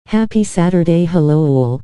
Happy Saturday, hello all.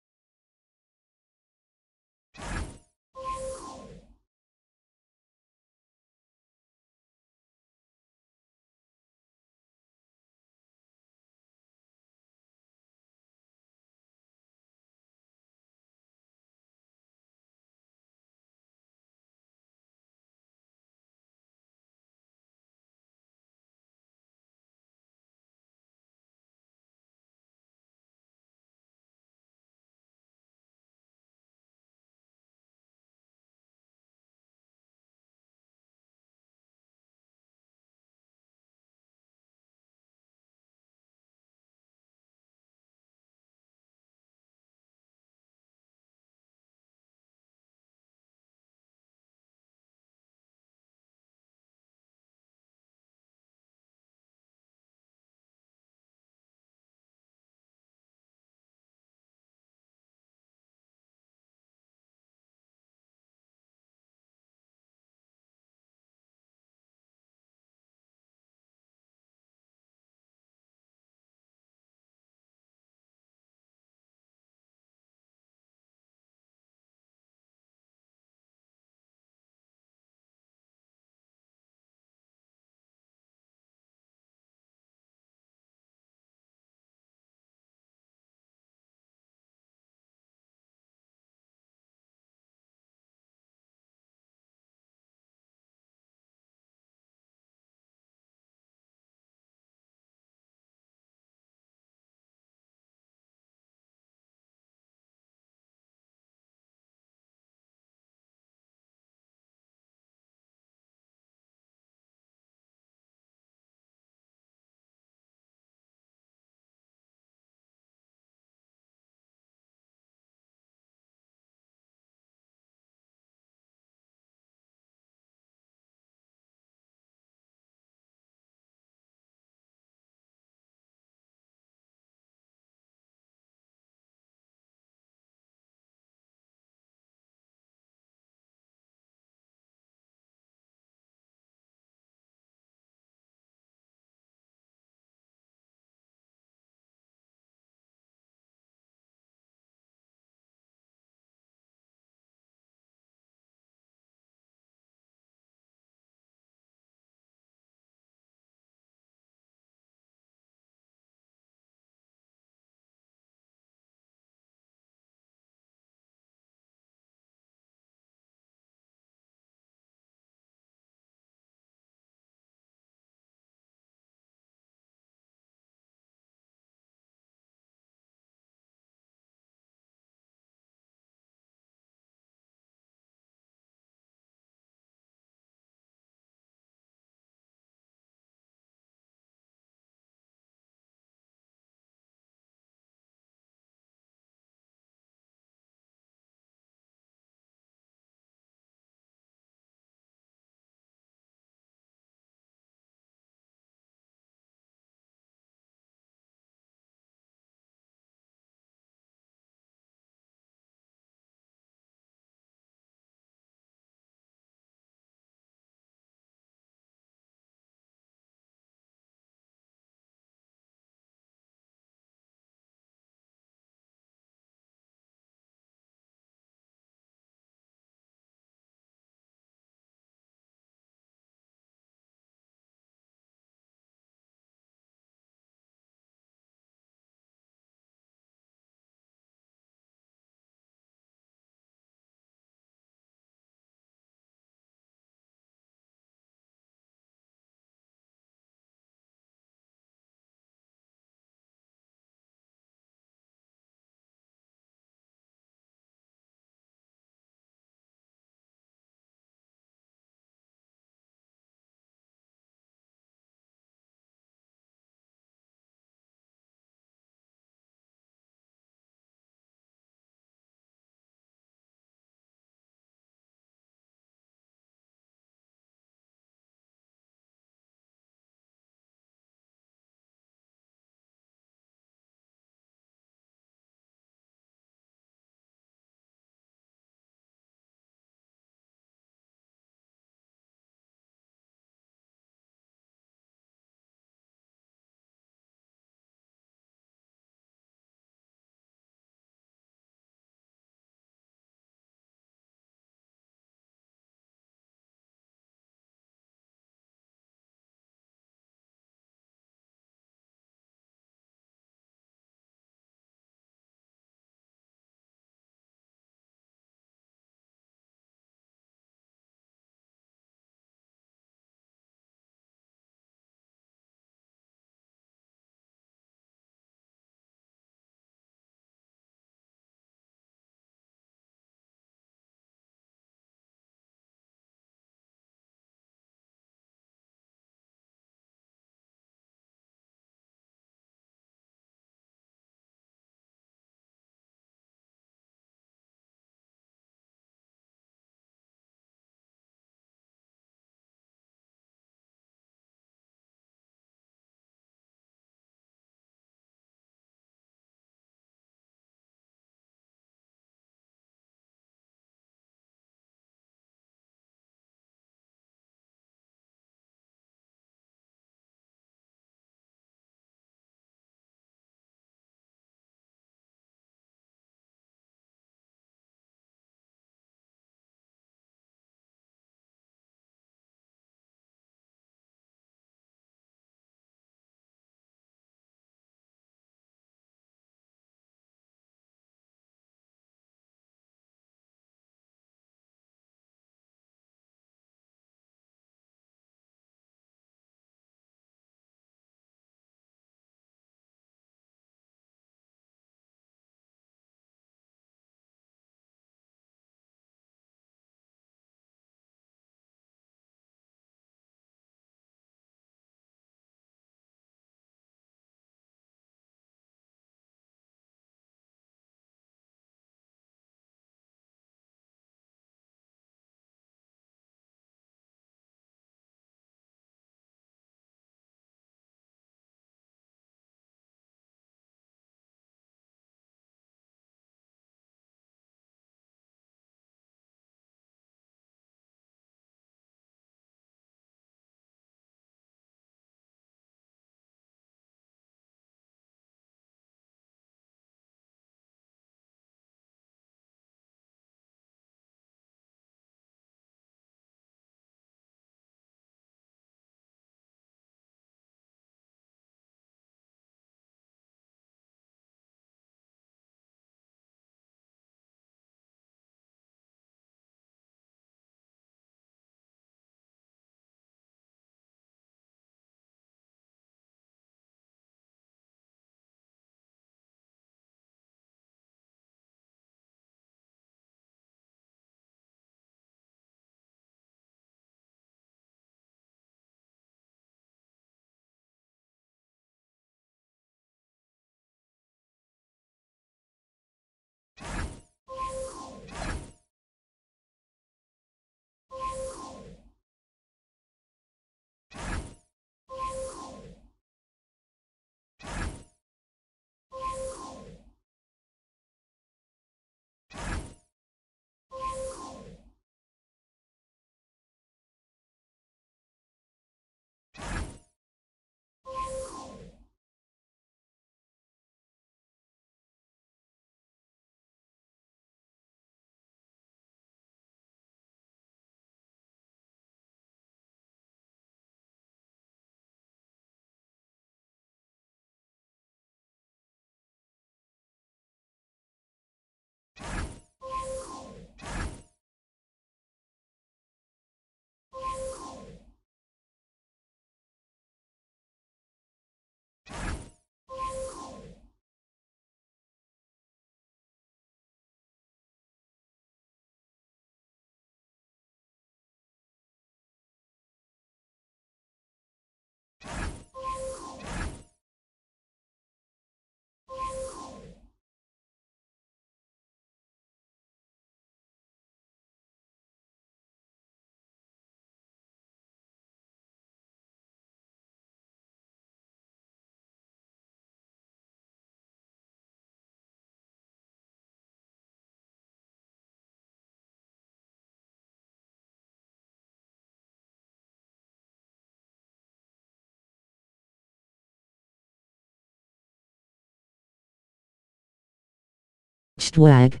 Stwag.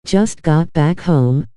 Just got back home.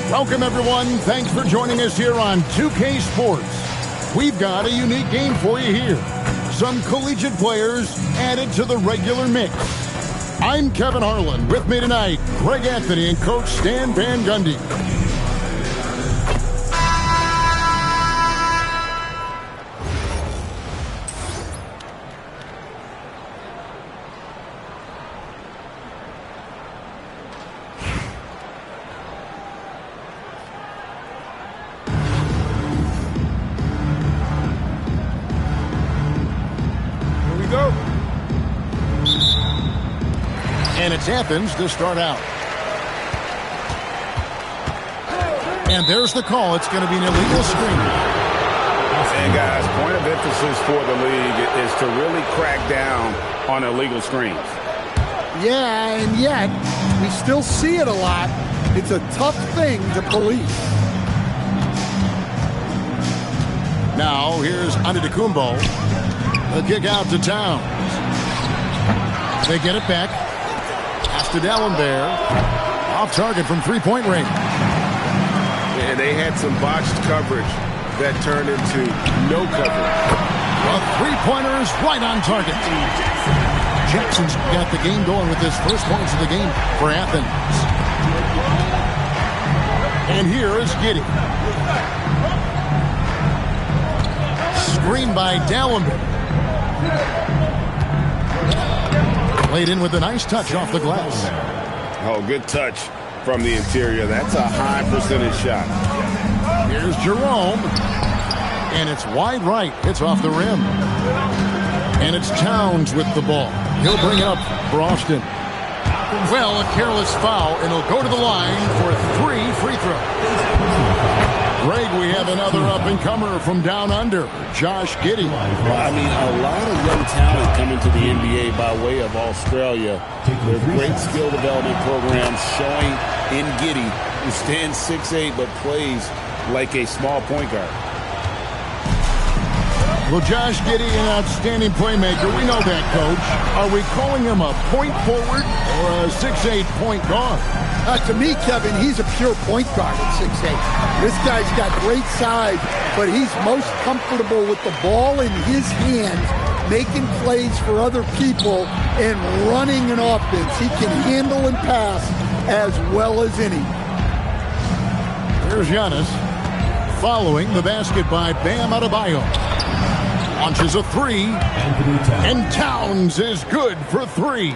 Welcome, everyone. Thanks for joining us here on 2K Sports. We've got a unique game for you here. Some collegiate players added to the regular mix. I'm Kevin Harlan. With me tonight, Greg Anthony and Coach Stan Van Gundy. And it's Athens to start out. And there's the call. It's going to be an illegal screen. And guys, point of emphasis for the league is to really crack down on illegal screens. Yeah, and yet we still see it a lot. It's a tough thing to police. Now here's Antetokounmpo. The kick out to Towns. They get it back. Pass to D'Alembert. Off target from three-point range. And they had some botched coverage that turned into no coverage. The three-pointer is right on target. Jackson's got the game going with his first points of the game for Athens. And here is Giddey. Screened by D'Alembert. Played in with a nice touch off the glass. Oh, good touch from the interior. That's a high percentage shot. Here's Jerome. And it's wide right. It's off the rim. And it's Towns with the ball. He'll bring it up for Austin. Well, a careless foul, and he'll go to the line for 3 free throws. Greg, we have another up-and-comer from down under, Josh Giddey. Well, I mean, a lot of young talent coming to the NBA by way of Australia. There's great skill development programs showing in Giddey, who stands 6'8", but plays like a small point guard. Well, Josh Giddey, an outstanding playmaker. We know that, Coach. Are we calling him a point forward or a 6'8" point guard? To me, Kevin, he's a pure point guard at 6'8". This guy's got great size, but he's most comfortable with the ball in his hands, making plays for other people and running an offense. He can handle and pass as well as any. Here's Giannis following the basket by Bam Adebayo. Launches a three, and Towns is good for 3.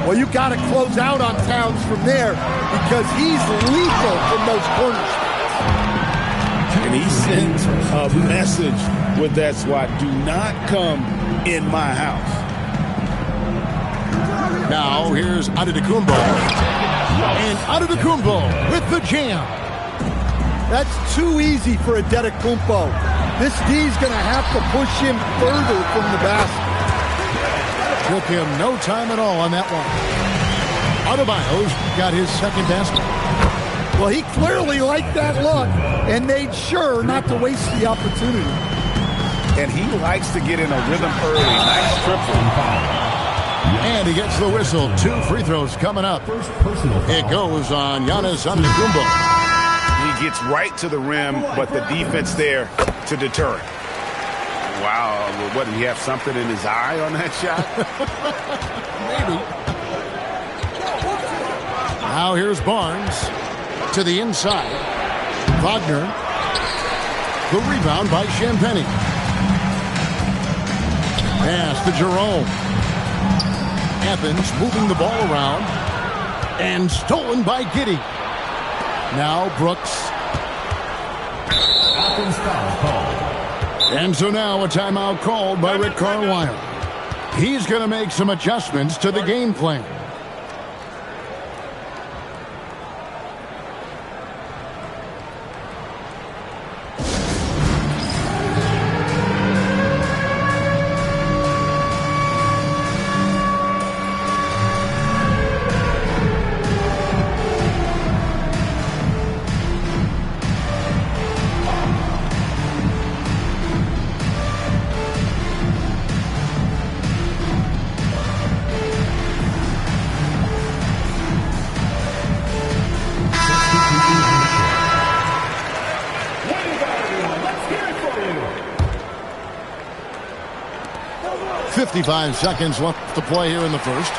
Well, you got to close out on Towns from there because he's lethal from those corners. And he sends a message with that swat. Do not come in my house. Now here's Antetokounmpo. And Antetokounmpo with the jam. That's too easy for Antetokounmpo. This D's going to have to push him further from the basket. Took him no time at all on that one. Adebayo's got his second basket. Well, he clearly liked that look and made sure not to waste the opportunity. And he likes to get in a rhythm early. Nice triple. And he gets the whistle. 2 free throws coming up. It goes on Giannis Antetokounmpo. He gets right to the rim, but the defense there to deter it. Wow, what, did he have something in his eye on that shot? Maybe. Now here's Barnes to the inside. Wagner. The rebound by Champagny. Pass to Jerome. Athens moving the ball around. And stolen by Giddey. Now Brooks. Athens foul called. And so now a timeout called by Rick Carlisle. He's going to make some adjustments to the game plan. 55 seconds left to play here in the first.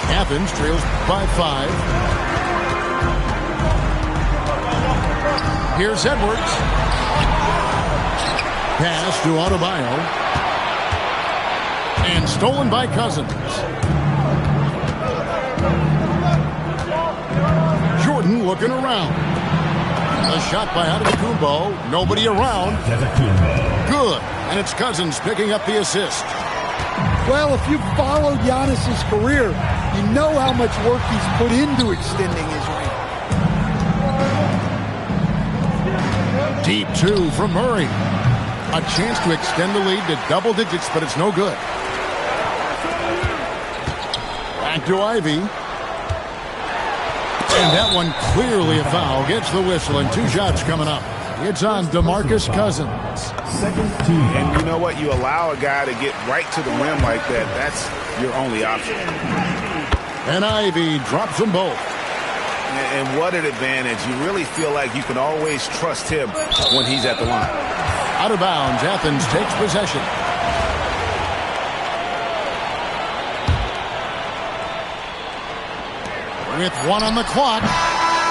Athens trails by 5. Here's Edwards. Pass to Adebayo. And stolen by Cousins. Jordan looking around. A shot by Antetokounmpo. Nobody around. Good. And it's Cousins picking up the assist. Well, if you've followed Giannis's career, you know how much work he's put into extending his reign. Deep 2 from Murray. A chance to extend the lead to double digits, but it's no good. Back to Ivy. And that one clearly a foul. Gets the whistle and 2 shots coming up. It's on DeMarcus Cousins. And you know what? You allow a guy to get right to the rim like that. That's your only option. And Ivy drops them both. And what an advantage. You really feel like you can always trust him when he's at the line. Out of bounds, Athens takes possession. With 1 on the clock.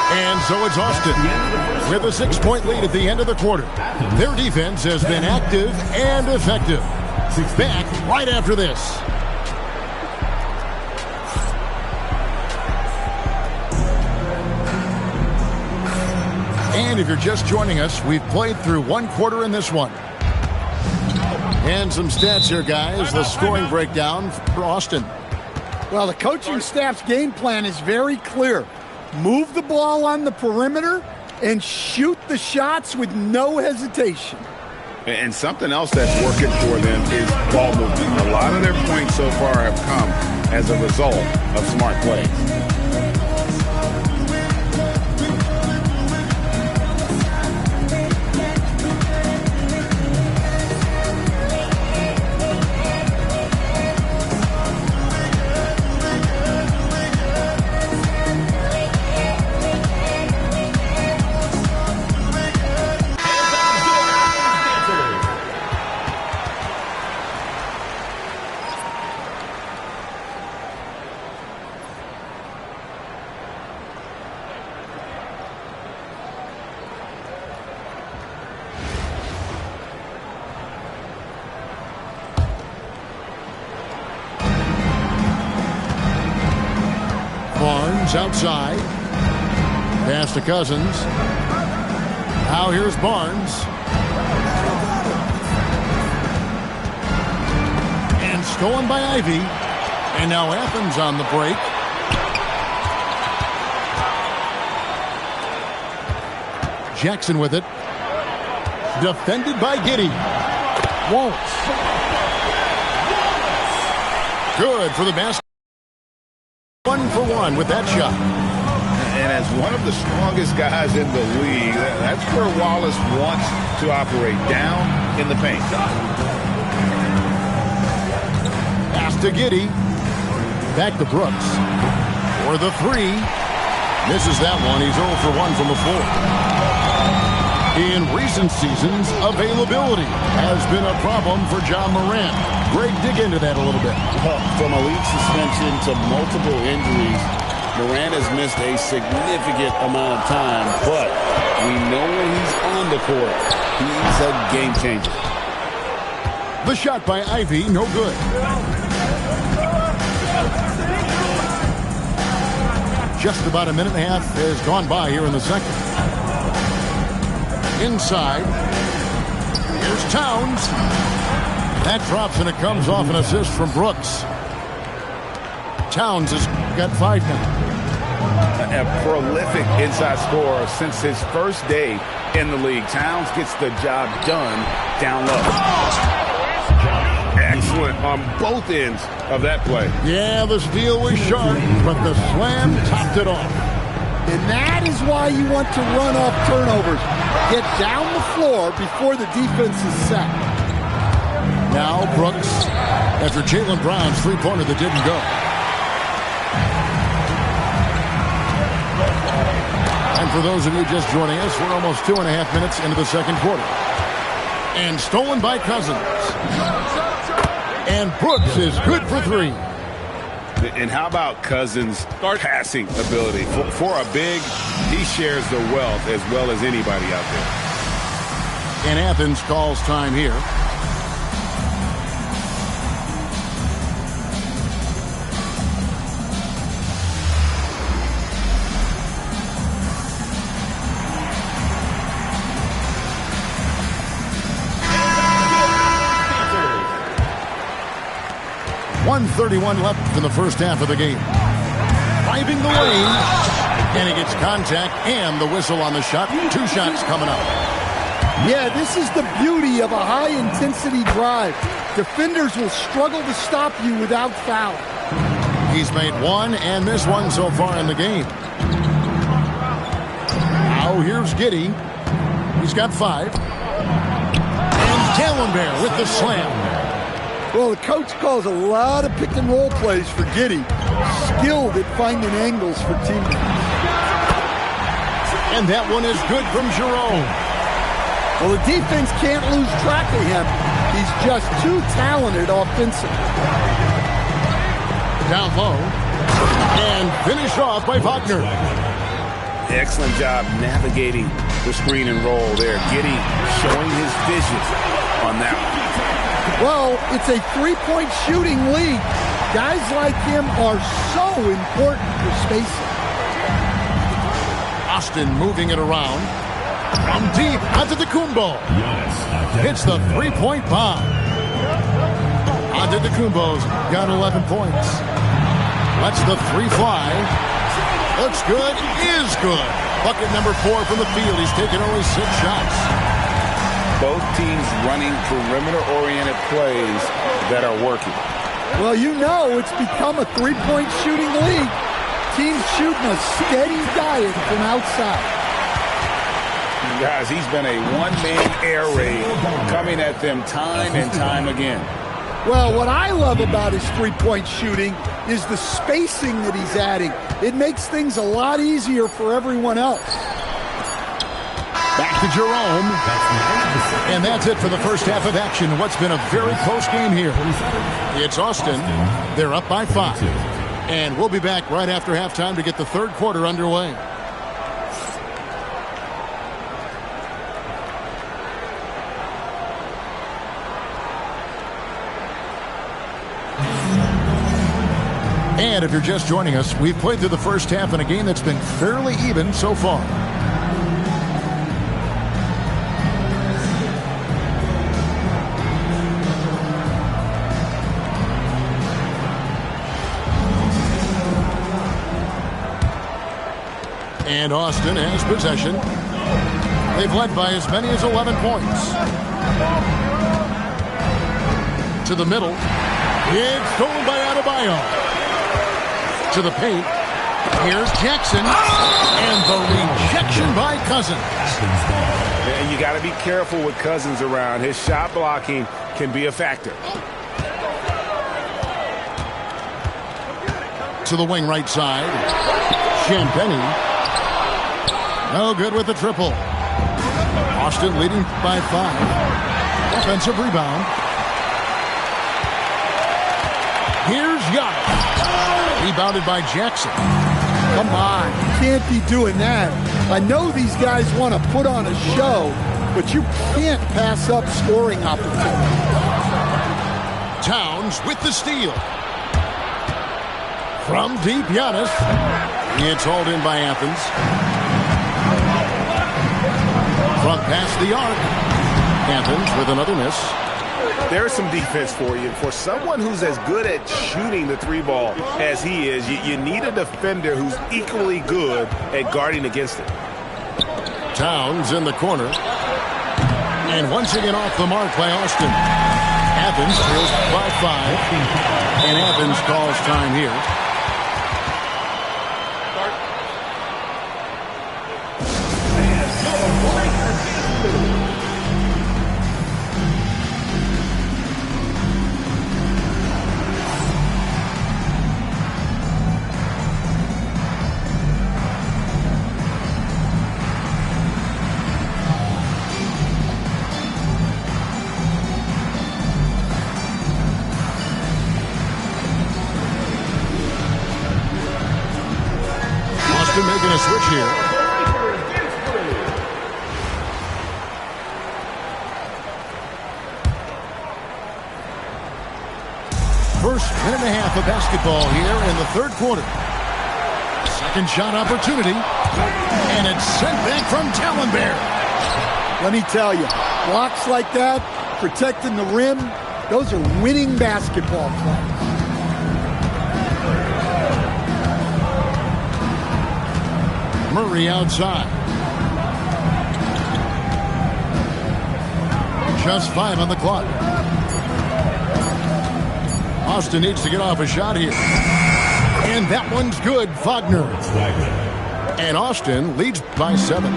And so it's Austin with a 6-point lead at the end of the quarter. Their defense has been active and effective. Back right after this. And if you're just joining us, we've played through 1 quarter in this one. And some stats here, guys. The scoring breakdown for Austin. Well, the coaching staff's game plan is very clear. Move the ball on the perimeter and shoot the shots with no hesitation. And something else that's working for them is ball movement. A lot of their points so far have come as a result of smart plays. Outside. Pass to Cousins. Now here's Barnes. And stolen by Ivy. And now Athens on the break. Jackson with it. Defended by Giddey. Won't. Good for the basket. 1 for 1 with that shot. And as one of the strongest guys in the league, that's where Wallace wants to operate, down in the paint. Pass to Giddey. Back to Brooks. For the 3. Misses that one. He's 0 for 1 from the floor. In recent seasons, availability has been a problem for John Morant. Greg, dig into that a little bit. Well, from a league suspension to multiple injuries, Morant has missed a significant amount of time, but we know when he's on the court, he's a game changer. The shot by Ivy, no good. Just about a minute and a half has gone by here in the second. Inside. Here's Towns. That drops and it comes off an assist from Brooks. Towns has got 5 now. A prolific inside scorer since his first day in the league. Towns gets the job done down low. Excellent on both ends of that play. Yeah, the steal was sharp, but the slam topped it off. And that is why you want to run off turnovers. Get down the floor before the defense is set. Now Brooks, after Jaylen Brown's 3-pointer that didn't go. And for those of you just joining us, we're almost 2.5 minutes into the second quarter. And stolen by Cousins. And Brooks is good for 3. And how about Cousins' passing ability? For a big, he shares the wealth as well as anybody out there. And Athens calls time here. .131 left in the first half of the game. Driving the lane, and he gets contact and the whistle on the shot. 2 shots coming up. Yeah, this is the beauty of a high-intensity drive. Defenders will struggle to stop you without foul. He's made 1 and missed 1 so far in the game. Now here's Giddey. He's got 5. And Dallenberg with the slam. Well, the coach calls a lot of pick-and-roll plays for Giddey. Skilled at finding angles for teammates. And that one is good from Jerome. Well, the defense can't lose track of him. He's just too talented offensively. Down low. And finished off by Wagner. Excellent job navigating the screen and roll there. Giddey showing his vision on that one. Well, it's a 3-point shooting league. Guys like him are so important for spacing. Austin moving it around. From deep onto the Kumbo. Hits the 3-point bomb. Antetokounmpo's got 11 points. Lets the 3 fly. Looks good, is good. Bucket number 4 from the field. He's taken only 6 shots. Both teams running perimeter-oriented plays that are working. Well, you know it's become a 3-point shooting league. Teams shooting a steady diet from outside. Guys, he's been a one-man air raid coming at them time and time again. Well, what I love about his 3-point shooting is the spacing that he's adding. It makes things a lot easier for everyone else. Back to Jerome. And that's it for the first half of action. What's been a very close game here. It's Austin. They're up by 5. And we'll be back right after halftime to get the third quarter underway. And if you're just joining us, we've played through the first half in a game that's been fairly even so far. And Austin has possession. They've led by as many as 11 points. To the middle. It's stolen by Adebayo. To the paint. Here's Jackson. And the rejection by Cousins. And you got to be careful with Cousins around. His shot blocking can be a factor. To the wing right side. Champagny. No good with the triple. Austin leading by 5. Offensive rebound. Here's Giannis. Rebounded by Jackson. Come on, you can't be doing that. I know these guys want to put on a show, but you can't pass up scoring opportunities. Towns with the steal. From deep, Giannis. It's hauled in by Athens. Front past the arc. Athens with another miss. There's some defense for you. For someone who's as good at shooting the 3-ball as he is, you need a defender who's equally good at guarding against it. Towns in the corner. And once again off the mark by Austin. Athens trails by 5. And Athens calls time here. minute and a half of basketball here in the third quarter. Second shot opportunity. And it's sent back from Talonbear. Let me tell you, blocks like that, protecting the rim, those are winning basketball plays. Murray outside. Just 5 on the clock. Austin needs to get off a shot here. And that one's good, Wagner. And Austin leads by 7.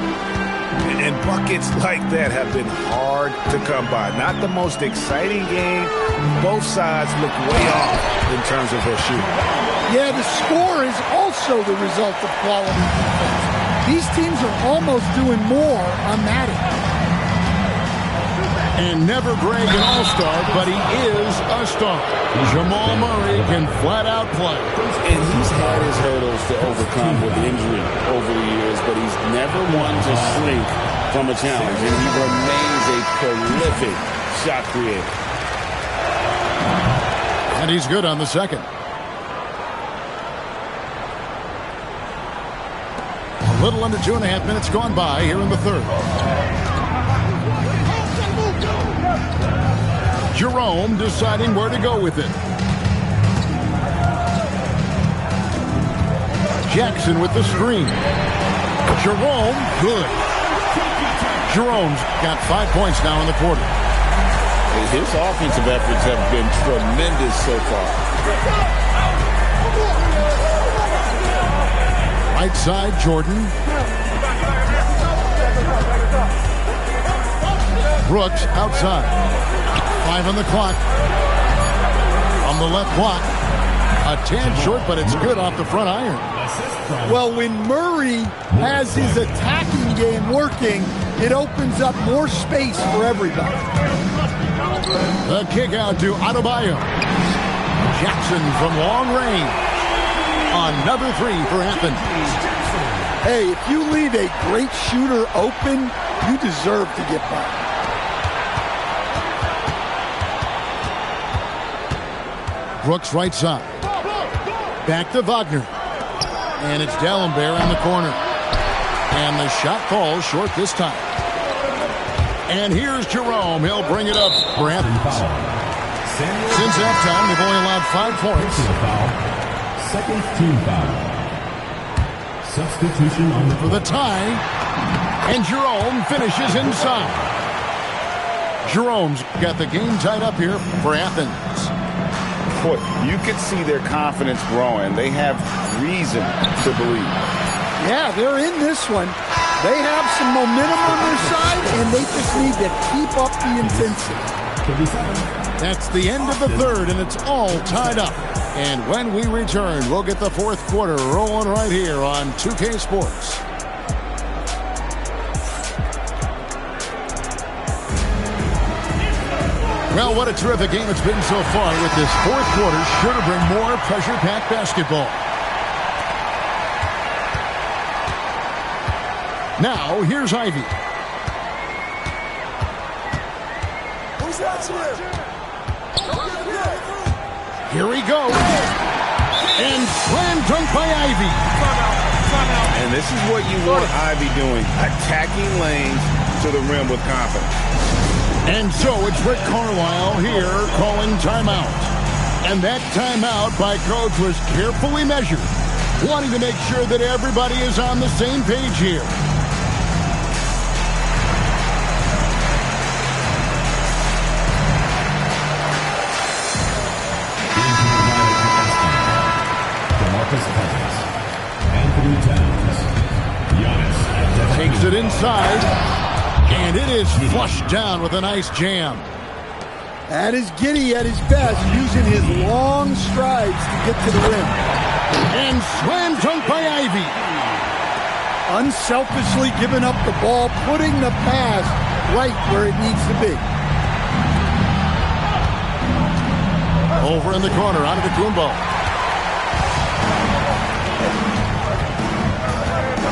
And buckets like that have been hard to come by. Not the most exciting game. Both sides look way off in terms of their shooting. Yeah, the score is also the result of quality defense. These teams are almost doing more on that end. And never Greg an all-star, but he is a star. Jamal Murray can flat out play. And he's had his hurdles to overcome with injury over the years, but he's never one to shrink from a challenge. And he remains a prolific shot creator. And he's good on the second. A little under 2.5 minutes gone by here in the third. Jerome deciding where to go with it. Jackson with the screen. Jerome, good. Jerome's got 5 points now in the quarter. His offensive efforts have been tremendous so far. Right side, Jordan. Brooks outside. 5 on the clock. On the left block. A tad short, but it's good off the front iron. Well, when Murray has his attacking game working, it opens up more space for everybody. The kick out to Adebayo. Jackson from long range. Another 3 for Athens. Hey, if you leave a great shooter open, you deserve to get by. Brooks right side. Back to Wagner. And it's Dallenberg in the corner. And the shot falls short this time. And here's Jerome. He'll bring it up for Athens. Since halftime, they've only allowed 5 points. Second team foul. Substitution on the For the tie. And Jerome finishes inside. Jerome's got the game tied up here for Athens. Boy, you can see their confidence growing. They have reason to believe. Yeah, they're in this one. They have some momentum on their side, and they just need to keep up the intensity. That's the end of the third, and it's all tied up. And when we return, we'll get the fourth quarter rolling right here on 2K Sports. Well, what a terrific game it's been so far with this fourth quarter. Sure to bring more pressure-packed basketball. Now, here's Ivy. Here he goes. And slam dunk by Ivy. And this is what you want Ivy doing. Attacking lanes to the rim with confidence. And so it's Rick Carlisle here calling timeout. And that timeout by Coach was carefully measured, wanting to make sure that everybody is on the same page here. Takes it inside. And it is flushed down with a nice jam. That is Giddey at his best, using his long strides to get to the rim. And slam dunk by Ivy. Unselfishly giving up the ball, putting the pass right where it needs to be. Over in the corner, out of the Kumbo.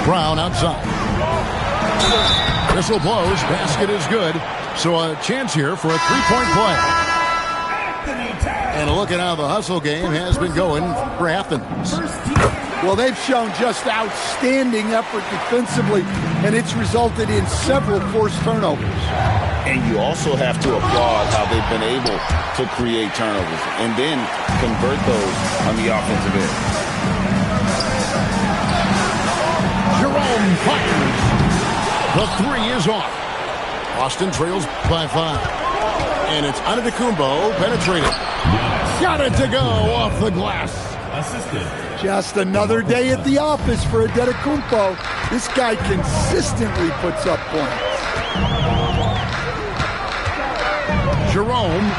Brown outside. Whistle blows, basket is good. So a chance here for a three-point play. And a look at how the hustle game has been going for Athens. Well, they've shown just outstanding effort defensively, and it's resulted in several forced turnovers. And you also have to applaud how they've been able to create turnovers and then convert those on the offensive end. Jerome fires. The three is off. Boston trails by 5. And it's Antetokounmpo penetrated. Got it to go off the glass. Assisted. Just another day at the office for Antetokounmpo. This guy consistently puts up points. Jerome.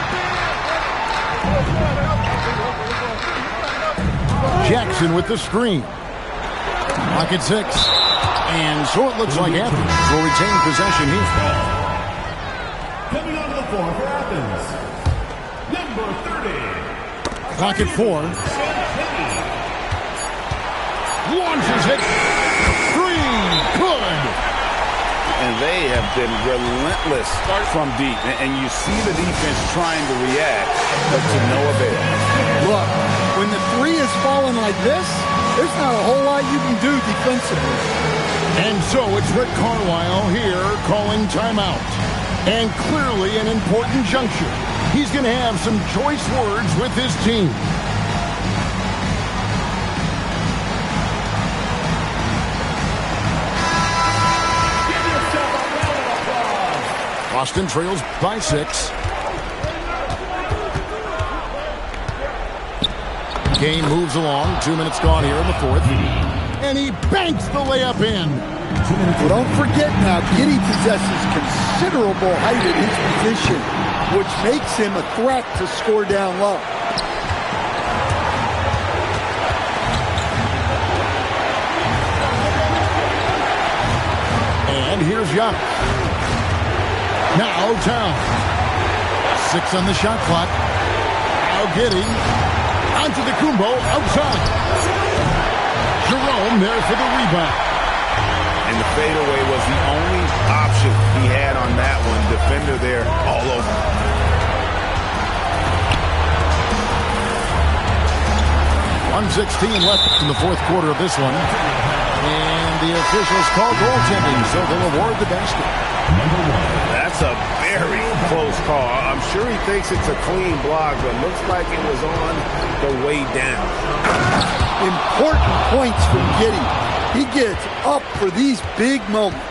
Jackson with the screen. Pocket 6. And so it looks like Athens will retain possession here. Coming onto the floor for Athens, number 30. Clock at 4. Launches it. 3. Good. And they have been relentless from deep. And you see the defense trying to react, but to no avail. Look, when the 3 is falling like this, there's not a whole lot you can do defensively. And so it's Rick Carlisle here calling timeout. And clearly an important juncture. He's going to have some choice words with his team. Boston trails by 6. Game moves along. 2 minutes gone here in the fourth. And he banks the layup in. Well, don't forget now, Giddey possesses considerable height at his position, which makes him a threat to score down low. And here's Giannis. Now Town. 6 on the shot clock. Now Giddey. Antetokounmpo outside. Jerome there for the rebound. And the fadeaway was the only option he had on that one. Defender there all over. .116 left in the fourth quarter of this one. And the officials call goaltending, so they'll award the basket. That's a very close call. I'm sure he thinks it's a clean block, but looks like it was on the way down. Important points from Giddey. He gets up for these big moments.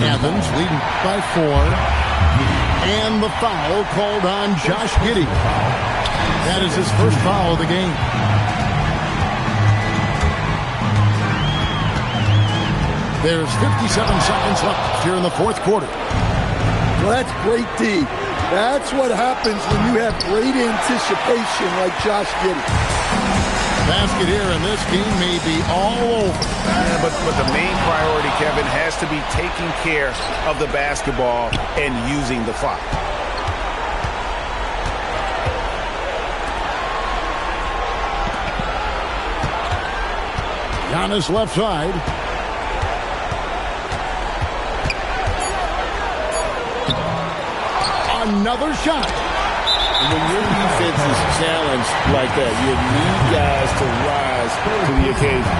Athens leading by 4. And the foul called on Josh Giddey. That is his first foul of the game. There's 57 seconds left here in the fourth quarter. Well, that's great D. That's what happens when you have great anticipation like Josh Giddey. Basket here, and this game may be all over. Yeah, but the main priority, Kevin, has to be taking care of the basketball and using the clock. Giannis left side. Another shot. When your defense is challenged like that, you need guys to rise to the occasion.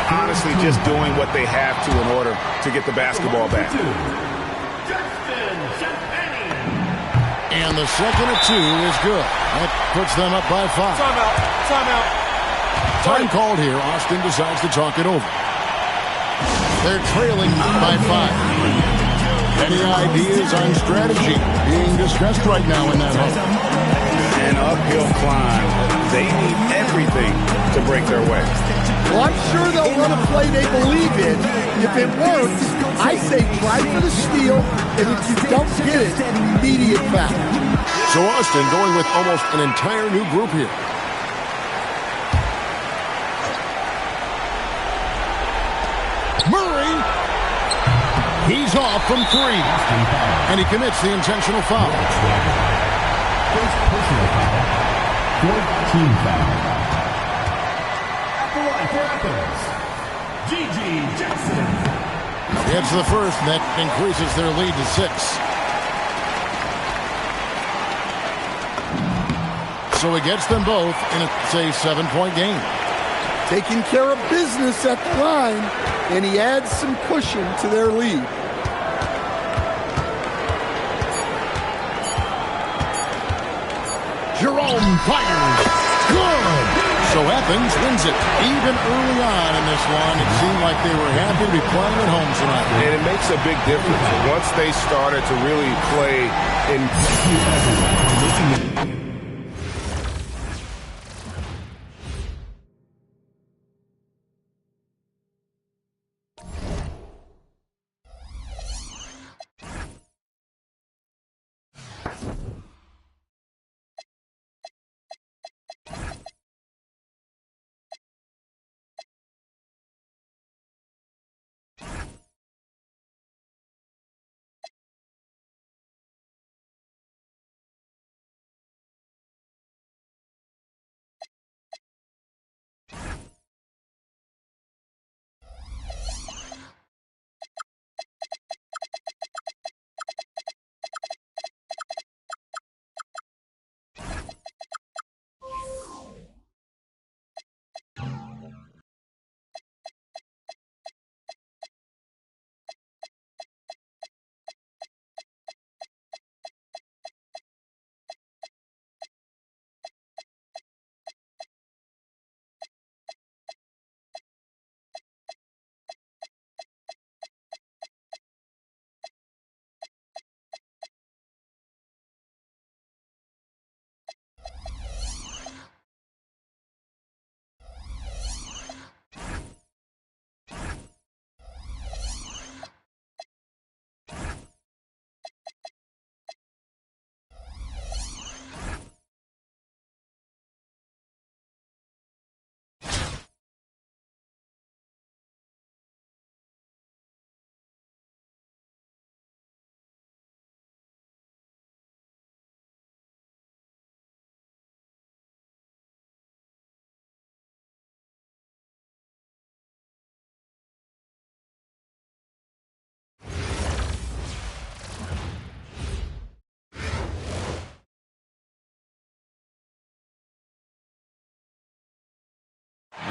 Honestly, just doing what they have to in order to get the basketball back. And the second of 2 is good. That puts them up by 5. Timeout. Time called here. Austin decides to talk it over. They're trailing by 5. Any ideas on strategy being discussed right now in that home? An uphill climb. They need everything to break their way. Well, I'm sure they'll run a play they believe in. If it works, I say try for the steal, and if you don't get it, immediate foul. So Austin going with almost an entire new group here. Murray. He's off from 3. And he commits the intentional foul. First personal foul. Fourth team foul. At the line for Athens, G.G. Jackson. Gets the first, and that increases their lead to 6. So he gets them both, and it's a 7-point game. Taking care of business at the line, and he adds some cushion to their lead. Jerome fires. Good. So Athens wins it. Even early on in this one, it seemed like they were happy to be playing at home tonight. And it makes a big difference. Once they started to really play in...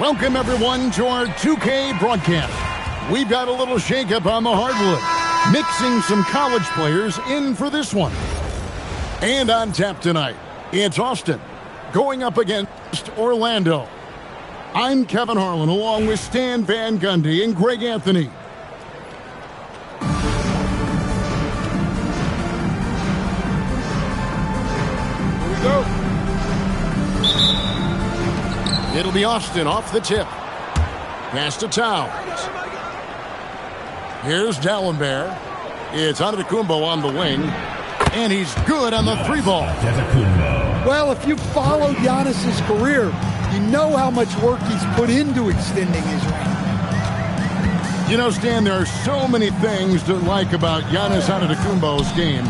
Welcome, everyone, to our 2K broadcast. We've got a little shakeup on the hardwood, mixing some college players in for this one. And on tap tonight, it's Austin going up against Orlando. I'm Kevin Harlan, along with Stan Van Gundy and Greg Anthony. Here we go. It'll be Austin off the tip. Pass to Towns. Here's Dallenberg. It's Antetokounmpo on the wing. And he's good on the three ball. Well, if you followed Giannis's career, you know how much work he's put into extending his range. You know, Stan, there are so many things to like about Giannis Antetokounmpo's game.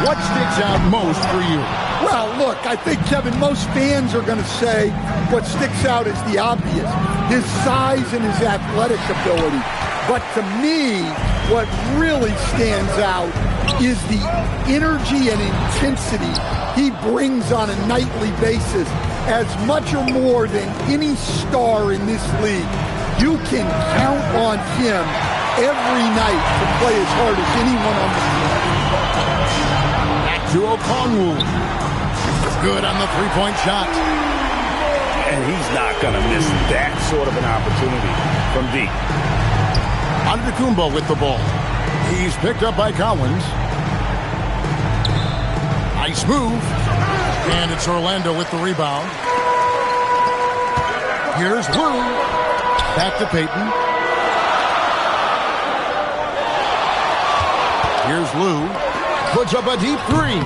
What sticks out most for you? Well, look, I think, Kevin, most fans are going to say what sticks out is the obvious, his size and his athletic ability. But to me, what really stands out is the energy and intensity he brings on a nightly basis, as much or more than any star in this league. You can count on him every night to play as hard as anyone on the field. Back to Okongwu. Good on the three-point shot. And he's not going to miss that sort of an opportunity from deep. Antetokounmpo with the ball. He's picked up by Collins. Nice move. And it's Orlando with the rebound. Here's Lou. Back to Peyton. Here's Lou. Puts up a deep three.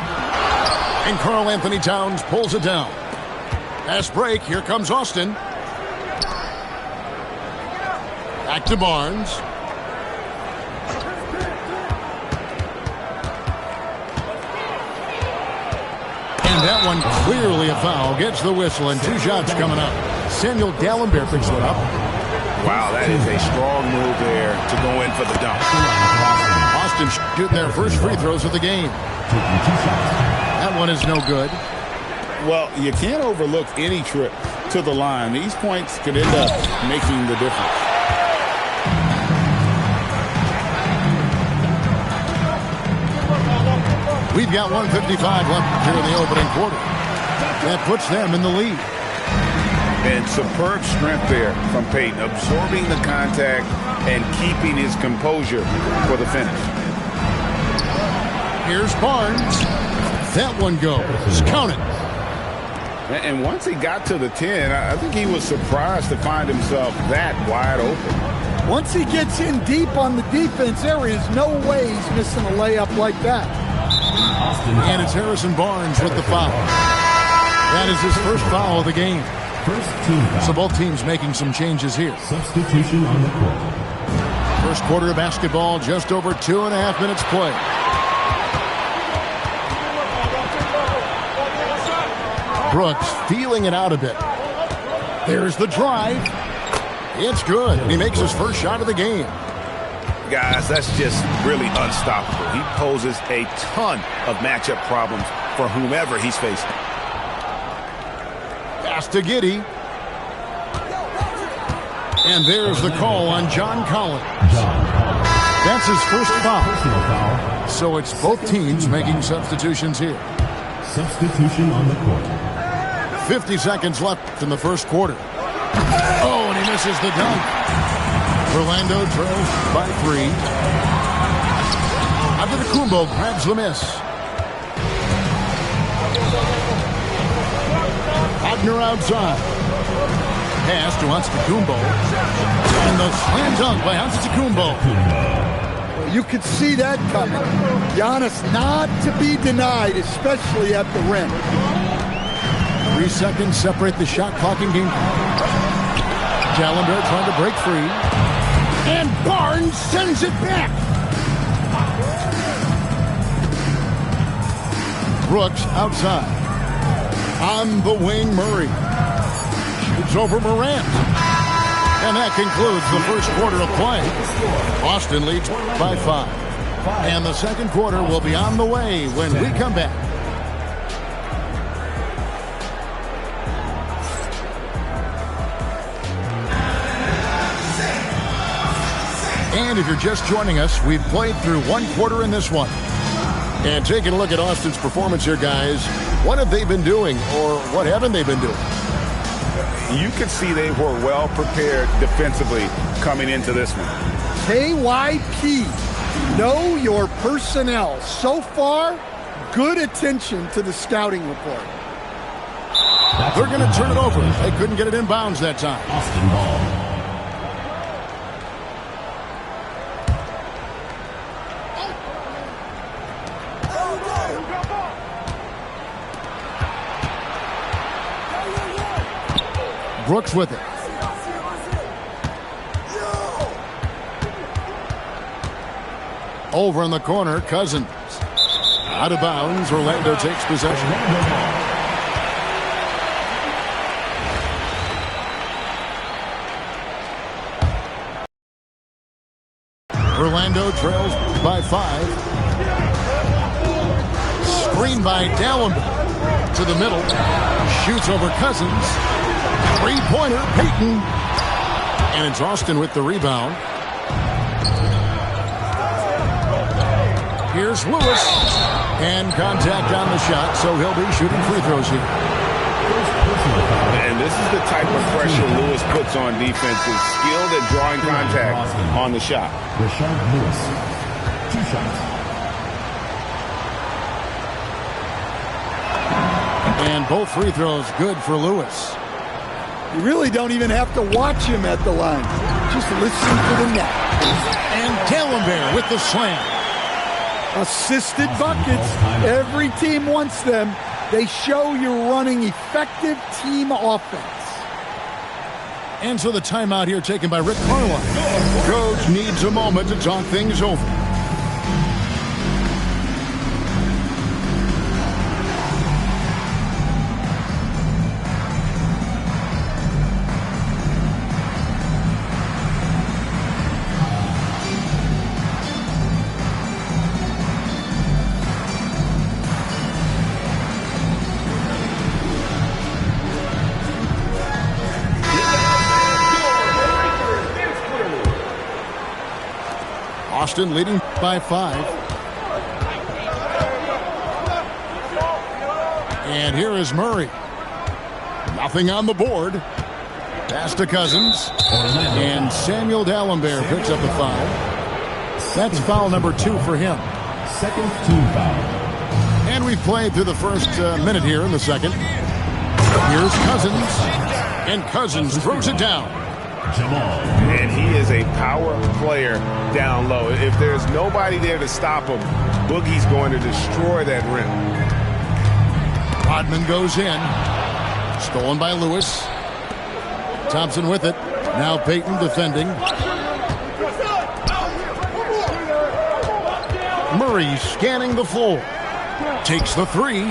And Karl Anthony Towns pulls it down. Fast break. Here comes Austin. Back to Barnes. And that one clearly a foul. Gets the whistle and two shots coming up. Samuel Dallenberg picks it up. Wow, that is a strong move there to go in for the dunk. Austin shooting their first free throws of the game. That one is no good. Well, you can't overlook any trip to the line. These points could end up making the difference. We've got 1:55 left here in the opening quarter. That puts them in the lead. And superb strength there from Peyton, absorbing the contact and keeping his composure for the finish. Here's Barnes. That one goes. Count it. And once he got to the 10, I think he was surprised to find himself that wide open. Once he gets in deep on the defense, there is no way he's missing a layup like that. And it's Harrison Barnes with the foul. That is his first foul of the game. First team foul. So both teams making some changes here. Substitution on the court. First quarter of basketball, just over 2.5 minutes play. Brooks feeling it out a bit. There's the drive. It's good. He makes his first shot of the game. Guys, that's just really unstoppable. He poses a ton of matchup problems for whomever he's facing. Pass to Giddey. And there's the call on John Collins. That's his first foul. So it's both teams making substitutions here. Substitution on the court. 50 seconds left in the first quarter. Oh, and he misses the dunk. Orlando trails by 3. Antetokounmpo grabs the miss. Wagner outside. Pass to Antetokounmpo. And the slam dunk by Antetokounmpo. You could see that coming. Giannis not to be denied, especially at the rim. 3 seconds separate the shot clock and game clock. Challenger trying to break free. And Barnes sends it back. Brooks outside. On the wing, Murray. Shoots over Morant. And that concludes the first quarter of play. Boston leads by 5. And the second quarter will be on the way when we come back. And if you're just joining us, we've played through one quarter in this one. And taking a look at Austin's performance here, guys, what have they been doing, or what haven't they been doing? You could see they were well prepared defensively coming into this one. KYP, know your personnel. So far, good attention to the scouting report. They're going to turn it over. They couldn't get it in bounds that time. Austin ball. Brooks with it. Over in the corner, Cousins. Out of bounds, Orlando takes possession. Orlando trails by 5. Screen by Dallenberg. To the middle. Shoots over Cousins. Three-pointer, Peyton. And it's Austin with the rebound. Here's Lewis. And contact on the shot, so he'll be shooting free throws here. And this is the type of pressure Lewis puts on defenses. Skilled at drawing contact on the shot. Rashard Lewis. 2 shots. And both free throws good for Lewis. You really don't even have to watch him at the line. Just listen to the net. And Dallenberg with the slam. Assisted buckets. Every team wants them. They show you're running effective team offense. And so the timeout here taken by Rick Carlisle. Coach needs a moment to talk things over. Austin leading by 5. And here is Murray. Nothing on the board. Pass to Cousins. And Samuel Dalembert picks up the foul. That's foul number 2 for him. Second team foul. And we've played through the first minute here in the second. Here's Cousins. And Cousins throws it down. And he is a power player down low. If there's nobody there to stop him, Boogie's going to destroy that rim. Rodman goes in. Stolen by Lewis. Thompson with it. Now Payton defending. Murray scanning the floor. Takes the 3.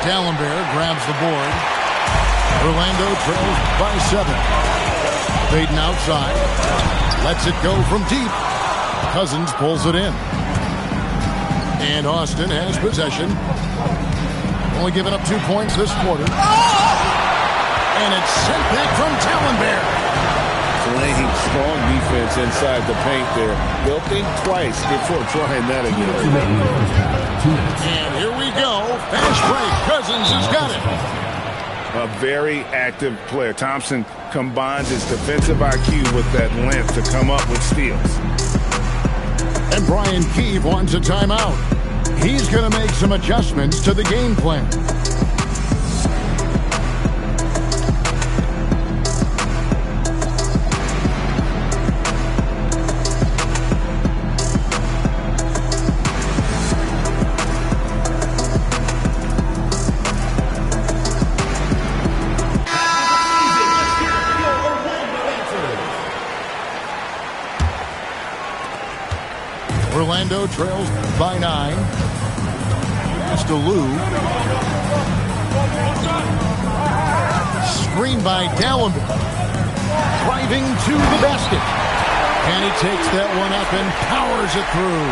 Dalembert grabs the board. Orlando trails by 7. Payton outside. Lets it go from deep. Cousins pulls it in. And Austin has possession. Only giving up 2 points this quarter. And it's sent back from Dalembert. Playing strong defense inside the paint there. They'll think twice before trying that again. And here we go. Fast break. Cousins has got it. A very active player. Thompson combines his defensive IQ with that length to come up with steals. And Brian Keefe wants a timeout. He's going to make some adjustments to the game plan. Orlando trails by 9. Pass to Lou. Screen by Dalembert. Driving to the basket. And he takes that one up and powers it through.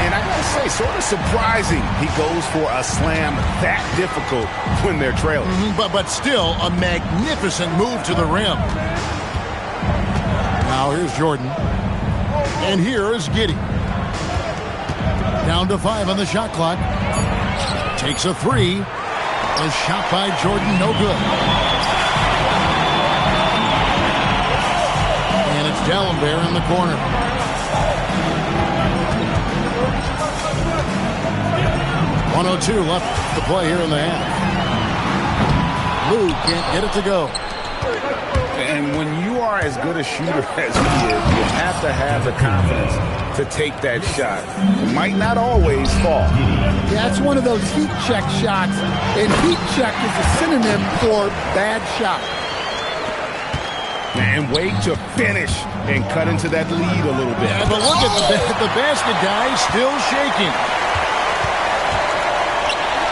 And I gotta say, sort of surprising he goes for a slam that difficult when they're trailing. But still a magnificent move to the rim. Now here's Jordan. And here is Giddey. Down to 5 on the shot clock. Takes a 3. A shot by Jordan, no good. And it's Dalembert in the corner. .102 left to play here in the half. Lou can't get it to go. And when you are as good a shooter as he is, you have to have the confidence to take that shot. It might not always fall. Yeah, it's one of those heat check shots, and heat check is a synonym for bad shot. And wait to finish and cut into that lead a little bit. Yeah, but look at the basket guy still shaking.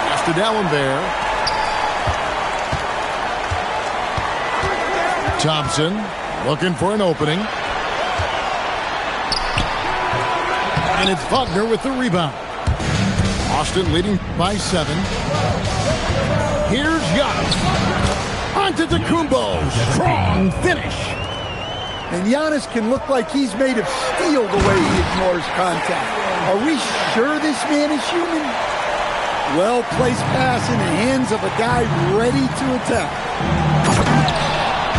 Pass to Dalembert. Thompson looking for an opening. And it's Wagner with the rebound. Austin leading by 7. Here's Giannis. Antetokounmpo. Strong finish. And Giannis can look like he's made of steel the way he ignores contact. Are we sure this man is human? Well-placed pass in the hands of a guy ready to attack.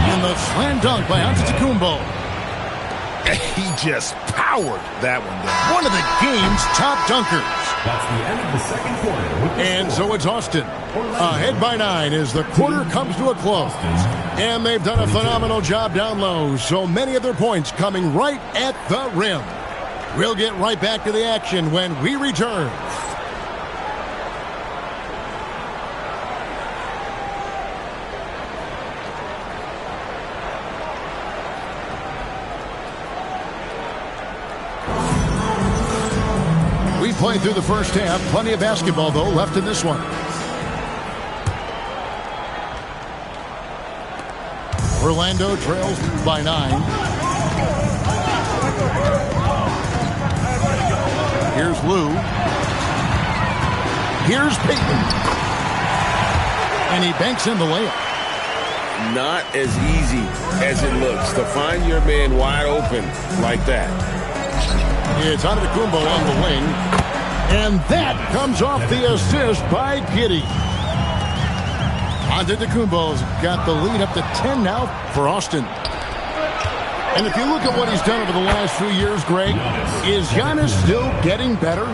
And the slam dunk by Antetokounmpo. He just powered that one down. One of the game's top dunkers. That's the end of the second quarter. And so it's Austin. Ahead by 9 as the quarter comes to a close. And they've done a phenomenal job down low. So many of their points coming right at the rim. We'll get right back to the action when we return. Played through the first half. Plenty of basketball, though, left in this one. Orlando trails by 9. Here's Lou. Here's Payton. And he banks in the layup. Not as easy as it looks to find your man wide open like that. It's Antetokounmpo on the wing. And that comes off the assist by Giddey. Antetokounmpo's got the lead up to 10 now for Austin. And if you look at what he's done over the last few years, Greg, is Giannis still getting better?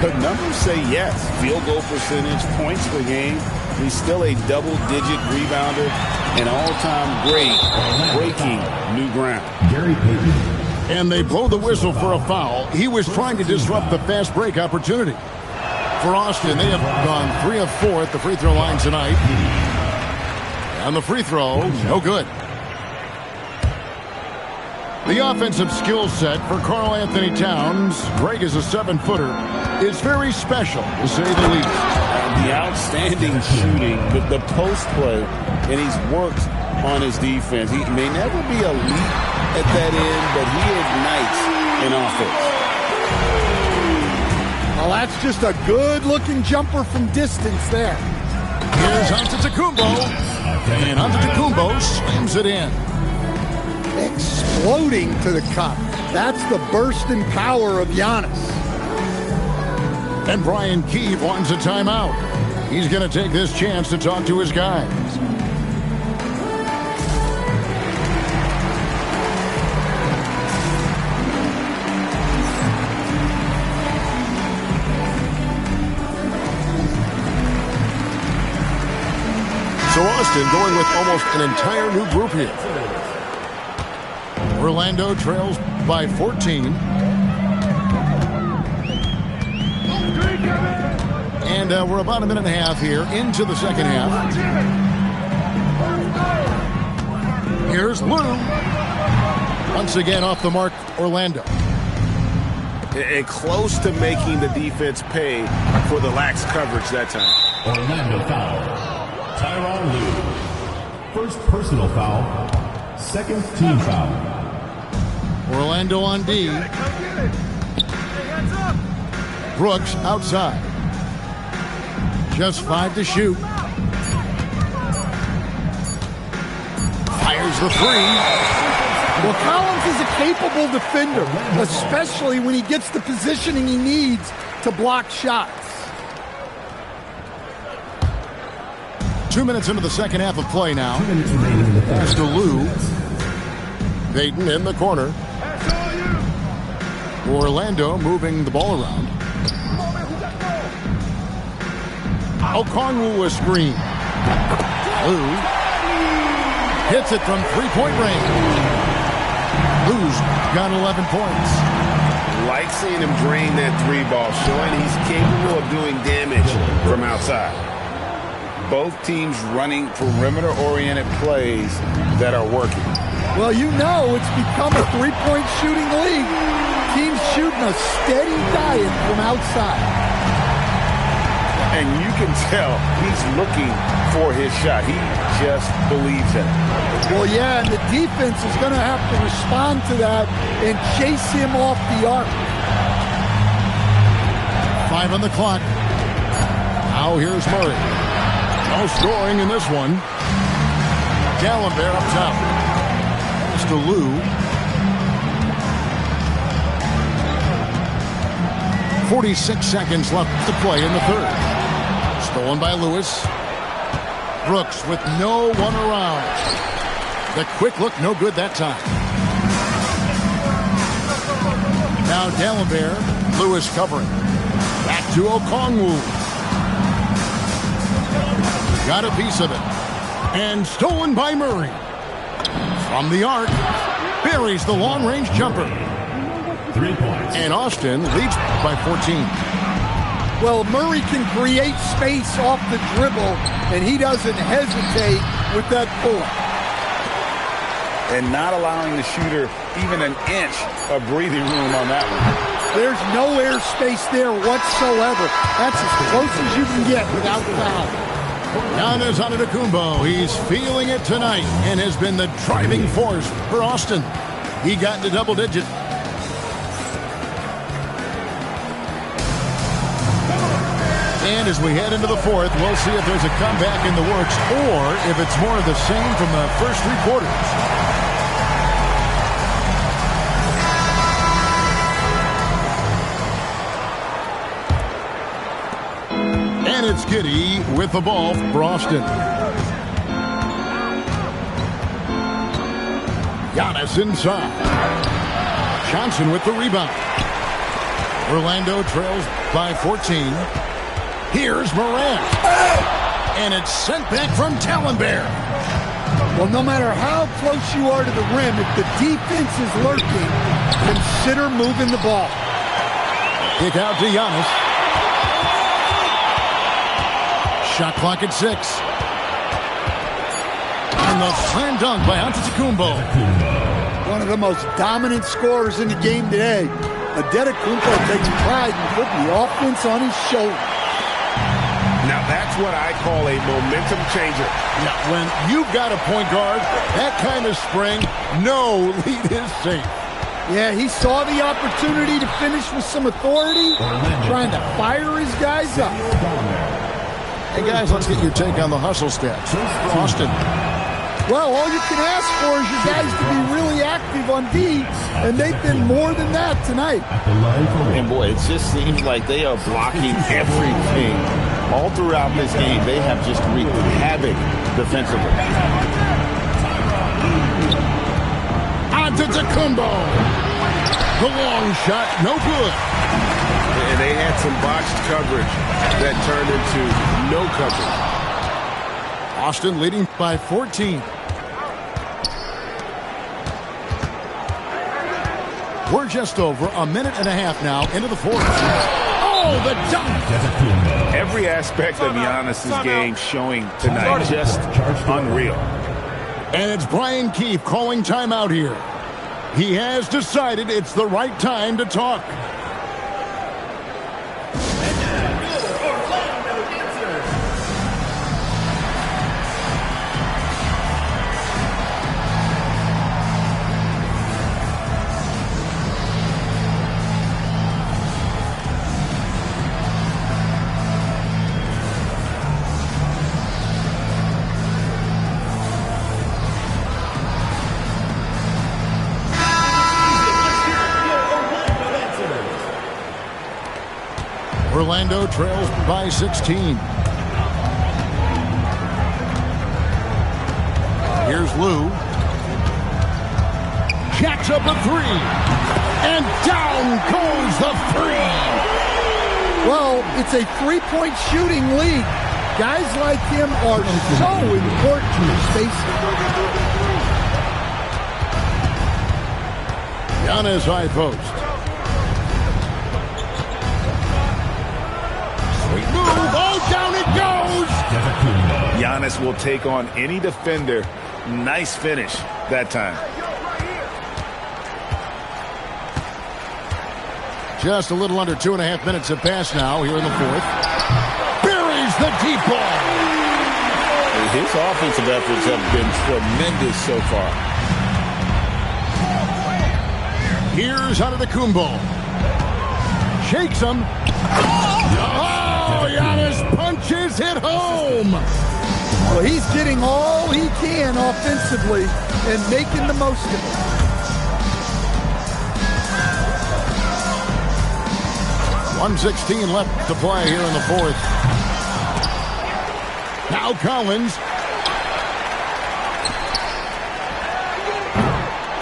The numbers say yes. Field goal percentage, points per game. He's still a double-digit rebounder, an all-time great, breaking new ground. Gary Payton. And they blow the whistle for a foul. He was trying to disrupt the fast break opportunity. For Austin, they have gone 3 of 4 at the free throw line tonight. And the free throw, no good. The offensive skill set for Karl Anthony Towns, Greg is a 7-footer, is very special, to say the least. The outstanding shooting, the post play, and he's worked on his defense. He may never be elite at that end, but he ignites an offense. Well, that's just a good-looking jumper from distance there. Here's Antetokounmpo, and Antetokounmpo slams it in. Exploding to the cup. That's the burst in power of Giannis. And Brian Keefe wants a timeout. He's going to take this chance to talk to his guys. So Austin going with almost an entire new group here. Orlando trails by 14. And we're about a minute and a half here into the second half. Here's Lou. Once again off the mark, Orlando. And close to making the defense pay for the lax coverage that time. Orlando foul. Tyronn Lue. First personal foul. Second team foul. Orlando on D. Brooks outside. Just 5 to shoot. Fires the 3. Well, Collins is a capable defender, especially when he gets the positioning he needs to block shots. 2 minutes into the second half of play now. 2 minutes remaining in the third. Pass to Lou. Payton in the corner. Orlando moving the ball around. Okongwu a screen. Lou hits it from three-point range. Lou's got 11 points. Like seeing him drain that 3 ball, showing he's capable of doing damage from outside. Both teams running perimeter-oriented plays that are working. Well, you know it's become a three-point shooting league. Teams shooting a steady diet from outside. And you can tell he's looking for his shot. He just believes in it. Well, yeah, and the defense is going to have to respond to that and chase him off the arc. 5 on the clock. Now here's Murray. No scoring in this one. Gallinberg up top. Pass to Lou. 46 seconds left to play in the third. Stolen by Lewis. Brooks with no one around. The quick look, no good that time. Now Gallinberg. Lewis covering. Back to Okongwu. Got a piece of it. And stolen by Murray. From the arc. Buries the long-range jumper. 3 points. And Austin leads by 14. Well, Murray can create space off the dribble, and he doesn't hesitate with that pull. And not allowing the shooter even an inch of breathing room on that one. There's no air space there whatsoever. That's as close as you can get without foul. Giannis Antetokounmpo, he's feeling it tonight and has been the driving force for Austin. He got into double digit. And as we head into the fourth, we'll see if there's a comeback in the works or if it's more of the same from the first 3 quarters. And it's Giddey with the ball for Austin. Giannis inside. Johnson with the rebound. Orlando trails by 14. Here's Morant. And it's sent back from Talonbear. Well, no matter how close you are to the rim, if the defense is lurking, consider moving the ball. Kick out to Giannis. Shot clock at 6. And the slam dunk by Antetokounmpo. One of the most dominant scorers in the game today. Antetokounmpo takes pride in putting the offense on his shoulder. Now that's what I call a momentum changer. Now, when you've got a point guard, that kind of spring, no lead is safe. Yeah, he saw the opportunity to finish with some authority, trying to fire his guys up. Hey, guys, let's get your take on the hustle stats. Austin. Well, all you can ask for is your guys to be really active on D, and they've been more than that tonight. And boy, it just seems like they are blocking everything. All throughout this game, they have just wreaked havoc defensively. Antetokounmpo. The long shot, no good. And they had some botched coverage that turned into no coverage. Austin leading by 14. We're just over a minute and a half now into the fourth. Oh, the dunk! Every aspect of Giannis's game showing tonight, just unreal. And it's Brian Keefe calling timeout here. He has decided it's the right time to talk. Orlando trails by 16. Here's Lou. Jacks up a three. And down goes the three. Well, it's a three-point shooting league. Guys like him are so important to spacing. Giannis high post. Move, oh, down it goes! Giannis will take on any defender. Nice finish that time. Just a little under 2.5 minutes have passed now here in the fourth. Buries the deep ball. His offensive efforts have been tremendous so far. Here's Antetokounmpo. Shakes him. Oh, Giannis punches it home. Well, he's getting all he can offensively and making the most of it. .116 left to play here in the fourth. Now Collins.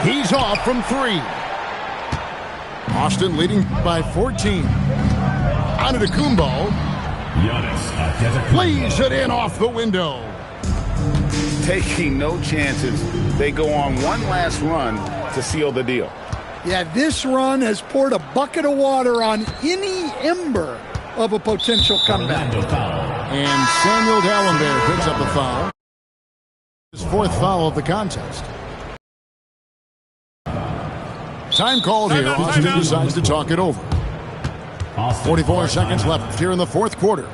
He's off from 3. Austin leading by 14. Antetokounmpo lays it in off the window. Taking no chances. They go on one last run to seal the deal. Yeah, this run has poured a bucket of water on any ember of a potential comeback. And Samuel Talonbear picks up a foul. His 4th foul of the contest. Time called here. Austin decides to talk it over. 44 seconds left here in the fourth quarter.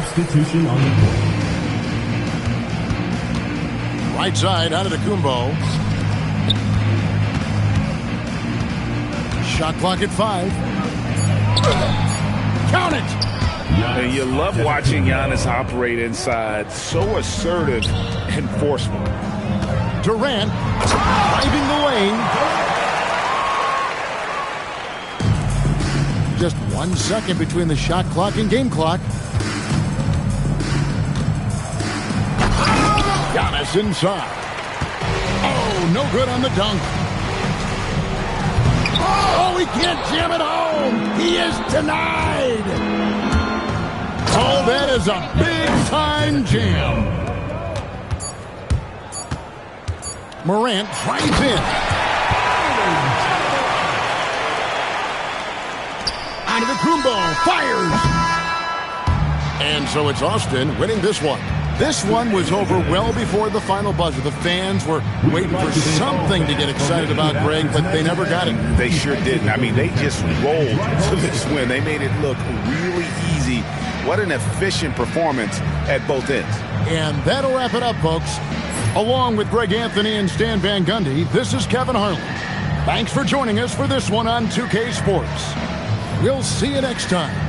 Substitution on the court. Right side out of the Kumbo. Shot clock at 5. Count it! And you love watching Giannis operate inside. So assertive and forceful. Durant driving the lane. Just 1 second between the shot clock and game clock. Giannis inside. Oh, no good on the dunk. Oh, he can't jam it home. He is denied. Oh, that is a big-time jam. Morant drives in. Out of the Kumbo, fires. And so it's Austin winning this one. This one was over well before the final buzzer. The fans were waiting for something to get excited about, Greg, but they never got it. They sure didn't. I mean, they just rolled to this win. They made it look really easy. What an efficient performance at both ends. And that'll wrap it up, folks. Along with Greg Anthony and Stan Van Gundy, this is Kevin Harlan. Thanks for joining us for this one on 2K Sports. We'll see you next time.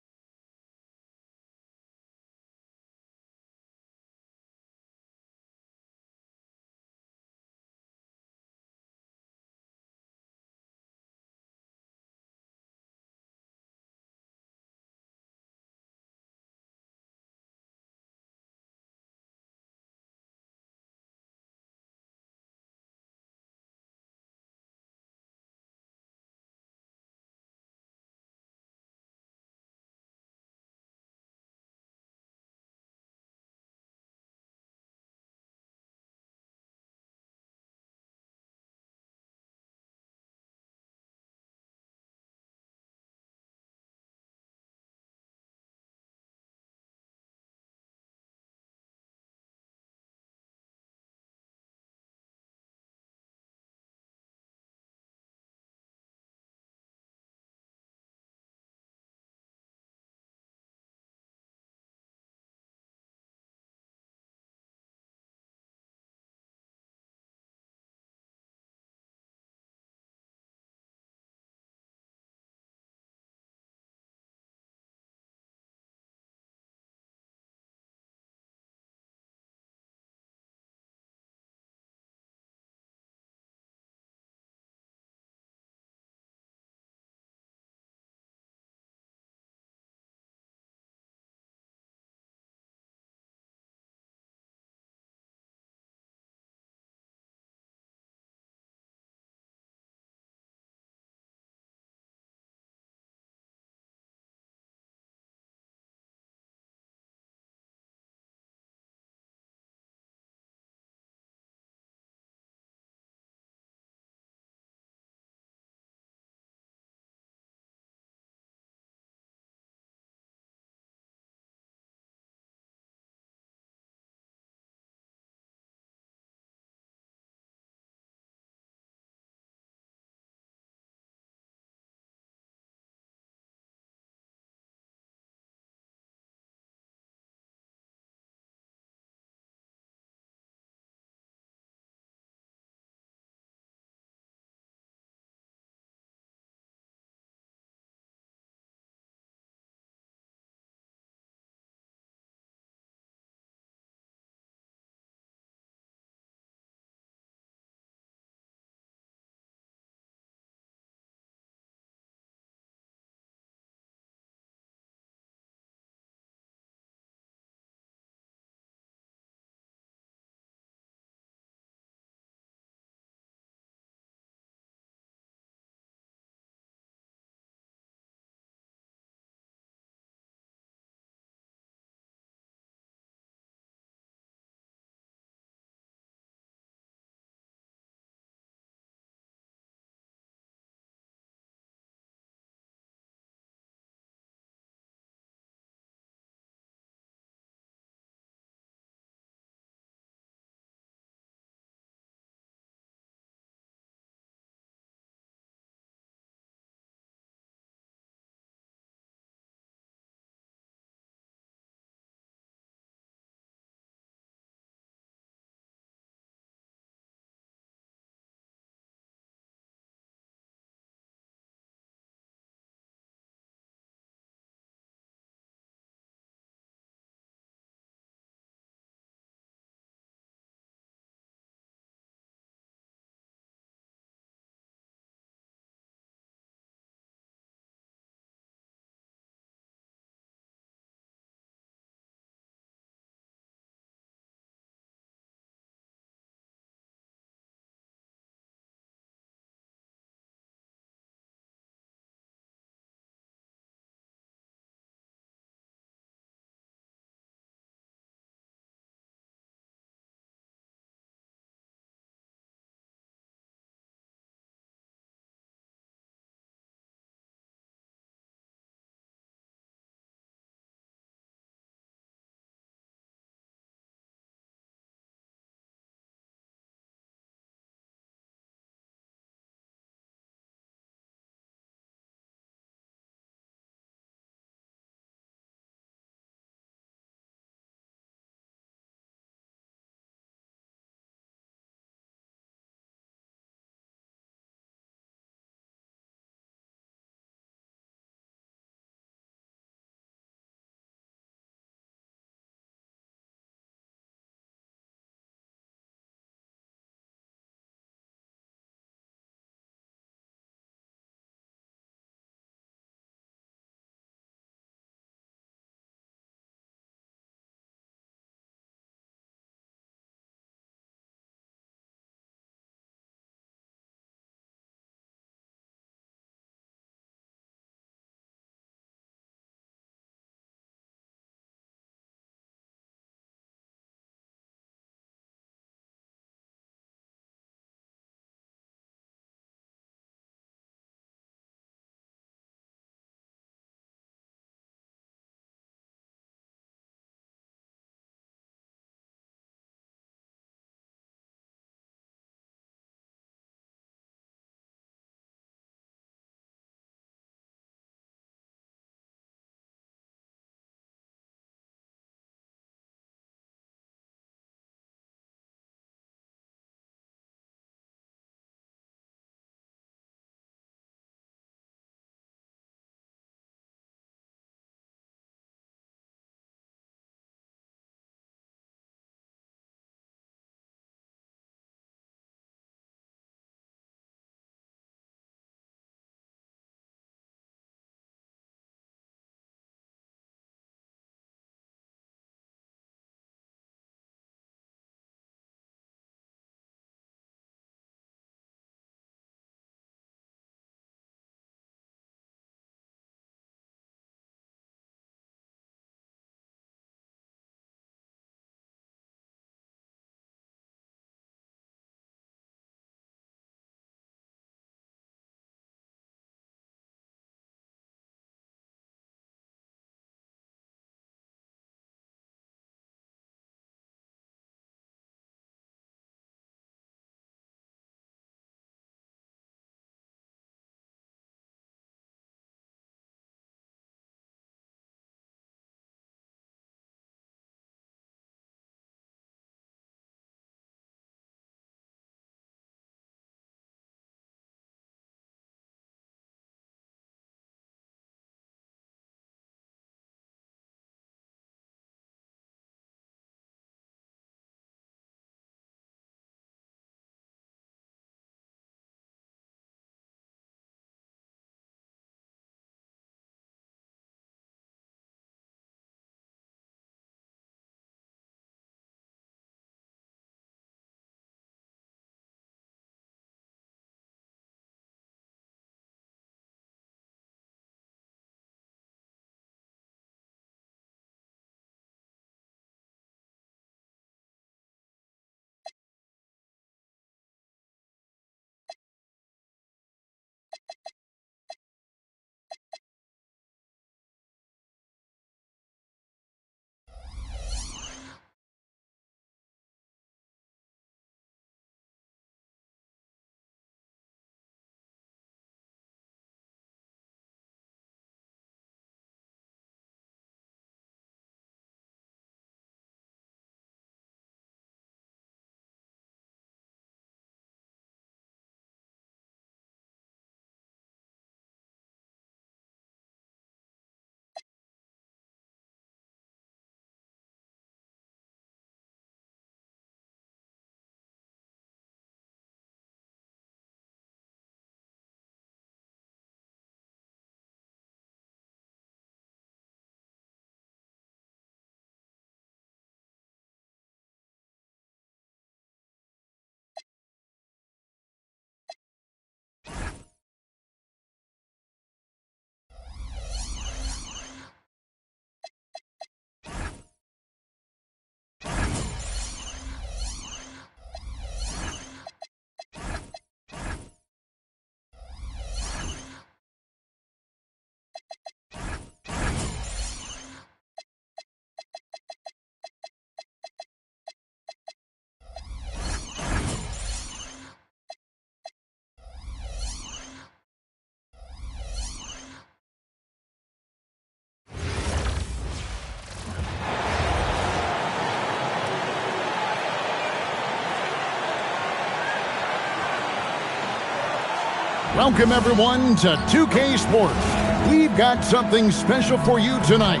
Welcome, everyone, to 2K Sports. We've got something special for you tonight.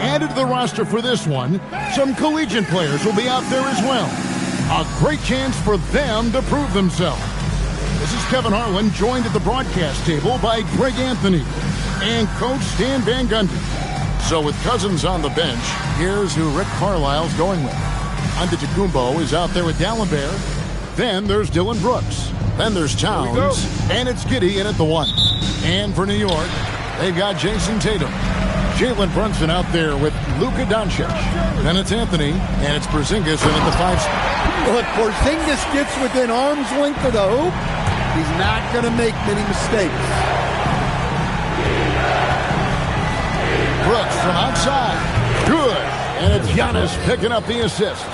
Added to the roster for this one, some collegiate players will be out there as well. A great chance for them to prove themselves. This is Kevin Harlan, joined at the broadcast table by Greg Anthony and Coach Stan Van Gundy. So with Cousins on the bench, here's who Rick Carlisle's going with. Antetokounmpo is out there with Dallenberg. Then there's Dylan Brooks. Then there's Towns. And it's Giddey in at the 1. And for New York, they've got Jason Tatum. Jalen Brunson out there with Luka Doncic. Then it's Anthony, and it's Porzingis in at the 5 spot. Well, if Porzingis gets within arm's length of the hoop, he's not going to make many mistakes. Brooks from outside. Good. And it's Giannis picking up the assist.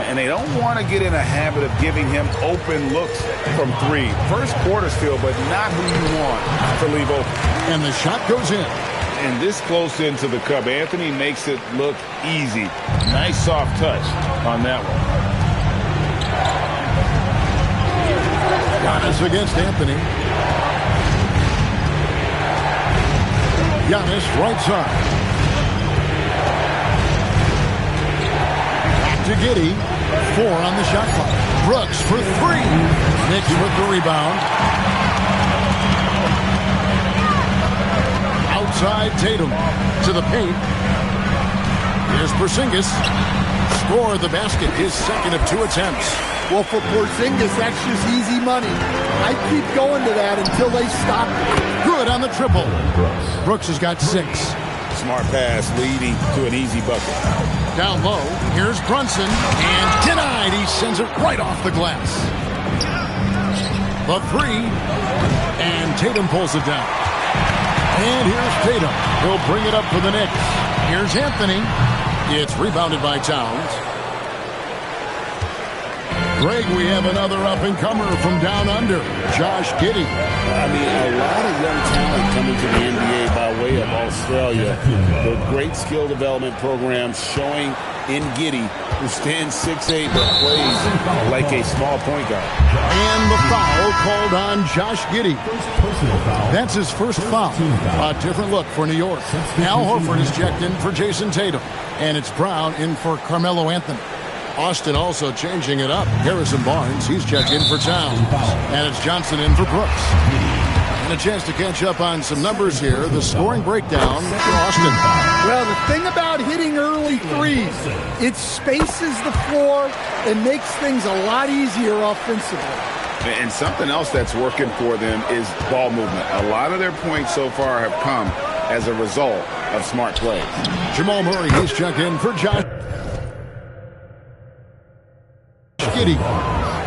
And they don't want to get in a habit of giving him open looks from 3. First quarter still, but not who you want to leave open. And the shot goes in. And this close into the cup, Anthony makes it look easy. Nice soft touch on that one. Giannis against Anthony. Giannis right side. Back to Giddey. 4 on the shot clock. Brooks for 3. Knicks with the rebound. Outside Tatum to the paint. Here's Porzingis. Score the basket, his second of 2 attempts. Well, for Porzingis, that's just easy money. I keep going to that until they stop it. Good on the triple. Brooks has got 6. Smart pass leading to an easy bucket. Down low, here's Brunson, and denied. He sends it right off the glass. The 3, and Tatum pulls it down. And here's Tatum. He'll bring it up for the Knicks. Here's Anthony. It's rebounded by Towns. Greg, we have another up-and-comer from down under, Josh Giddey. I mean, a lot of young talent coming to the NBA by way of Australia. The great skill development programs showing in Giddey, who stands 6'8", but plays like a small point guard. And the foul called on Josh Giddey. That's his first foul. A different look for New York. Al Horford is checked in for Jason Tatum. And it's Brown in for Carmelo Anthony. Austin also changing it up. Harrison Barnes, he's checked in for Towns. And it's Johnson in for Brooks. And a chance to catch up on some numbers here. The scoring breakdown for Austin. Well, the thing about hitting early threes, it spaces the floor and makes things a lot easier offensively. And something else that's working for them is ball movement. A lot of their points so far have come as a result of smart plays. Jamal Murray, he's checked in for Josh Giddey.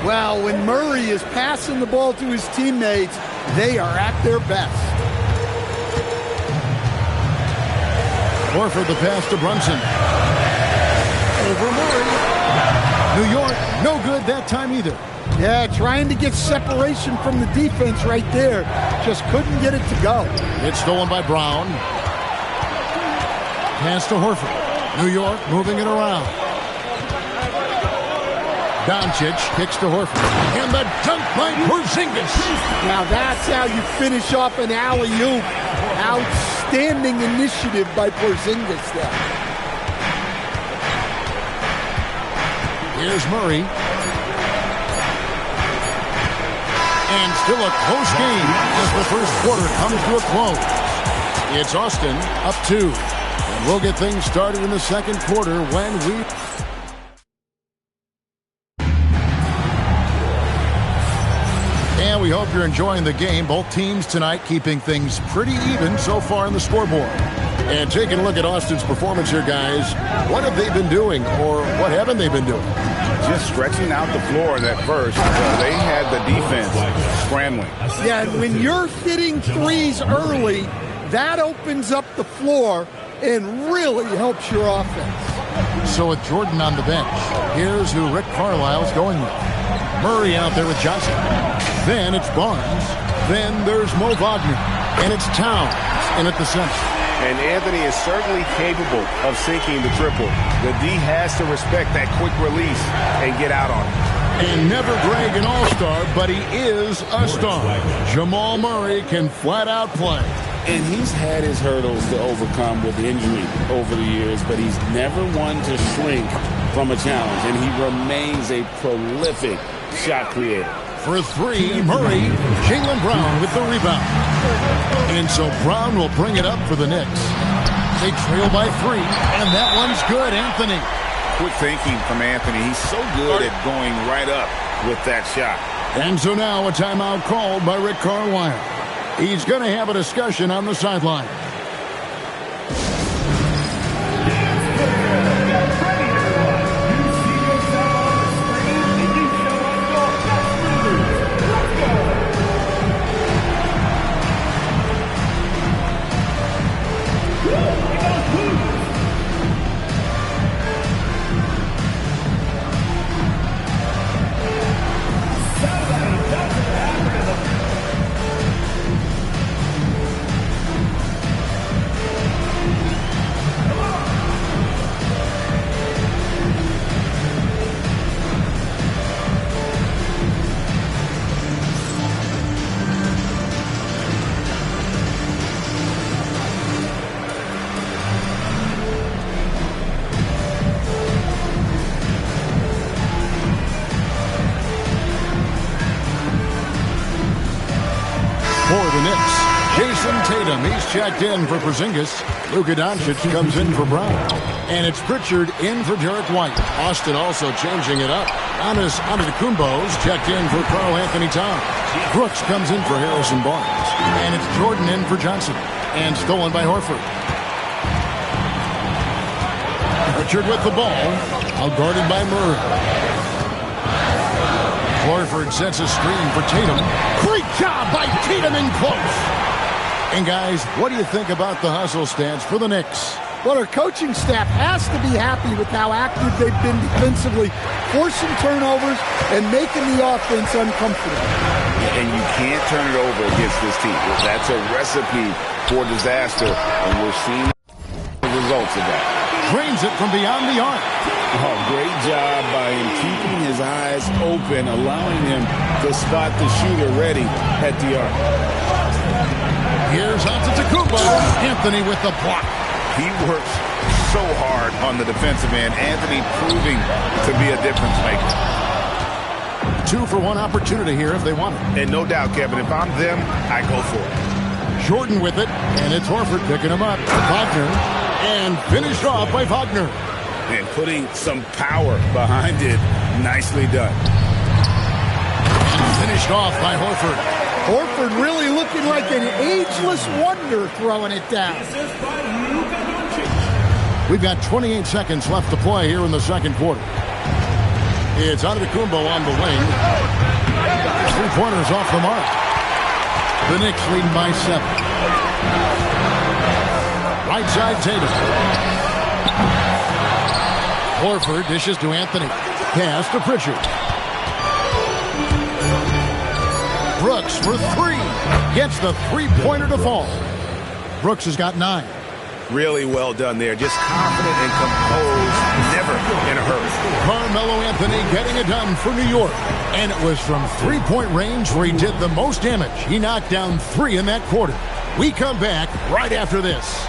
Well, when Murray is passing the ball to his teammates, they are at their best. Horford the pass to Brunson. Over Murray. New York, no good that time either. Yeah, trying to get separation from the defense right there. Just couldn't get it to go. It's stolen by Brown. Pass to Horford. New York moving it around. Doncic kicks to Horford. And the dunk by Porzingis. Now that's how you finish off an alley-oop. Outstanding initiative by Porzingis there. Here's Murray. And still a close game as the first quarter comes to a close. It's Austin up 2. And we'll get things started in the second quarter when we... And we hope you're enjoying the game. Both teams tonight keeping things pretty even so far in the scoreboard. And taking a look at Austin's performance here, guys. What have they been doing, or what haven't they been doing? Just stretching out the floor in that first. They had the defense scrambling. Yeah, and when you're hitting threes early, that opens up the floor and really helps your offense. So with Jordan on the bench, here's who Rick Carlisle's going with. Murray out there with Johnson. Then it's Barnes. Then there's Mo Wagner. And it's Towns in at the center. And Anthony is certainly capable of sinking the triple. The D has to respect that quick release and get out on it. And never Greg an all-star, but he is a star. Jamal Murray can flat out play. And he's had his hurdles to overcome with injury over the years, but he's never one to shrink from a challenge, and he remains a prolific shot creator. For three, Murray. Jaylen Brown with the rebound. And so Brown will bring it up for the Knicks. They trail by 3, and that one's good, Anthony. Quick thinking from Anthony. He's so good at going right up with that shot. And so now a timeout called by Rick Carlisle. He's going to have a discussion on the sideline. For the Knicks, Jason Tatum, he's checked in for Porzingis. Luka Doncic comes in for Brown. And it's Pritchard in for Derek White. Austin also changing it up. Giannis Antetokounmpo's checked in for Karl Anthony Towns. Brooks comes in for Harrison Barnes. And it's Jordan in for Johnson. And stolen by Horford. Pritchard with the ball. Out guarded by Murray. Horford sets a screen for Tatum. Great job by Tatum in close. And guys, what do you think about the hustle stance for the Knicks? Well, our coaching staff has to be happy with how active they've been defensively, forcing turnovers and making the offense uncomfortable. And you can't turn it over against this team. That's a recipe for disaster, and we're seeing the results of that. Drains it from beyond the arc. Oh, great job by him keeping his eyes open, allowing him to spot the shooter ready at the arc. Here's Antetokounmpo. Anthony with the block. He works so hard on the defensive end. Anthony proving to be a difference maker. 2-for-1 opportunity here if they want it. And no doubt, Kevin, if I'm them, I go for it. Jordan with it, and it's Horford picking him up. Wagner, and finished off by Wagner. And putting some power behind it. Nicely done. And finished off by Horford. Horford really looking like an ageless wonder throwing it down. We've got 28 seconds left to play here in the second quarter. It's Antetokounmpo on the wing. 3-pointers off the mark. The Knicks leading by 7. Right side Tatum. Horford dishes to Anthony. Pass to Pritchard. Brooks for 3. Gets the 3-pointer to fall. Brooks has got 9. Really well done there. Just confident and composed. Never in a hurry. Carmelo Anthony getting it done for New York. And it was from 3-point range where he did the most damage. He knocked down 3 in that quarter. We come back right after this.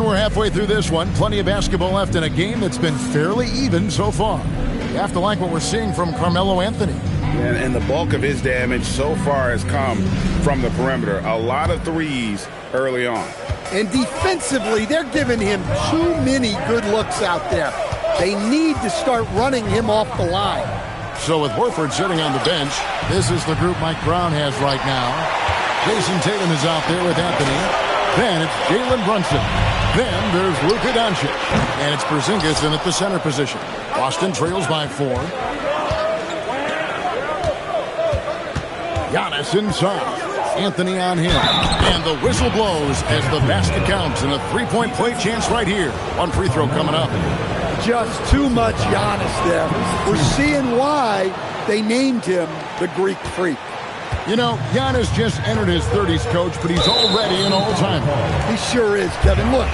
we're halfway through this one. Plenty of basketball left in a game that's been fairly even so far. You have to like what we're seeing from Carmelo Anthony. And the bulk of his damage so far has come from the perimeter. A lot of threes early on. And defensively, they're giving him too many good looks out there. They need to start running him off the line. So with Horford sitting on the bench, this is the group Mike Brown has right now. Jason Tatum is out there with Anthony. Then it's Jalen Brunson. Then there's Luka Doncic. And it's Porzingis in at the center position. Boston trails by 4. Giannis inside. Anthony on him. And the whistle blows as the basket counts and a three-point play chance right here. One free throw coming up. Just too much Giannis there. We're seeing why they named him the Greek Freak. You know, Giannis just entered his 30s, Coach, but he's already an all-timer. He sure is, Kevin. Look,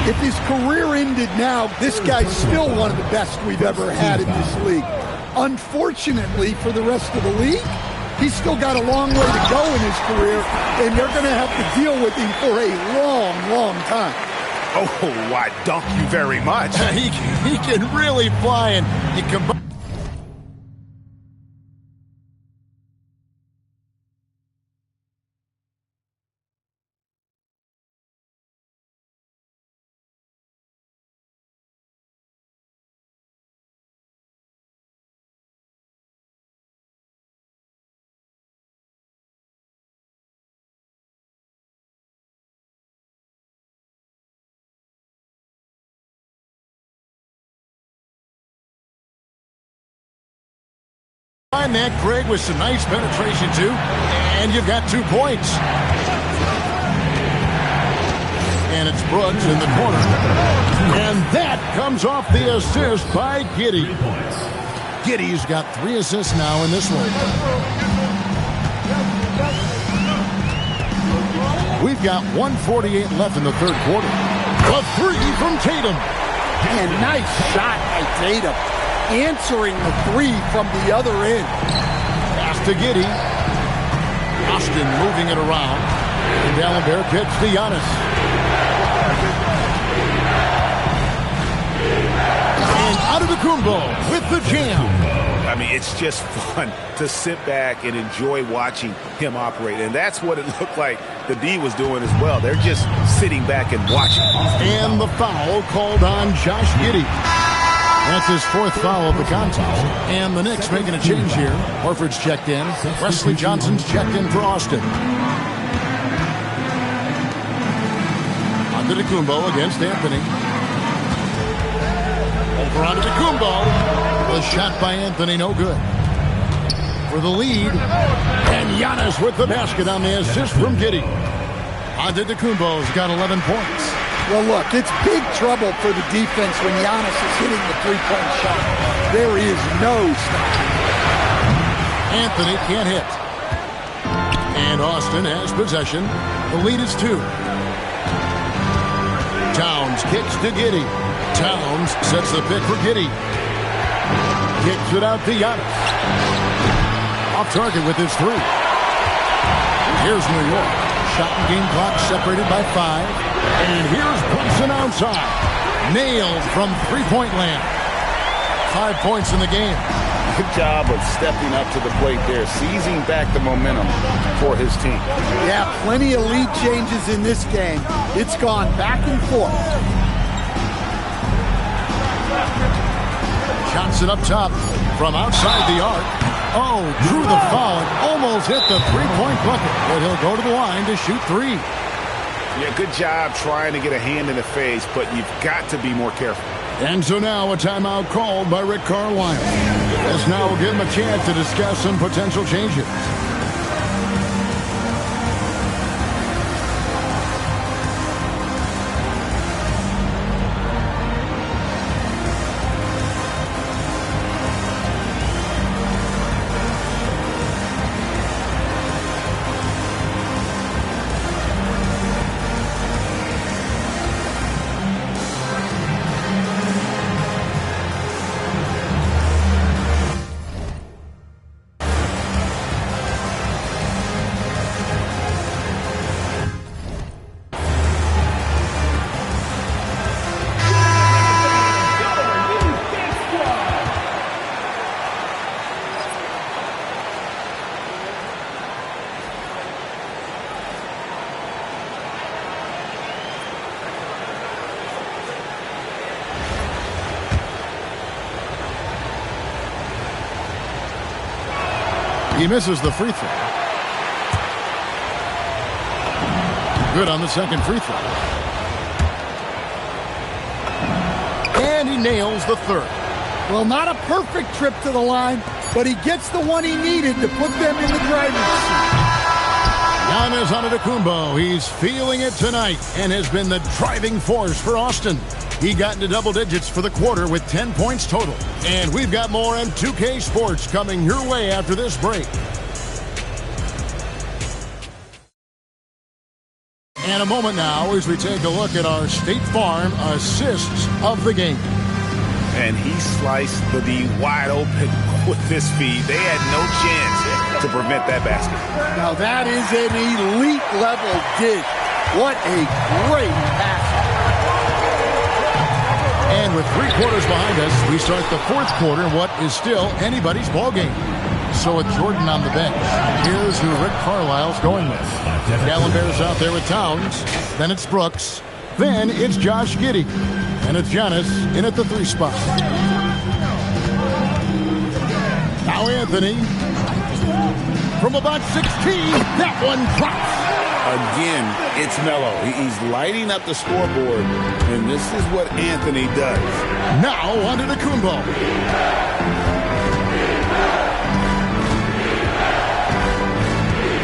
if his career ended now, this guy's still one of the best we've ever had in this league. Unfortunately for the rest of the league, he's still got a long way to go in his career, and they're going to have to deal with him for a long, long time. Oh, I dunk you very much. he can really fly, and you combine. That Craig with some nice penetration too, and you've got 2 points. And it's Brooks in the corner, and that comes off the assist by Giddey. Giddey's got 3 assists now in this one. We've got 1:48 left in the third quarter. A 3 from Tatum. And nice shot by Tatum. Answering the 3 from the other end. Pass to Giddey. Austin moving it around. And Dallenberg pitch to Giannis. And Antetokounmpo with the jam. I mean, it's just fun to sit back and enjoy watching him operate. And that's what it looked like the D was doing as well. They're just sitting back and watching. And the foul called on Josh Giddey. That's his 4th foul of the contest. And the Knicks making a change here. Horford's checked in. Wesley Johnson's checked in for Austin. Antetokounmpo against Anthony. Over Antetokounmpo. The shot by Anthony, no good. For the lead. And Giannis with the basket on the assist from Giddey. Antetokounmpo's got 11 points. Well, look, it's big trouble for the defense when Giannis is hitting the three-point shot. There is no stop. Anthony can't hit. And Austin has possession. The lead is 2. Towns kicks to Giddey. Towns sets the pick for Giddey. Kicks it out to Giannis. Off target with his 3. Here's New York. Shot and game clock separated by 5. And here's Brunson outside. Nailed from three-point land. 5 points in the game. Good job of stepping up to the plate there, seizing back the momentum for his team. Yeah, plenty of lead changes in this game. It's gone back and forth. Johnson up top from outside the arc. Oh, drew the foul and almost hit the three-point bucket. But he'll go to the line to shoot 3. Yeah, good job trying to get a hand in the face, but you've got to be more careful. And so now a timeout called by Rick Carlisle. As now we'll give him a chance to discuss some potential changes. He misses the free throw. Good on the second free throw. And he nails the third. Well, not a perfect trip to the line, but he gets the one he needed to put them in the driving seat. Giannis Antetokounmpo, he's feeling it tonight and has been the driving force for Austin. He got into double digits for the quarter with 10 points total. And we've got more M2K Sports coming your way after this break. And a moment now as we take a look at our State Farm assists of the game. And he sliced the D wide open with this feed. They had no chance to prevent that basket. Now that is an elite level dish. What a great pass. And with 3 quarters behind us, we start the 4th quarter in what is still anybody's ball game. So with Jordan on the bench, here's who Rick Carlisle's going with. Gallenberg's out there with Towns. Then it's Brooks. Then it's Josh Giddey. And it's Giannis in at the 3 spot. Now Anthony. From about 16, that one drops. Again, it's Melo. He's lighting up the scoreboard, and this is what Anthony does. Now Antetokounmpo.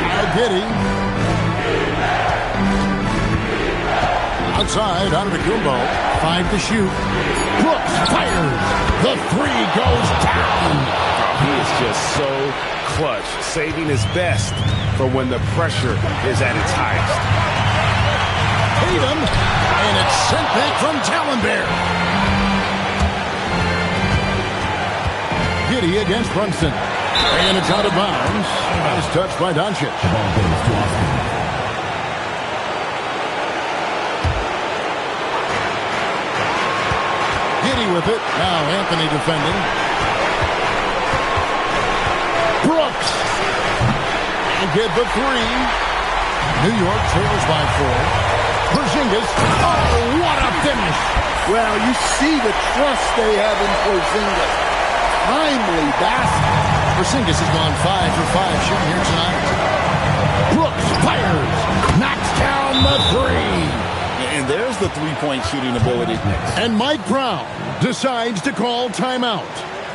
Now Giddey. Outside, Antetokounmpo, 5 to shoot. Brooks fires. The 3 goes down. He is just so clutch, saving his best for when the pressure is at its highest. Tatum, and it's sent back from Gallenberg. Giddey against Brunson. And it's out of bounds. Nice touch by Doncic. With it. Now Anthony defending. Brooks. And get the 3. New York trails by 4. Porzingis. Oh, what a finish. Well, you see the trust they have in Porzingis. Timely basket. Porzingis has gone 5 for 5 shooting here tonight. Brooks fires. Knocks down the 3. And there's the three-point shooting ability. And Mike Brown decides to call timeout.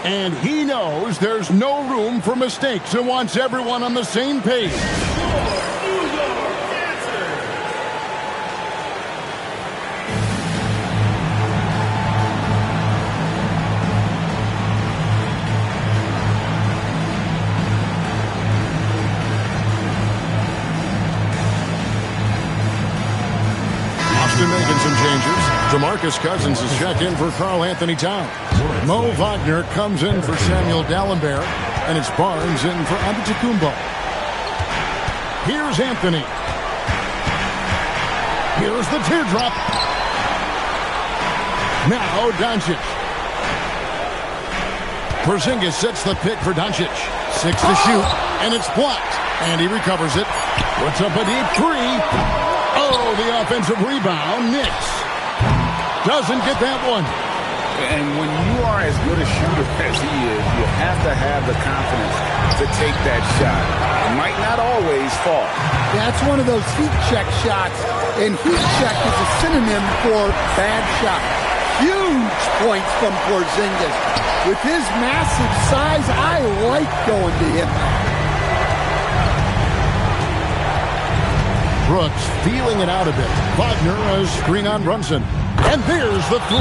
And he knows there's no room for mistakes and wants everyone on the same page. Making some changes. DeMarcus Cousins is checked in for Karl Anthony Towns. Mo Wagner comes in for Samuel Gallenberg. And it's Barnes in for Antetokounmpo. Here's Anthony. Here's the teardrop. Now Doncic. Porzingis sets the pick for Doncic. 6 to shoot. And it's blocked. And he recovers it. Puts up a deep 3. Oh, the offensive rebound. Knicks doesn't get that one. And when you are as good a shooter as he is, you have to have the confidence to take that shot. It might not always fall. That's one of those heat check shots, and heat check is a synonym for bad shot. Huge points from Porzingis. With his massive size, I like going to him. Brooks feeling it out a bit. Wagner, a screen on Brunson. And there's the 3.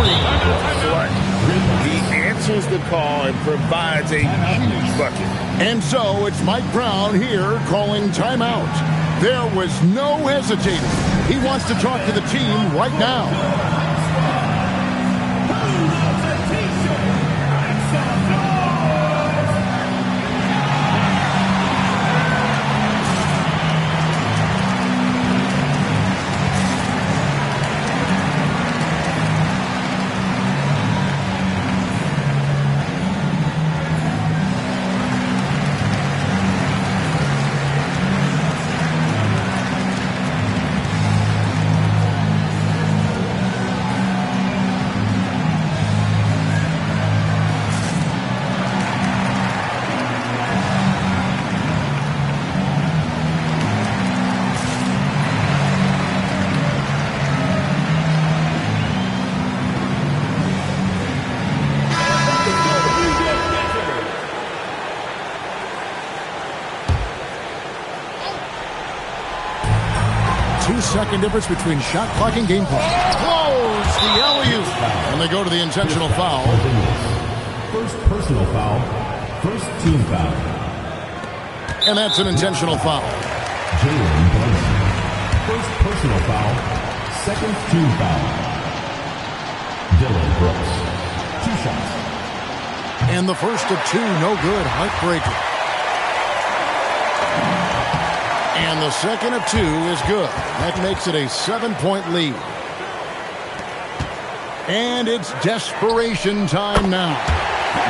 He answers the call and provides a huge bucket. And so it's Mike Brown here calling timeout. There was no hesitating. He wants to talk to the team right now. 2-second difference between shot clock and game clock. Close the alley-oop. And they go to the intentional foul. First personal foul. First team foul. And that's an intentional foul. Jalen Brunson. First personal foul. Second team foul. Dylan Brooks. 2 shots. And the first of 2, no good. Heartbreaker. And the second of 2 is good. That makes it a 7-point lead. And it's desperation time now.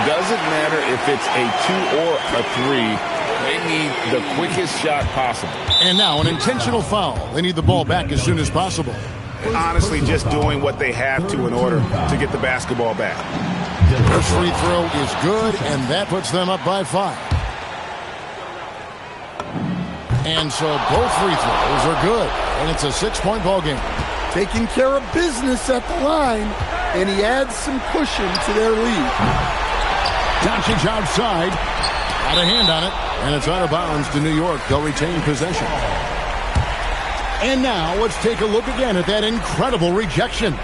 Doesn't matter if it's a 2 or a 3. They need the quickest shot possible. And now an intentional foul. They need the ball back as soon as possible. Honestly, just doing what they have to in order to get the basketball back. First free throw is good, and that puts them up by 5. And so both free throws are good, and it's a 6-point ball game. Taking care of business at the line, and he adds some cushion to their lead. Doncic outside, got a hand on it, and it's out of bounds to New York. They'll retain possession. And now let's take a look again at that incredible rejection.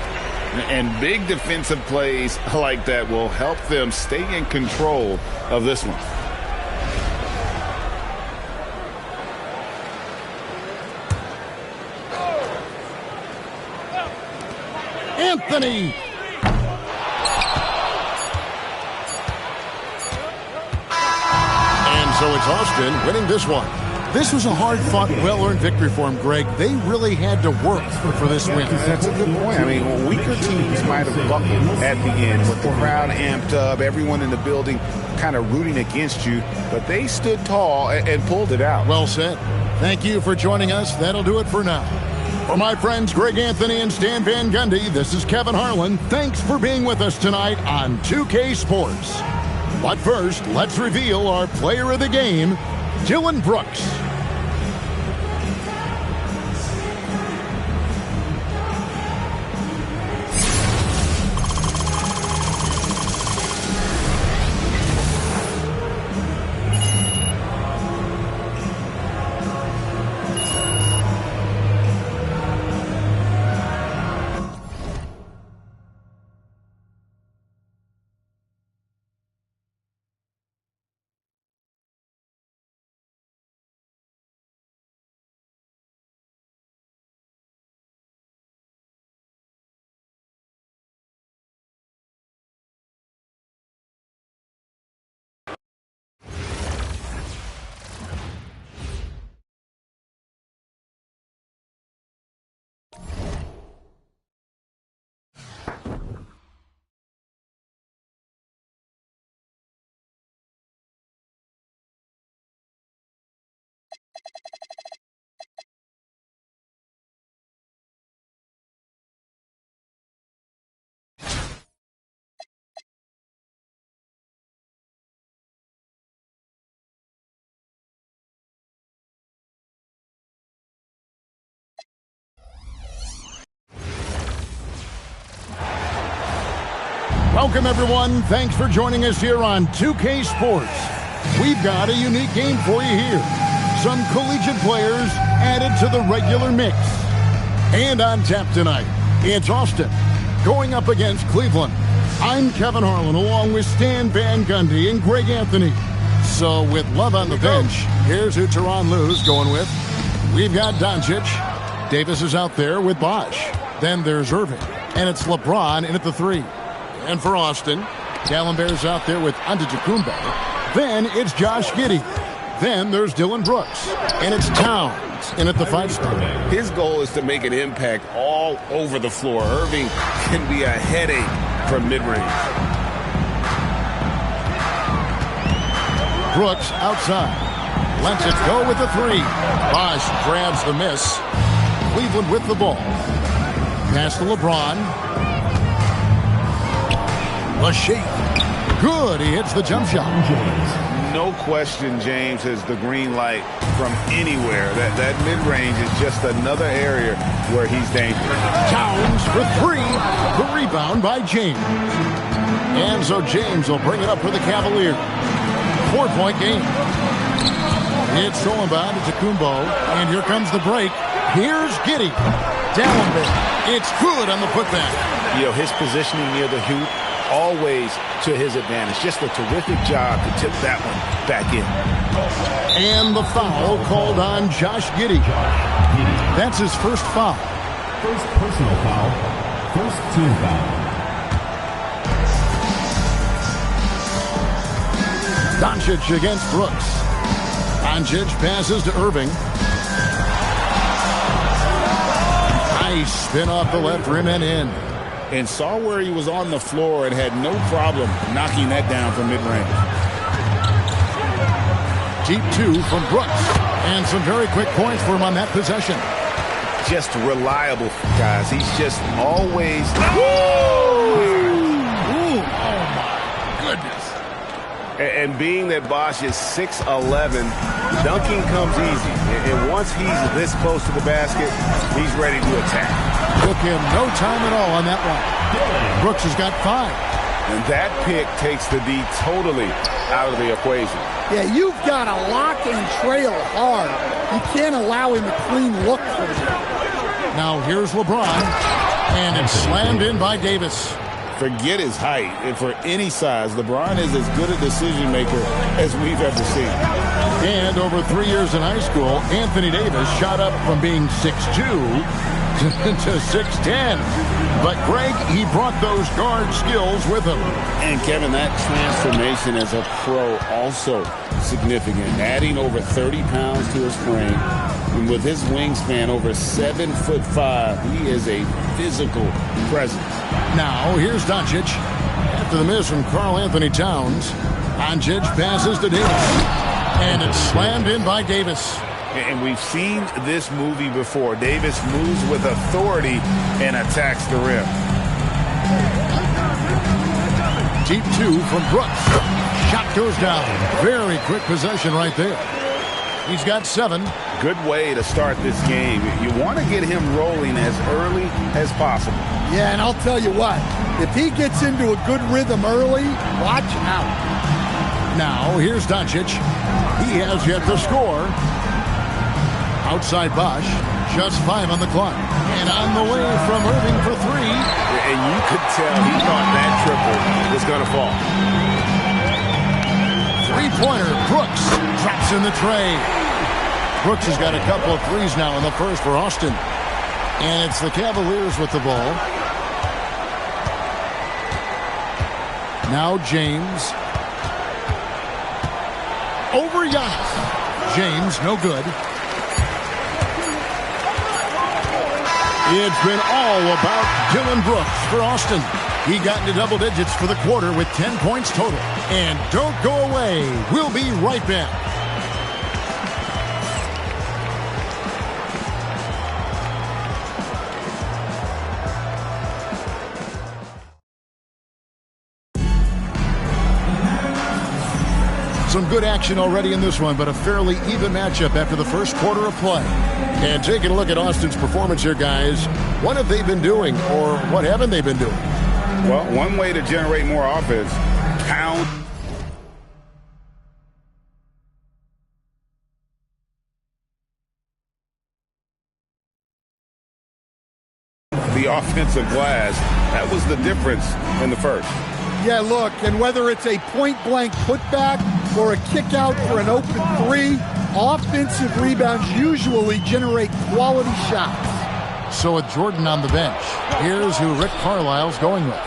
And big defensive plays like that will help them stay in control of this one. Anthony. And so it's Austin winning this one. This was a hard-fought, well-earned victory for him, Greg. They really had to work for this win. That's a good point. I mean, weaker teams might have buckled at the end with the crowd amped up, everyone in the building kind of rooting against you, but they stood tall and pulled it out. Well said. Thank you for joining us. That'll do it for now. For my friends Greg Anthony and Stan Van Gundy, this is Kevin Harlan. Thanks for being with us tonight on 2K Sports. But first, let's reveal our player of the game, Dylan Brooks. Welcome, everyone. Thanks for joining us here on 2K Sports. We've got a unique game for you here. Some collegiate players added to the regular mix. And on tap tonight, it's Austin going up against Cleveland. I'm Kevin Harlan along with Stan Van Gundy and Greg Anthony. So with Love on the bench, here's who Tyronn Lue's going with. We've got Doncic. Davis is out there with Bosh. Then there's Irving. And it's LeBron in at the 3. And for Austin, Gallenberg's out there with Antetokounmpo. Then it's Josh Giddey. Then there's Dylan Brooks. And it's Towns in at the 5 spot. His goal is to make an impact all over the floor. Irving can be a headache from mid-range. Brooks outside. Lets it go with the 3. Bosh grabs the miss. Cleveland with the ball. Pass to LeBron. A shake. Good. He hits the jump shot. No question, James has the green light from anywhere. That mid-range is just another area where he's dangerous. Towns for 3. The rebound by James. And so James will bring it up for the Cavaliers. 4-point game. It's thrown by Antetokounmpo. And here comes the break. Here's Giddey. Down there. It's good on the putback. You know, his positioning near the hoop, always to his advantage. Just a terrific job to tip that one back in. And the foul called on Josh Giddey. That's his first foul. First personal foul. First team foul. Doncic against Brooks. Doncic passes to Irving. Nice spin off the left rim and in. And saw where he was on the floor and had no problem knocking that down from mid-range. Deep two from Brooks. And some very quick points for him on that possession. Just reliable, guys. He's just always... Ooh, oh, my goodness. And being that Bosh is 6'11", dunking comes easy. And once he's this close to the basket, he's ready to attack. Took him no time at all on that one. Brooks has got 5. And that pick takes the D totally out of the equation. Yeah, you've got to lock and trail hard. You can't allow him a clean look for you. Now here's LeBron. And it's slammed in by Davis. Forget his height. And for any size, LeBron is as good a decision maker as we've ever seen. And over 3 years in high school, Anthony Davis shot up from being 6'2" to 6'10". But Greg, he brought those guard skills with him. And Kevin, that transformation as a pro also significant. Adding over 30 pounds to his frame. And with his wingspan over 7'5", he is a physical presence. Now, here's Doncic. After the miss from Karl Anthony Towns, Doncic passes to Davis. And it's slammed in by Davis. And we've seen this movie before. Davis moves with authority and attacks the rim. Deep two from Brooks. Shot goes down. Very quick possession right there. He's got 7. Good way to start this game. You want to get him rolling as early as possible. Yeah, and I'll tell you what. If he gets into a good rhythm early, watch out. Now, here's Doncic. He has yet to score. Outside Bosh. Just 5 on the clock. And on the way from Irving for 3. And you could tell he thought that triple was going to fall. Three-pointer. Brooks drops in the tray. Brooks has got a couple of threes now in the first for Austin. And it's the Cavaliers with the ball. Now James. Over Giannis. James, no good. It's been all about Dylan Brooks for Austin. He got into double digits for the quarter with 10 points total. And don't go away. We'll be right back. Some good action already in this one, but a fairly even matchup after the first quarter of play. And taking a look at Austin's performance here, guys, what have they been doing, or what haven't they been doing? Well, one way to generate more offense, pound the offensive glass. That was the difference in the first. Yeah, look, and whether it's a point-blank putback or a kick out for an open 3, offensive rebounds usually generate quality shots. So with Jordan on the bench, here's who Rick Carlisle's going with.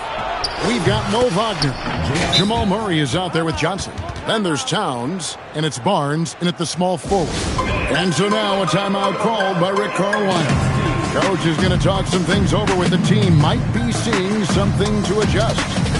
We've got Mo Wagner. Jamal Murray is out there with Johnson. Then there's Towns, and it's Barnes, and at the small forward. And so now a timeout called by Rick Carlisle. Coach is going to talk some things over with the team. Might be seeing something to adjust.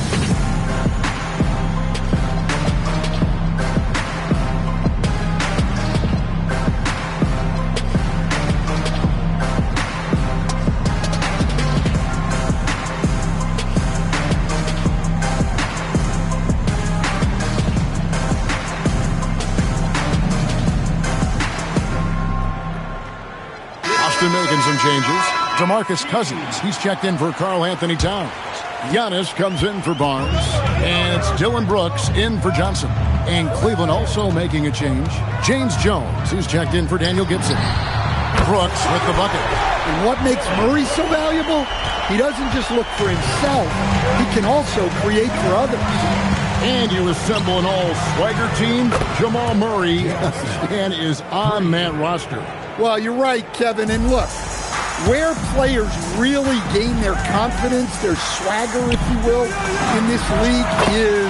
Making some changes. DeMarcus Cousins, he's checked in for Karl Anthony Towns. Giannis comes in for Barnes. And it's Dylan Brooks in for Johnson. And Cleveland also making a change. James Jones, he's checked in for Daniel Gibson. Brooks with the bucket. And what makes Murray so valuable? He doesn't just look for himself. He can also create for others. And you assemble an all-swagger team. Jamal Murray and is on that roster. Well, you're right, Kevin. And look, where players really gain their confidence, their swagger, if you will, in this league is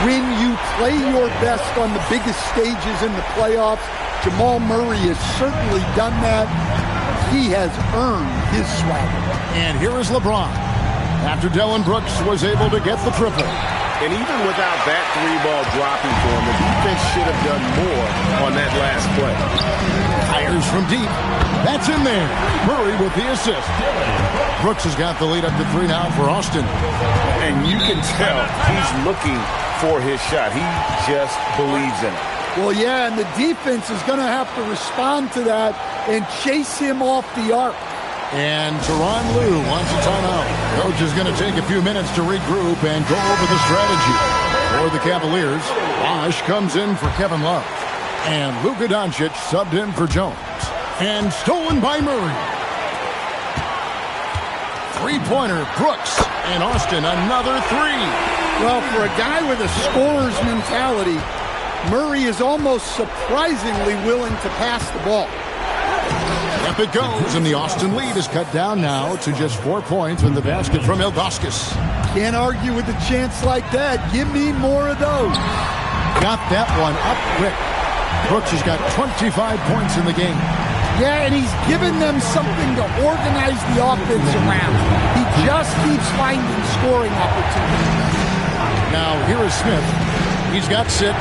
when you play your best on the biggest stages in the playoffs. Jamal Murray has certainly done that. He has earned his swagger. And here is LeBron. After Dillon Brooks was able to get the triple. And even without that three-ball dropping for him, the defense should have done more on that last play. Fires from deep. That's in there. Murray with the assist. Brooks has got the lead up to 3 now for Austin. And you can tell he's looking for his shot. He just believes in it. Well, yeah, and the defense is going to have to respond to that and chase him off the arc. And Tyronn Lue wants a timeout. Coach is going to take a few minutes to regroup and go over the strategy. For the Cavaliers, Bosh comes in for Kevin Love. And Luka Doncic subbed in for Jones. And stolen by Murray. Three-pointer, Brooks. And Austin, another three. Well, for a guy with a scorer's mentality, Murray is almost surprisingly willing to pass the ball. Up it goes, and the Austin lead is cut down now to just 4 points with the basket from Ilgauskas. Can't argue with a chance like that. Give me more of those. Got that one up quick. Brooks has got 25 points in the game. Yeah, and he's given them something to organize the offense around. He just keeps finding scoring opportunities. Now, here is Smith. He's got 6.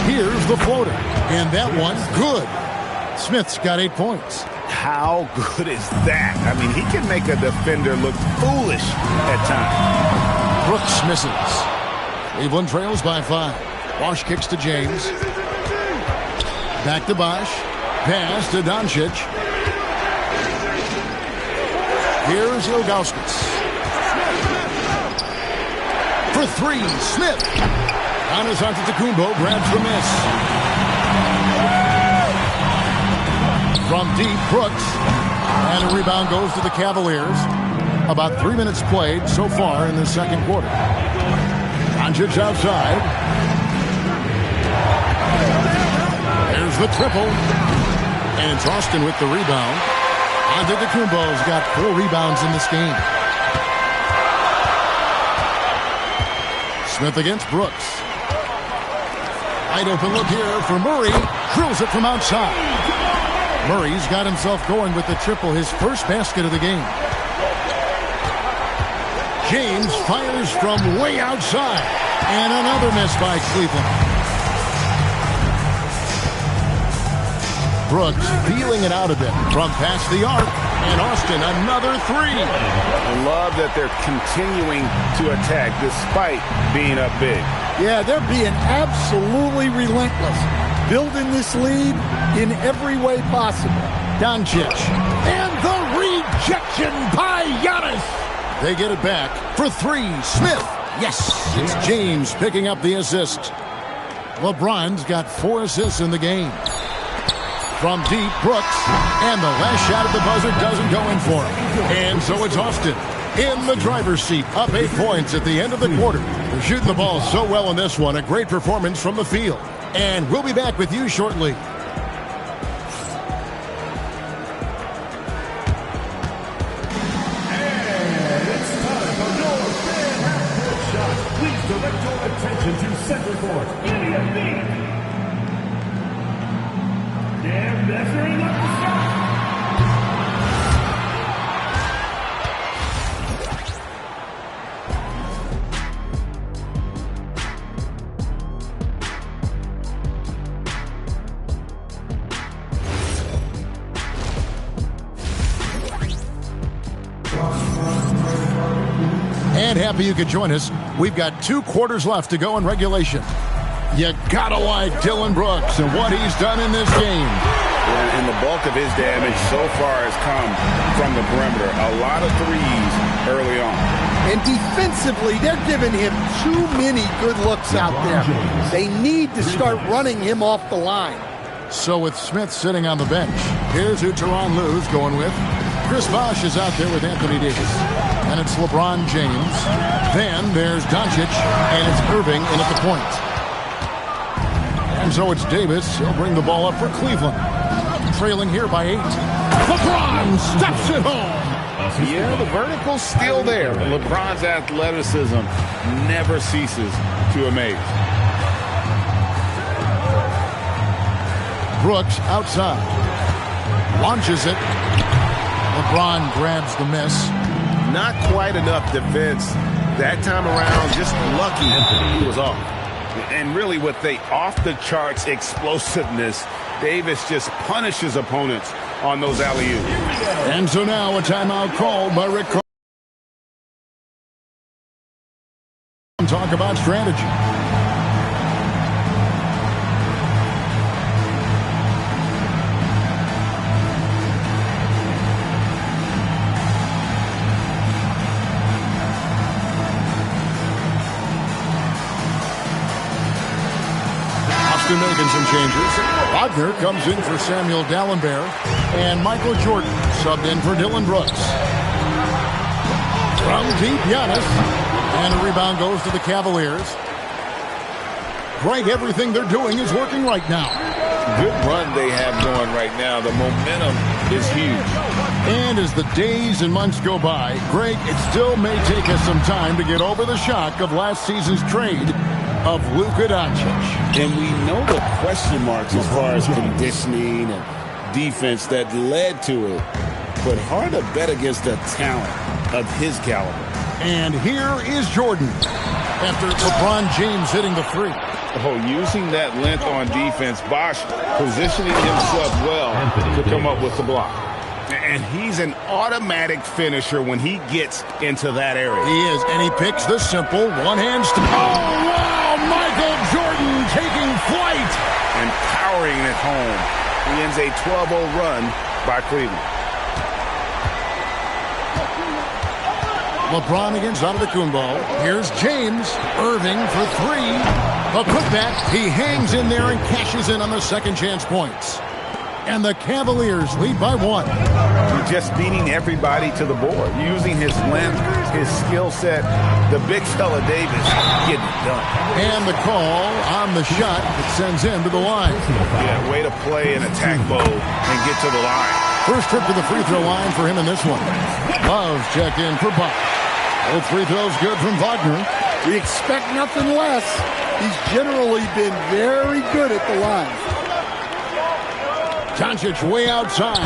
Here's the floater. And that one, good. Smith's got 8 points. How good is that? I mean, he can make a defender look foolish at times. Brooks misses. Cleveland trails by 5. Bosh kicks to James. Back to Bosh. Pass to Doncic. Here's Ilgauskas. For 3, Smith. Giannis Antetokounmpo grabs the miss. From deep, Brooks. And a rebound goes to the Cavaliers. About 3 minutes played so far in the second quarter. Doncic outside. There's the triple. And it's Austin with the rebound. Antetokounmpo's got 4 rebounds in this game. Smith against Brooks. Wide open look here for Murray. Drills it from outside. Murray's got himself going with the triple, his first basket of the game. James fires from way outside. And another miss by Cleveland. Brooks feeling it out a bit from past the arc. And Austin, another 3. I love that they're continuing to attack despite being up big. Yeah, they're being absolutely relentless. Building this lead in every way possible. Doncic. And the rejection by Giannis. They get it back for 3. Smith. Yes, it's James picking up the assist. LeBron's got 4 assists in the game. From deep, Brooks. And the last shot at the buzzer doesn't go in for him. And so it's Austin in the driver's seat, up 8 points at the end of the quarter. They're shooting the ball so well in this one. A great performance from the field. And we'll be back with you shortly. Please direct your attention to center court. They're measuring up the shot. And happy you could join us. We've got 2 quarters left to go in regulation. You gotta like Dillon Brooks and what he's done in this game. And the bulk of his damage so far has come from the perimeter. A lot of threes early on. And defensively, they're giving him too many good looks out there. They need to start running him off the line. So with Smith sitting on the bench, here's who Tyronn Lue's going with. Chris Bosh is out there with Anthony Davis. And it's LeBron James. Then there's Doncic, and it's Irving in at the point. And so it's Davis. He'll bring the ball up for Cleveland. Trailing here by 8. LeBron steps it home. Yeah, the vertical's still there. LeBron's athleticism never ceases to amaze. Brooks outside. Launches it. LeBron grabs the miss. Not quite enough defense that time around. Just lucky he was off. And really with the off-the-charts explosiveness, Davis just punishes opponents on those alley-oops. And so now a timeout called by Rick Carlisle. Talk about strategy. Making some changes. Wagner comes in for Samuel Dallenberg, and Michael Jordan subbed in for Dylan Brooks. From deep, Giannis, and a rebound goes to the Cavaliers. Greg, everything they're doing is working right now. Good run they have going right now. The momentum is huge. And as the days and months go by, Greg, it still may take us some time to get over the shock of last season's trade of Luka Doncic. And we know the question marks as far as conditioning and defense that led to it. But hard to bet against a talent of his caliber. And here is Jordan after LeBron James hitting the three. Oh, using that length on defense, Bosh positioning himself well to come up with the block. And he's an automatic finisher when he gets into that area. He is, and he picks the simple one-hand Oh, wow! Michael Jordan taking flight. And powering it home. He ends a 12-0 run by Cleveland. LeBron against Antetokounmpo. Here's James. Irving for three. A putback. He hangs in there and cashes in on the second chance points. And the Cavaliers lead by 1. He's just beating everybody to the board. Using his length, his skill set. The big fella Davis getting it done. And the call on the shot that sends him to the line. Yeah, way to play in attack mode and get to the line. First trip to the free throw line for him in this one. Love's checked in for Buck. Both free throws good from Wagner. We expect nothing less. He's generally been very good at the line. Doncic way outside.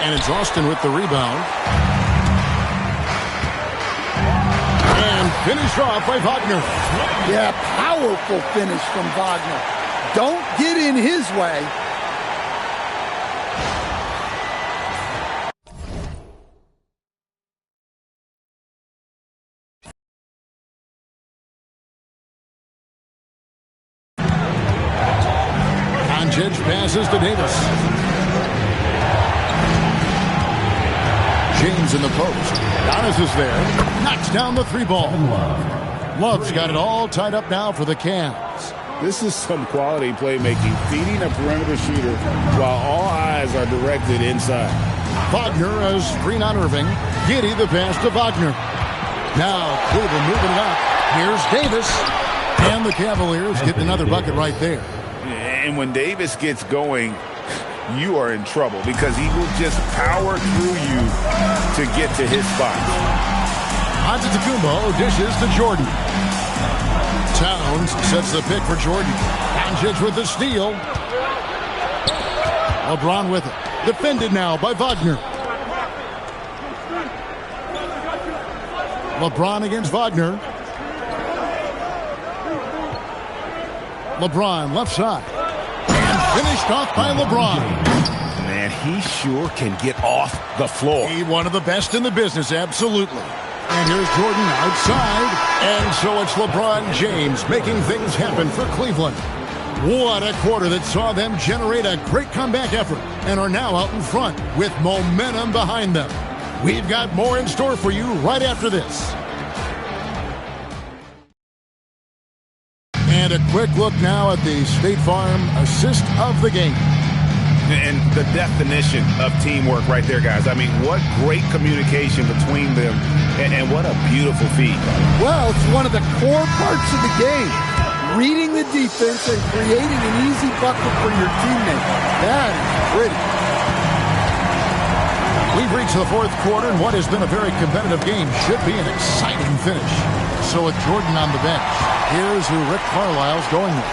And it's Austin with the rebound. And finished off by Wagner. Yeah, powerful finish from Wagner. Don't get in his way. Doncic passes to Davis. James in the post. Giannis is there. Knocks down the three ball. Love's got it all tied up now for the Cavs. This is some quality playmaking, feeding a perimeter shooter while all eyes are directed inside. Wagner as screen on Irving. Giddey the pass to Wagner. Now Cleveland moving it up. Here's Davis. And the Cavaliers get another bucket right there. And when Davis gets going, you are in trouble because he will just power through you to get to his spot. Antetokounmpo dishes to Jordan. Towns sets the pick for Jordan. Doncic with the steal. LeBron with it. Defended now by Wagner. LeBron against Wagner. LeBron left side. And finished off by LeBron. Man, he sure can get off the floor. He one of the best in the business, absolutely. And here's Jordan outside. And so it's LeBron James making things happen for Cleveland. What a quarter that saw them generate a great comeback effort and are now out in front with momentum behind them. We've got more in store for you right after this. And a quick look now at the State Farm assist of the game. And the definition of teamwork right there, guys. I mean, what great communication between them, and what a beautiful feat. Well, it's one of the core parts of the game. Reading the defense and creating an easy bucket for your teammate. That is pretty. We've reached the fourth quarter, and what has been a very competitive game should be an exciting finish. So with Jordan on the bench, here's who Rick Carlisle's going with.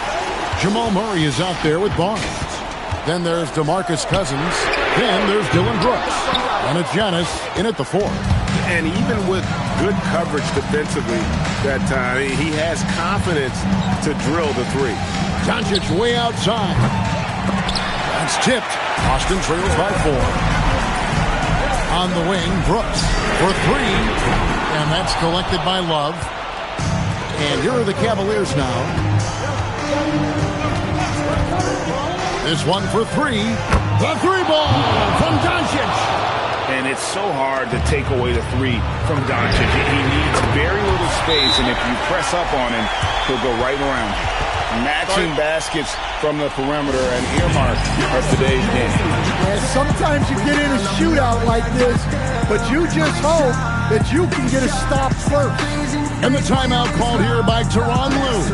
Jamal Murray is out there with Barnes. Then there's DeMarcus Cousins. Then there's Dylan Brooks. And it's Giannis in at the 4. And even with good coverage defensively that time, he has confidence to drill the 3. Doncic way outside. That's tipped. Austin trails by 4. On the wing, Brooks for 3. And that's collected by Love. And here are the Cavaliers now. This one for 3. The 3 ball from Doncic. And it's so hard to take away the 3 from Doncic. He needs very little space, and if you press up on him, he'll go right around. Matching baskets from the perimeter and earmark of today's game. Yeah, sometimes you get in a shootout like this, but you just hope that you can get a stop first. And the timeout called here by Tyronn Lue.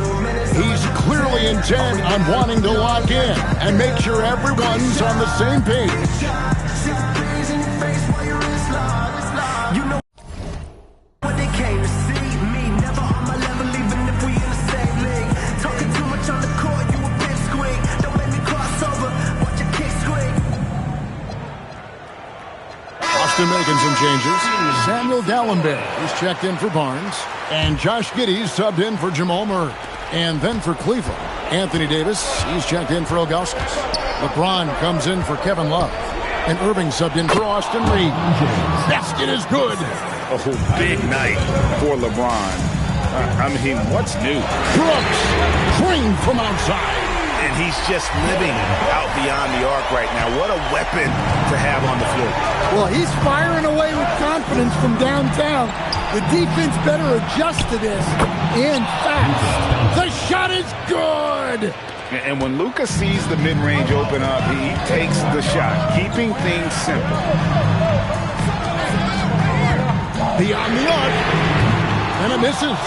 He's clearly intent on wanting to lock in and make sure everyone's on the same page. You know what they came to see me, never on my level, even if we in the same league. Talking too much on the court, you a big squeak. Don't make me cross over, watch your kick squeak. Austin making some changes. Samuel Gallenberg is checked in for Barnes. And Josh Giddey's subbed in for Jamal Murray. And then for Cleveland, Anthony Davis, he's checked in for Ilgauskas. LeBron comes in for Kevin Love. And Irving subbed in for Austin Reed. Basket is good. Oh, big night for LeBron. I mean, what's new? Brooks, drained from outside. And he's just living out beyond the arc right now. What a weapon to have on the floor. Well, he's firing away with confidence from downtown. The defense better adjust to this, and fast. The shot is good. And when Luka sees the mid-range open up, he takes the shot, keeping things simple. Beyond the arc, and it misses.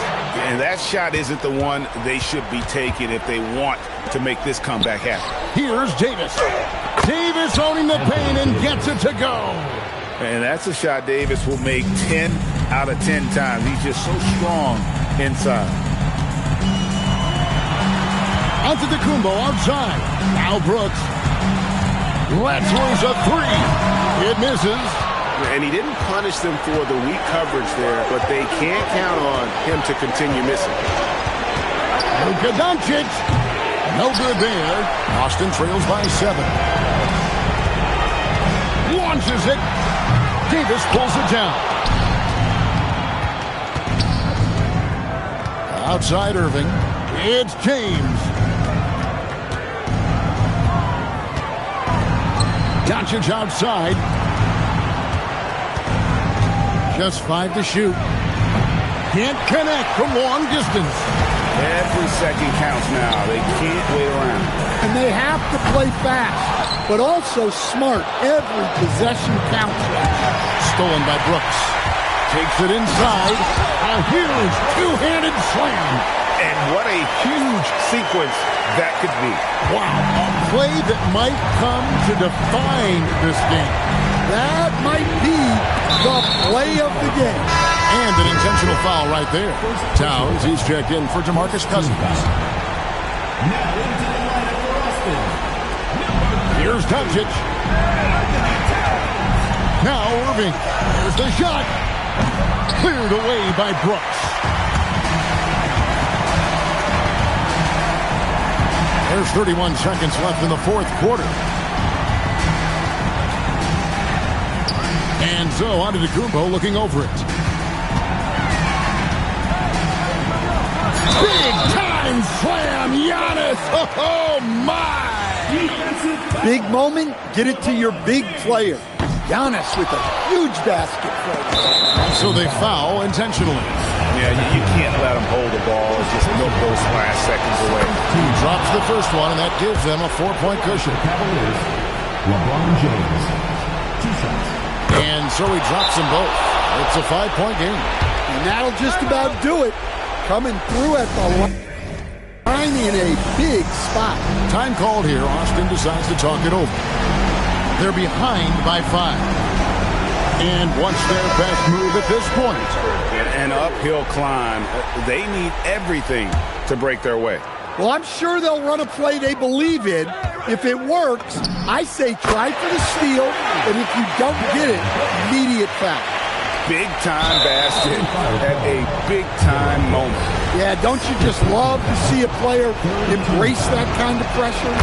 And that shot isn't the one they should be taking if they want to make this comeback happen. Here's Davis. Davis owning the paint and gets it to go. And that's a shot Davis will make 10 out of 10 times. He's just so strong inside. Onto the Kumbo outside. Now Brooks. Lets loose a 3. It misses. And he didn't punish them for the weak coverage there, but they can't count on him to continue missing. Luka Doncic. No good there. Austin trails by 7. Launches it. Davis pulls it down. Outside Irving. It's James. Doncic outside. Just 5 to shoot. Can't connect from long distance. Every second counts now. They can't wait around. And they have to play fast, but also smart. Every possession counts. Stolen by Brooks. Takes it inside. A huge two-handed slam. And what a huge sequence that could be. Wow. A play that might come to define this game. That might be the play of the game. And an intentional foul right there. Towns, he's checked in for DeMarcus Cousins. Here's Doncic. Now Irving. There's the shot. Cleared away by Brooks. There's 31 seconds left in the fourth quarter. And so onto Kumbo looking over it. Big time slam, Giannis. Oh my! Big moment, get it to your big player. Giannis with a huge basket. So they foul intentionally. Yeah, you can't let them hold the ball and just milk those last seconds away. He drops the first one, and that gives them a 4-point cushion. LeBron James. 2 shots. And so he drops them both. It's a 5-point game. And that'll just about do it. Coming through at the line in a big spot. Time called here. Austin decides to talk it over. They're behind by 5. And what's their best move at this point? An uphill climb. They need everything to break their way. Well, I'm sure they'll run a play they believe in. If it works, I say try for the steal, and if you don't get it, immediate foul. Big-time basket at a big-time moment. Yeah, don't you just love to see a player embrace that kind of pressure?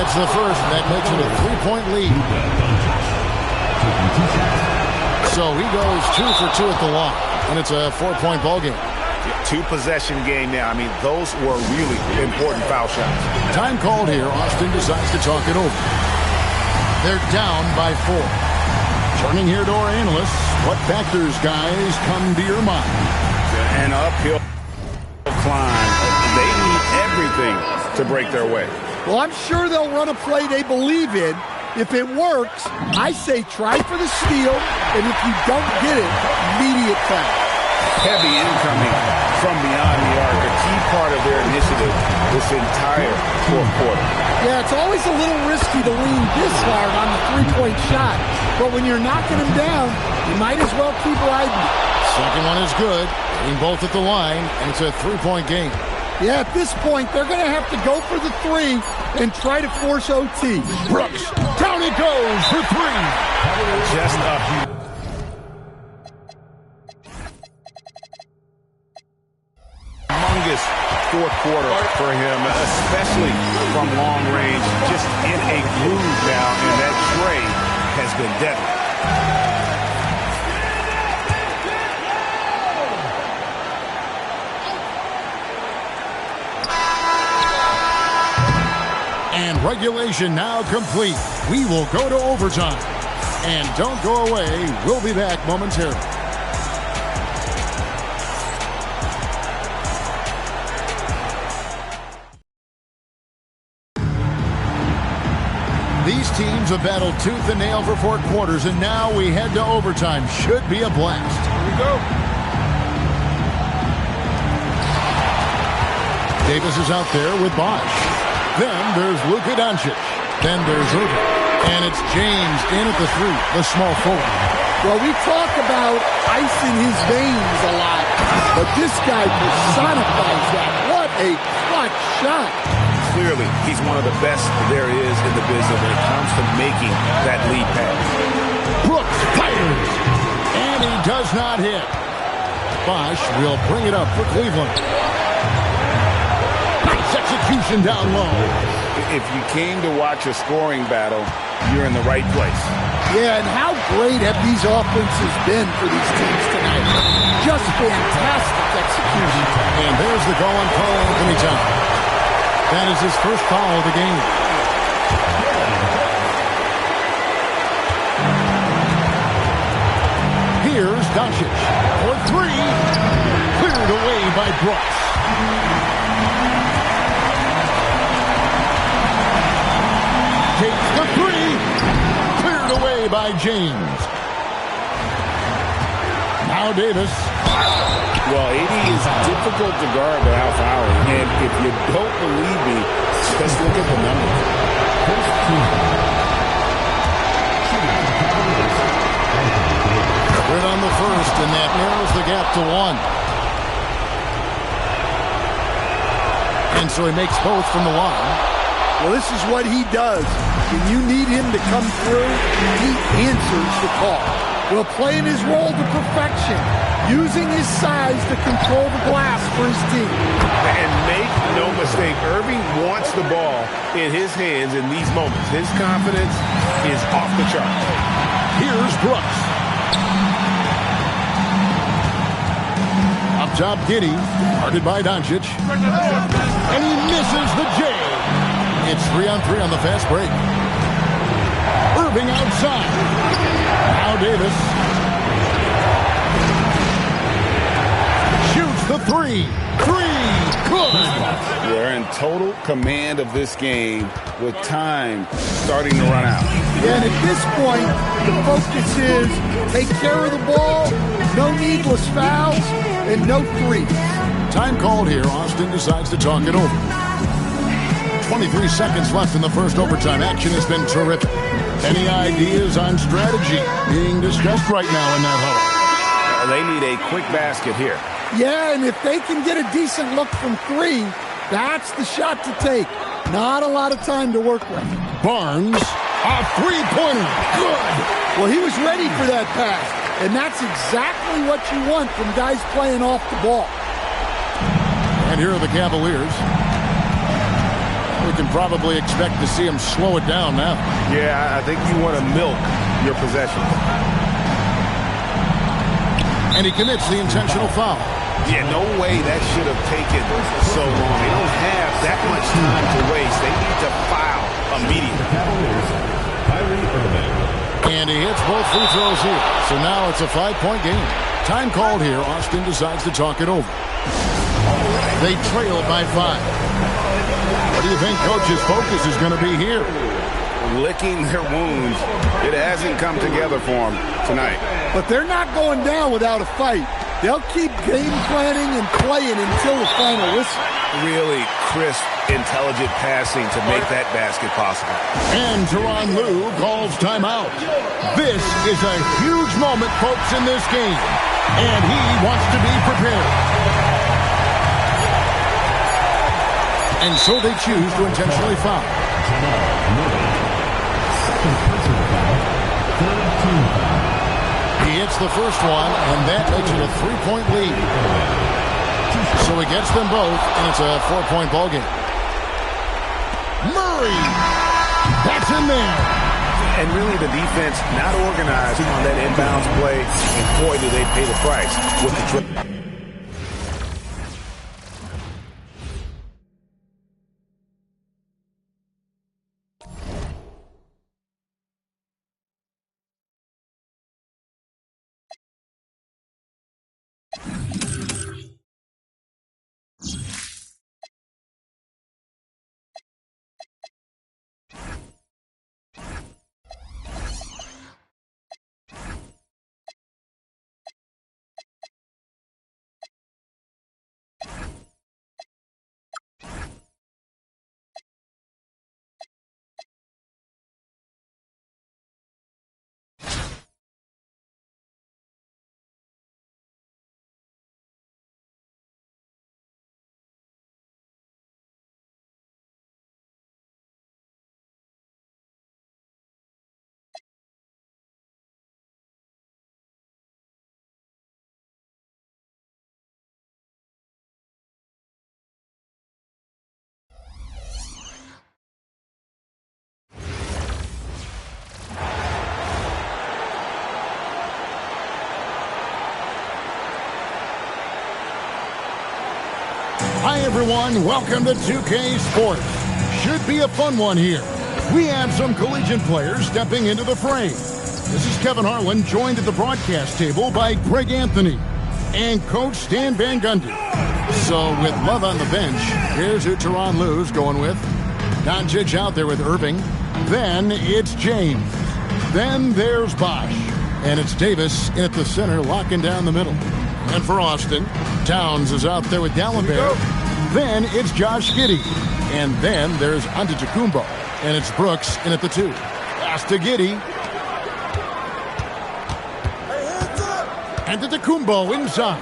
It's the first, and that makes it a 3-point lead. So he goes 2 for 2 at the line, and it's a 4-point ball game. 2-possession game now. I mean, those were really important foul shots. Time called here. Austin decides to talk it over. They're down by 4. Turning here to our analysts, what factors, guys, come to your mind? An uphill climb. They need everything to break their way. Well, I'm sure they'll run a play they believe in. If it works, I say try for the steal, and if you don't get it, immediate foul. Heavy incoming from beyond the arc, a key part of their initiative this entire fourth quarter. Yeah, it's always a little risky to lean this hard on the three-point shot, but when you're knocking them down, you might as well keep riding it. Second one is good, hitting both at the line, and it's a 3-point game. Yeah, at this point, they're going to have to go for the 3 and try to force OT. Brooks, down he goes for 3. Just a humongous fourth quarter for him, especially from long range. Just in a groove now, and that trade has been deadly. And regulation now complete. We will go to overtime. And don't go away. We'll be back momentarily. These teams have battled tooth and nail for 4 quarters, and now we head to overtime. Should be a blast. Here we go. Davis is out there with Bosch. Then there's Luka Doncic. Then there's Irving. And it's James in at the 3, the small forward. Well, we talk about ice in his veins a lot, but this guy personifies that. What a clutch shot. Clearly, he's one of the best there is in the business when it comes to making that lead pass. Brooks fires, and he does not hit. Bosch will bring it up for Cleveland. Nice execution down low. If you came to watch a scoring battle, you're in the right place. Yeah, and how great have these offenses been for these teams tonight? Just fantastic execution. And there's the call on Carl Anthony Towns. That is his first foul of the game. Here's Doncic for 3. Cleared away by Brooks. Takes the 3. Cleared away by James. Now Davis. Well, 80 is difficult to guard without fouling, and if you don't believe me, just look at the numbers. Good on the first, and that narrows the gap to 1. And so he makes both from the line. Well, this is what he does. When you need him to come through, he answers the call. Will play in his role to perfection, using his size to control the glass for his team. And make no mistake, Irving wants the ball in his hands in these moments. His confidence is off the chart. Here's Brooks. Up top, Giddey, guarded by Doncic. And he misses the J. It's 3-on-3 on the fast break. Irving outside. Now Davis. Shoots the 3. 3. Good. They're in total command of this game with time starting to run out. And at this point, the focus is take care of the ball, no needless fouls, and no threes. Time called here. Austin decides to talk it over. 23 seconds left in the first overtime. Action has been terrific. Any ideas on strategy being discussed right now in that huddle? They need a quick basket here. Yeah, and if they can get a decent look from three, that's the shot to take. Not a lot of time to work with. Barnes, a three-pointer. Good. Well, he was ready for that pass, and that's exactly what you want from guys playing off the ball. And here are the Cavaliers. We can probably expect to see them slow it down now. Yeah, I think you want to milk your possession. And he commits the intentional foul. Yeah, no way that should have taken so long. They don't have that much time to waste. They need to foul immediately. And he hits both free throws here. So now it's a 5-point game. Time called here. Austin decides to talk it over. They trail by 5. What do you think coach's focus is going to be here? Licking their wounds. It hasn't come together for them tonight. But they're not going down without a fight. They'll keep game planning and playing until the final whistle. Really crisp, intelligent passing to make that basket possible. And Tyronn Lue calls timeout. This is a huge moment, folks, in this game. And he wants to be prepared. And so they choose to intentionally foul. He hits the first one, and that makes it a 3-point lead. So he gets them both, and it's a 4-point ball game. Murray! That's in there. And really the defense not organized on that inbounds play, and boy, do they pay the price with the trip. Hi, everyone. Welcome to 2K Sports. Should be a fun one here. We have some collegiate players stepping into the frame. This is Kevin Harlan, joined at the broadcast table by Greg Anthony and Coach Stan Van Gundy. So with Love on the bench, here's who Tyronn Lue's going with. Doncic out there with Irving. Then it's James. Then there's Bosch. And it's Davis in at the center, locking down the middle. And for Austin, Towns is out there with Dallenberg. Then it's Josh Giddey. And then there's Antetokounmpo. And it's Brooks in at the 2. Pass to Giddey. Antetokounmpo inside.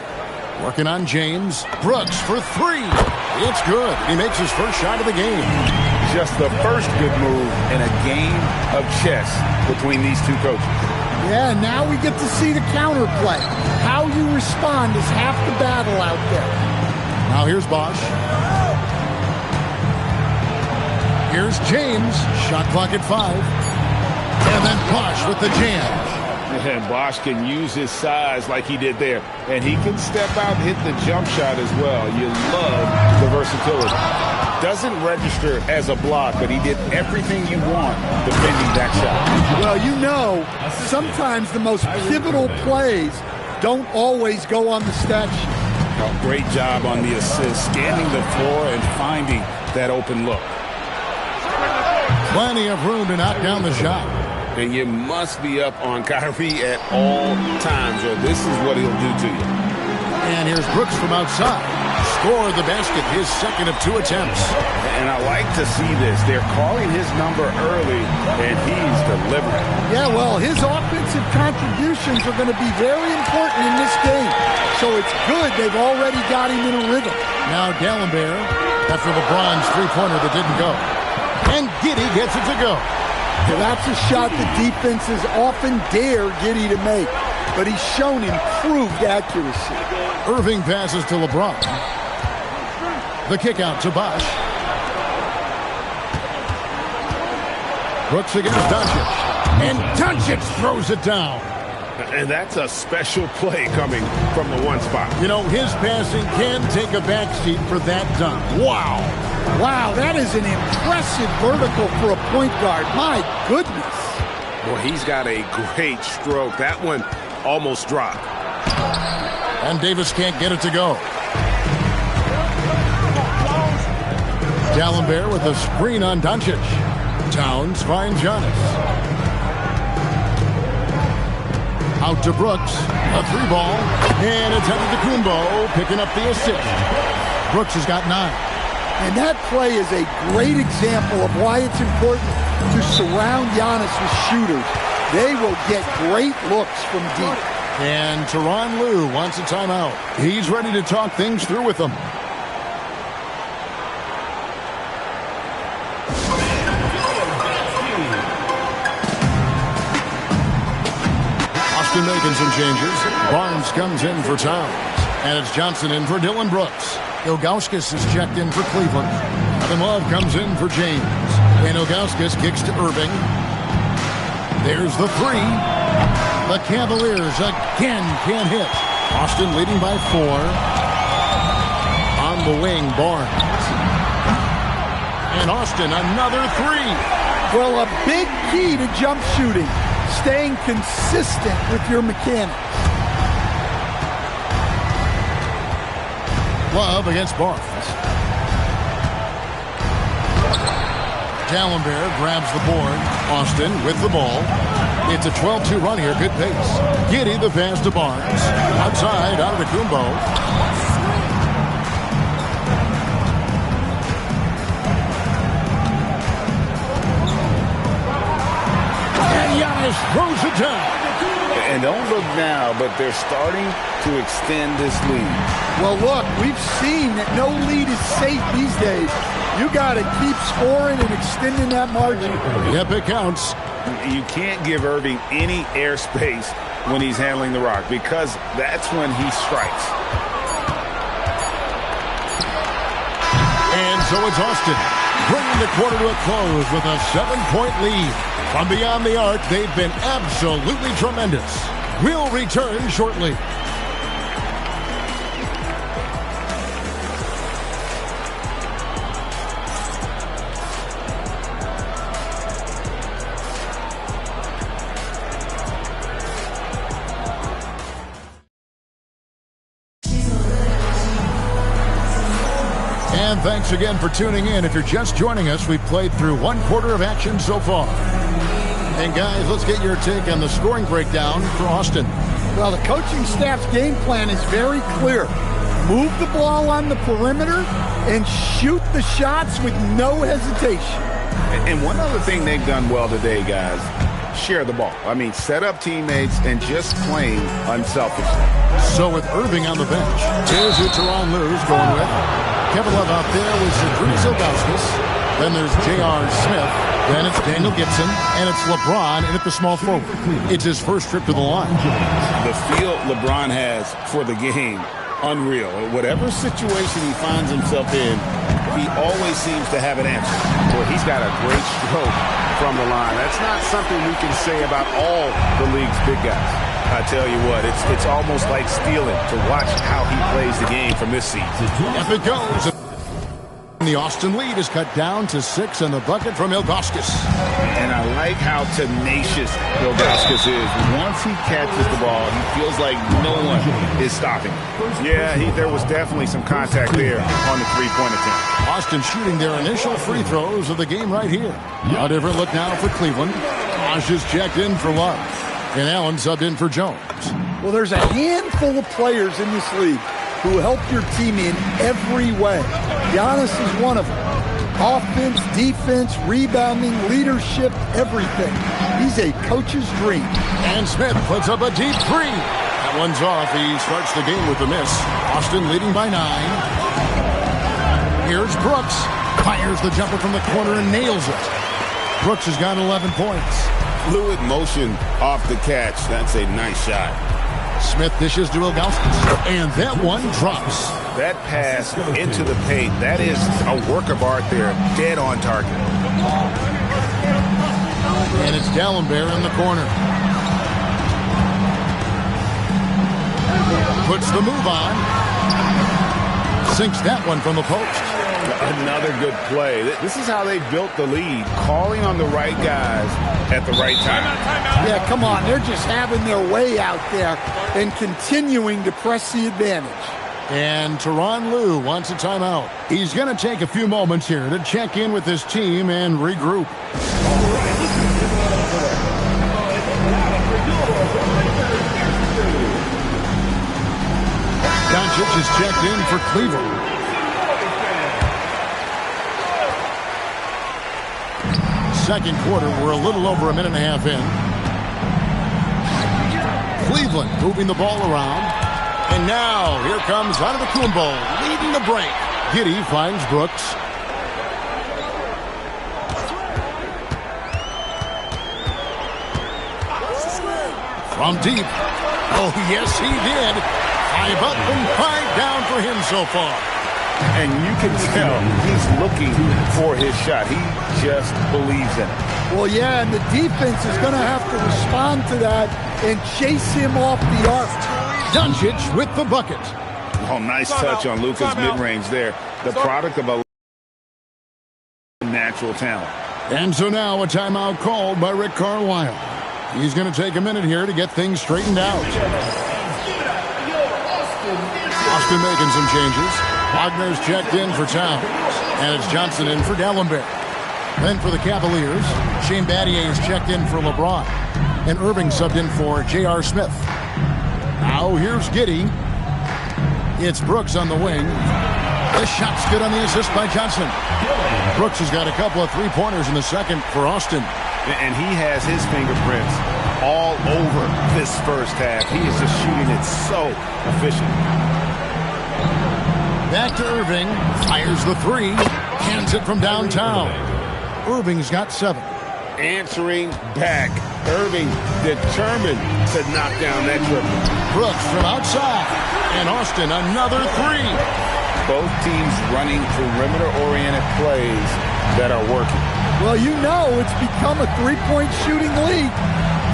Working on James. Brooks for 3. It's good. He makes his first shot of the game. Just the first good move in a game of chess between these two coaches. Yeah, now we get to see the counterplay. How you respond is half the battle out there. Now here's Bosch. Here's James. Shot clock at 5. And then Bosch with the jam. And Bosch can use his size like he did there. And he can step out and hit the jump shot as well. You love the versatility. Doesn't register as a block, but he did everything you want defending that shot. Well, you know, sometimes the most pivotal plays don't always go on the stat sheet. Oh, great job on the assist, scanning the floor and finding that open look. Plenty of room to knock down the shot. And you must be up on Kyrie at all times, or this is what he'll do to you. And here's Brooks from outside. Scored the basket, his second of 2 attempts. And I like to see this. They're calling his number early, and he's delivering. Yeah, well, his offensive contributions are going to be very important in this game. So it's good they've already got him in a rhythm. Now D'Alembert after LeBron's three-pointer that didn't go. And Giddey gets it to go. Well, that's a shot the defenses often dare Giddey to make. But he's shown improved accuracy. Irving passes to LeBron. The kick out to Bosh. Brooks against Doncic. And Doncic throws it down. And that's a special play coming from the one spot. You know, his passing can take a backseat for that dunk. Wow. Wow, that is an impressive vertical for a point guard. My goodness. Well, he's got a great stroke. That one almost dropped. And Davis can't get it to go. D'Alembert with a screen on Doncic. Towns finds Giannis. Out to Brooks. A 3-ball. And it's Antetokounmpo picking up the assist. Brooks has got 9. And that play is a great example of why it's important to surround Giannis with shooters. They will get great looks from deep. And Tyronn Lue wants a timeout. He's ready to talk things through with them. Austin making some changes. Barnes comes in for Towns. And it's Johnson in for Dylan Brooks. Ilgauskas is checked in for Cleveland. Kevin Love comes in for James. And Ilgauskas kicks to Irving. There's the 3. The Cavaliers again can't hit. Austin leading by 4. On the wing, Barnes. And Austin, another 3. Well, a big key to jump shooting, staying consistent with your mechanics. Love against Barnes. D'Alembert grabs the board. Austin with the ball. It's a 12-2 run here. Good pace. Giddey the pass to Barnes. Outside, Antetokounmpo. And Giannis throws it down. And don't look now, but they're starting to extend this lead. Well, look, we've seen that no lead is safe these days. You got to keep scoring and extending that margin. Yep, it counts. You can't give Irving any airspace when he's handling the rock because that's when he strikes. And so it's Austin bringing the quarter to a close with a 7-point lead. From beyond the arc, they've been absolutely tremendous. We'll return shortly. And thanks again for tuning in. If you're just joining us, we've played through 1 quarter of action so far. And guys, let's get your take on the scoring breakdown for Austin. Well, the coaching staff's game plan is very clear. Move the ball on the perimeter and shoot the shots with no hesitation. And one other thing they've done well today, guys, share the ball. I mean, set up teammates and just playing unselfishly. So with Irving on the bench, here's who Tyronn Lue's going with. Kevin Love out there with Zydrunas Ilgauskas. Then there's J.R. Smith. Then it's Daniel Gibson. And it's LeBron in at the small forward. It's his first trip to the line. The feel LeBron has for the game, unreal. Whatever situation he finds himself in, he always seems to have an answer. Well, he's got a great stroke from the line. That's not something we can say about all the league's big guys. I tell you what, it's almost like stealing to watch how he plays the game from this seat. If it goes, The Austin lead is cut down to 6 and the bucket from Ilgauskas. And I like how tenacious Ilgauskas is. Once he catches the ball, he feels like no one is stopping. Yeah, there was definitely some contact there on the three-point attempt. Austin shooting their initial free throws of the game right here. A different look now for Cleveland. Osh is checked in for Love. And Allen subbed in for Jones. Well, there's a handful of players in this league who help your team in every way. Giannis is one of them. Offense, defense, rebounding, leadership, everything. He's a coach's dream. And Smith puts up a deep three. That one's off. He starts the game with a miss. Austin leading by 9. Here's Brooks. Fires the jumper from the corner and nails it. Brooks has got 11 points. Fluid motion off the catch. That's a nice shot. Smith dishes to Ilgauskas, and that one drops. That pass into the paint, that is a work of art there, dead on target. And it's D'Alembert in the corner. Puts the move on. Sinks that one from the post. Another good play. This is how they built the lead, calling on the right guys at the right time. Yeah, come on. They're just having their way out there and continuing to press the advantage. And Tyronn Lue wants a timeout. He's going to take a few moments here to check in with his team and regroup. Doncic is checked in for Cleveland. Second quarter, we're a little over a minute and a half in. Cleveland moving the ball around. And now, here comes Antetokounmpo leading the break. Giddey finds Brooks. From deep. Oh, yes, he did. 5 up and 5 down for him so far. And you can tell he's looking for his shot. He just believes in it. Well, yeah, and the defense is going to have to respond to that and chase him off the arc. Doncic with the bucket. Oh, nice touch on Luka's mid-range there. The product of a natural talent. And so now a timeout called by Rick Carlisle. He's going to take a minute here to get things straightened out. Austin making some changes. Wagner's checked in for Towns. And it's Johnson in for D'Alembert. Then for the Cavaliers, Shane Battier is checked in for LeBron. And Irving subbed in for J.R. Smith. Now here's Giddey. It's Brooks on the wing. The shot's good on the assist by Johnson. Brooks has got a couple of three-pointers in the second for Austin. And he has his fingerprints all over this first half. He is just shooting it so efficient. Back to Irving. Fires the three. Hands it from downtown. Irving's got 7. Answering back. Irving determined to knock down that triple. Brooks from outside. And Austin another 3. Both teams running perimeter-oriented plays that are working. Well, you know it's become a three-point shooting league.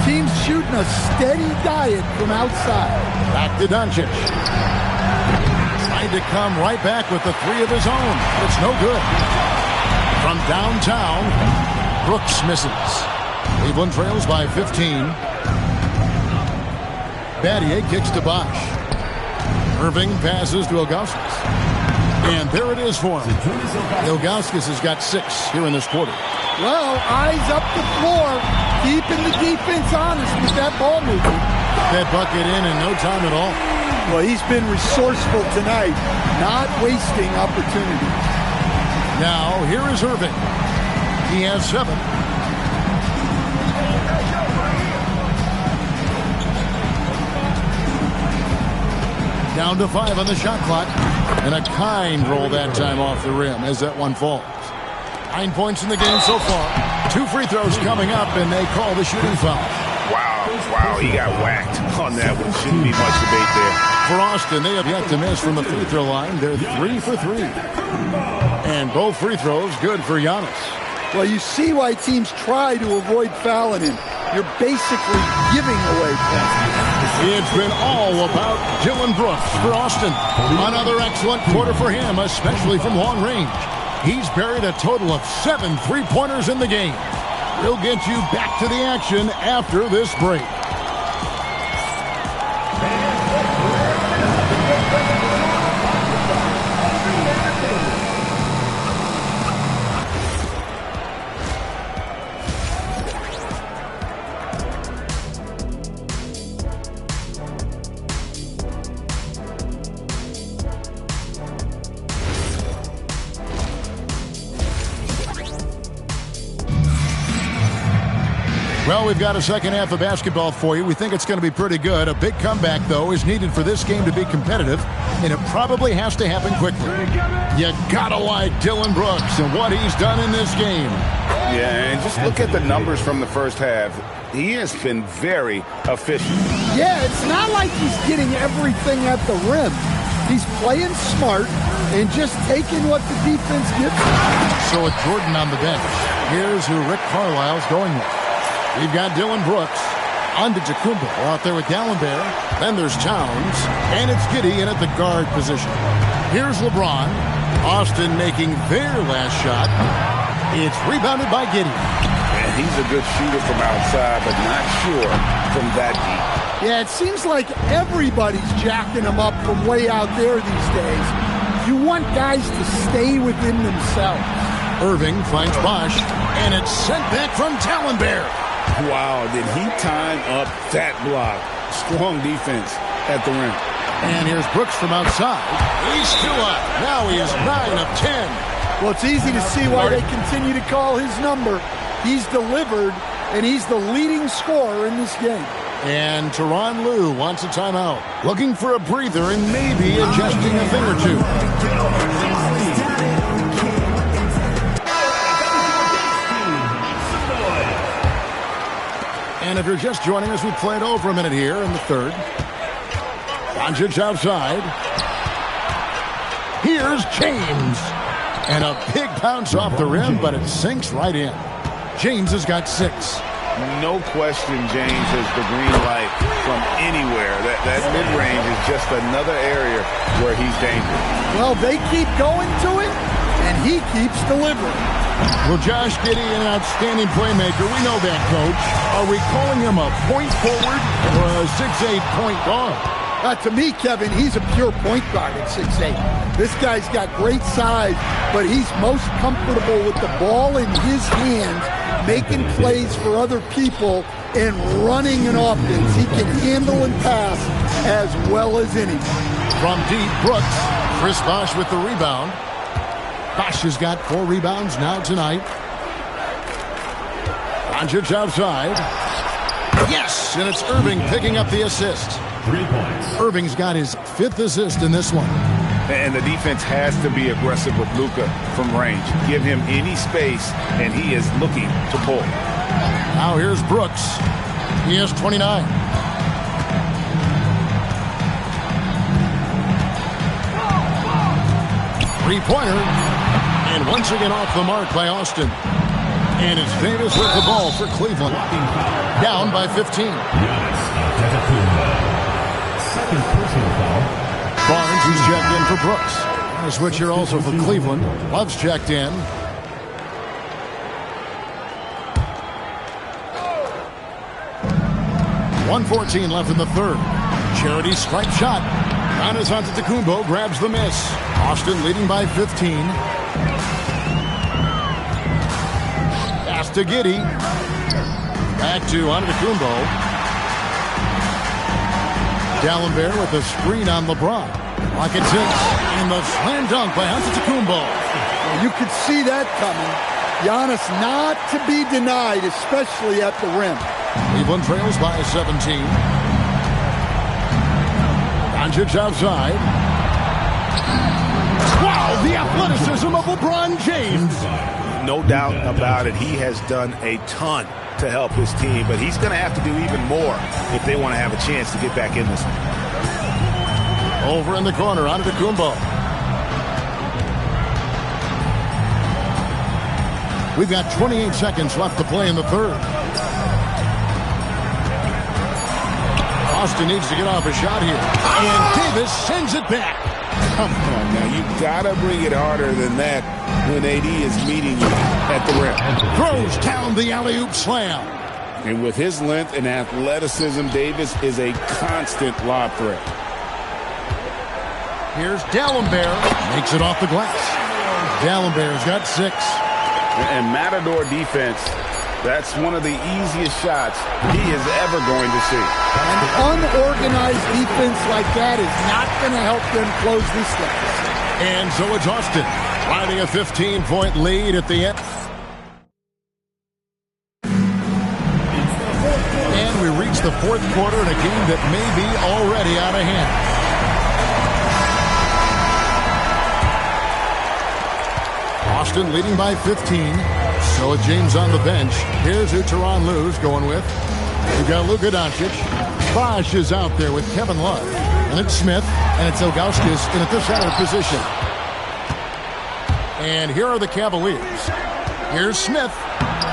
Teams shooting a steady diet from outside. Back to Doncic. Trying to come right back with the 3 of his own. It's no good. From downtown, Brooks misses. Cleveland trails by 15. Battier kicks to Bosch. Irving passes to Ilgauskas. And there it is for him. Ilgauskas has got 6 here in this quarter. Well, eyes up the floor, keeping the defense honest with that ball movement. That bucket in no time at all. Well, he's been resourceful tonight, not wasting opportunities. Now, here is Irving. He has 7. Down to 5 on the shot clock. And a kind roll that time off the rim as that one falls. 9 points in the game so far. 2 free throws coming up, and they call the shooting foul. Wow, he got whacked on that one. Shouldn't be much debate there. For Austin, they have yet to miss from the free throw line. They're 3 for 3. And both free throws good for Giannis. Well, you see why teams try to avoid fouling him. You're basically giving away points. It's been all about Dillon Brooks for Austin. Another excellent quarter for him, especially from long range. He's buried a total of 7 3-pointers in the game. We'll get you back to the action after this break. Well, we've got a second half of basketball for you. We think it's going to be pretty good. A big comeback, though, is needed for this game to be competitive, and it probably has to happen quickly. You gotta like Dylan Brooks and what he's done in this game. Yeah, and just look at the numbers from the first half. He has been very efficient. Yeah, it's not like he's getting everything at the rim. He's playing smart and just taking what the defense gives him. So with Jordan on the bench, here's who Rick Carlisle's going with. We've got Dylan Brooks, Antetokounmpo out there with D'Alembert. Then there's Towns, and it's Giddey in at the guard position. Here's LeBron. Austin making their last shot. It's rebounded by Giddey. And he's a good shooter from outside, but not sure from that deep. Yeah, it seems like everybody's jacking him up from way out there these days. You want guys to stay within themselves. Irving finds Bosch, and it's sent back from D'Alembert. Wow, did he time up that block? Strong defense at the rim. And here's Brooks from outside. He's still up. Now he is 9 of 10. Well, it's easy to see why they continue to call his number. He's delivered, and he's the leading scorer in this game. And Tyronn Lue wants a timeout. Looking for a breather and maybe adjusting a thing or two. And if you're just joining us, we played over a minute here in the third. Doncic outside. Here's James. And a big bounce off the rim, but it sinks right in. James has got 6. No question James has the green light from anywhere. That mid-range is just another area where he's dangerous. Well, they keep going to it, and he keeps delivering. Well, Josh Giddey, an outstanding playmaker. We know that, Coach. Are we calling him a point forward or a 6'8" point guard? To me, Kevin, he's a pure point guard at 6'8". This guy's got great size, but he's most comfortable with the ball in his hands, making plays for other people and running an offense. He can handle and pass as well as anyone. From deep, Brooks. Chris Bosh with the rebound. Bosh has got 4 rebounds now tonight. Doncic outside. Yes, and it's Irving picking up the assist. 3 points. Irving's got his 5th assist in this one. And the defense has to be aggressive with Luka from range. Give him any space, and he is looking to pull. Now here's Brooks. He has 29. Three-pointer. And once again off the mark by Austin. And it's Davis with the ball for Cleveland. Down by 15. Second personal foul. Barnes, who's checked in for Brooks. And a switch here also for Cleveland. Love's checked in. .114 left in the third. Charity stripe shot. Giannis Antetokounmpo grabs the miss. Austin leading by 15. Pass to Giddey. Back to Antetokounmpo. D'Alembert with a screen on LeBron. Rocket 6. And the slam dunk by Antetokounmpo. You could see that coming. Giannis not to be denied, especially at the rim. Cleveland trails by 17. Doncic outside. Wow, the athleticism of LeBron James. No doubt about it. He has done a ton to help his team, but he's going to have to do even more if they want to have a chance to get back in this one. Over in the corner, Antetokounmpo. We've got 28 seconds left to play in the third. Austin needs to get off a shot here. And Davis sends it back. Come on now, you got to bring it harder than that when AD is meeting you at the rim. Throws down the alley-oop slam. And with his length and athleticism, Davis is a constant lob threat. Here's D'Alembert. Makes it off the glass. D'Alembert's got 6. And Matador defense, that's one of the easiest shots he is ever going to see. An unorganized defense like that is not going to help them close this deficit. And so it's Austin riding a 15-point lead at the end. And we reach the fourth quarter in a game that may be already out of hand. Austin leading by 15. So with James on the bench, here's who Tyronn Lue's going with. We've got Luka Doncic. Bosh is out there with Kevin Love. And it's Smith, and it's Ilgauskas in at the center position. And here are the Cavaliers. Here's Smith,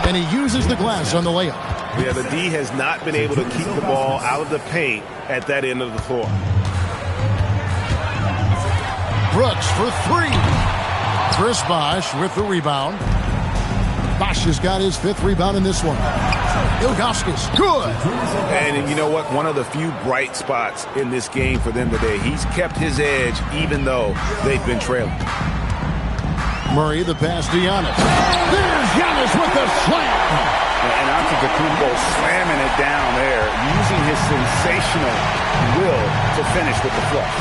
and he uses the glass on the layup. Yeah, the D has not been able to keep the ball out of the paint at that end of the floor. Brooks for 3. Chris Bosh with the rebound. Bosh has got his 5th rebound in this one. Ilgauskas, good. And you know what? One of the few bright spots in this game for them today. He's kept his edge even though they've been trailing. Murray, the pass to Giannis. There's Giannis with the slam. And Antetokounmpo slamming it down there, using his sensational will to finish with the flush.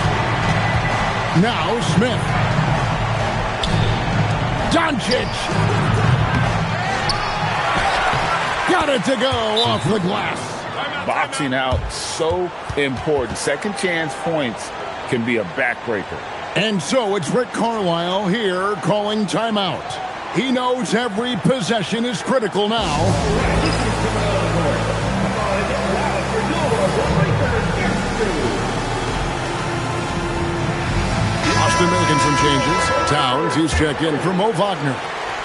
Now Smith. Doncic. Got it to go off the glass. Boxing out so important. Second chance points can be a backbreaker. And so it's Rick Carlisle here calling timeout. He knows every possession is critical now. Austin making some changes. Towns, he's checked in for Mo Wagner.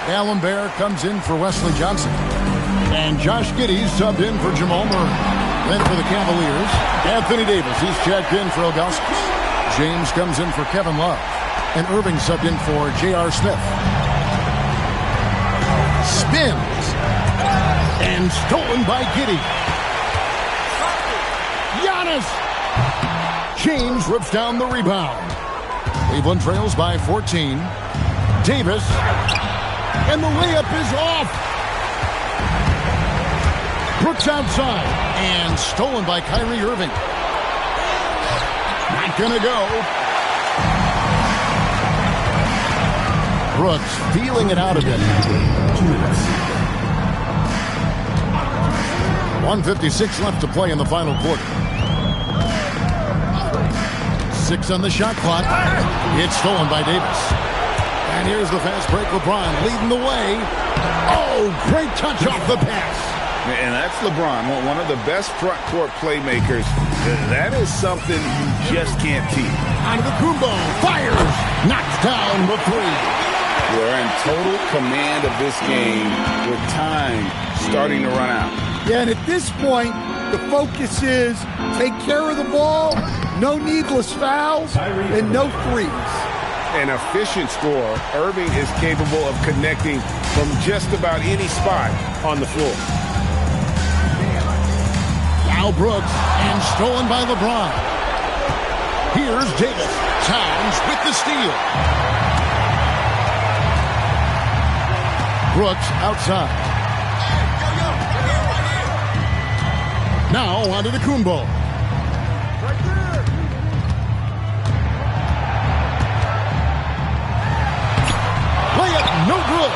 D'Alembert comes in for Wesley Johnson. And Josh Giddey's subbed in for Jamal Murray. Then for the Cavaliers, Anthony Davis, he's checked in for Ilgauskas. James comes in for Kevin Love. And Irving subbed in for J.R. Smith. Spins. And stolen by Giddey. Giannis. James rips down the rebound. Cleveland trails by 14. Davis. And the layup is off. Brooks outside. And stolen by Kyrie Irving. Not gonna go. Brooks feeling it out a bit. 1:56 left to play in the final quarter. 6 on the shot clock. It's stolen by Davis. And here's the fast break. LeBron leading the way. Oh, great touch off the pass. And that's LeBron, one of the best front court playmakers. That is something you just can't teach. Antetokounmpo fires. Knocks down the 3. We're in total command of this game with time starting to run out. Yeah, and at this point, the focus is take care of the ball, no needless fouls, and no threes. An efficient scorer, Irving is capable of connecting from just about any spot on the floor. Now Brooks, and stolen by LeBron. Here's Davis. Towns with the steal. Brooks outside. Now onto the Antetokounmpo. Layup, no good.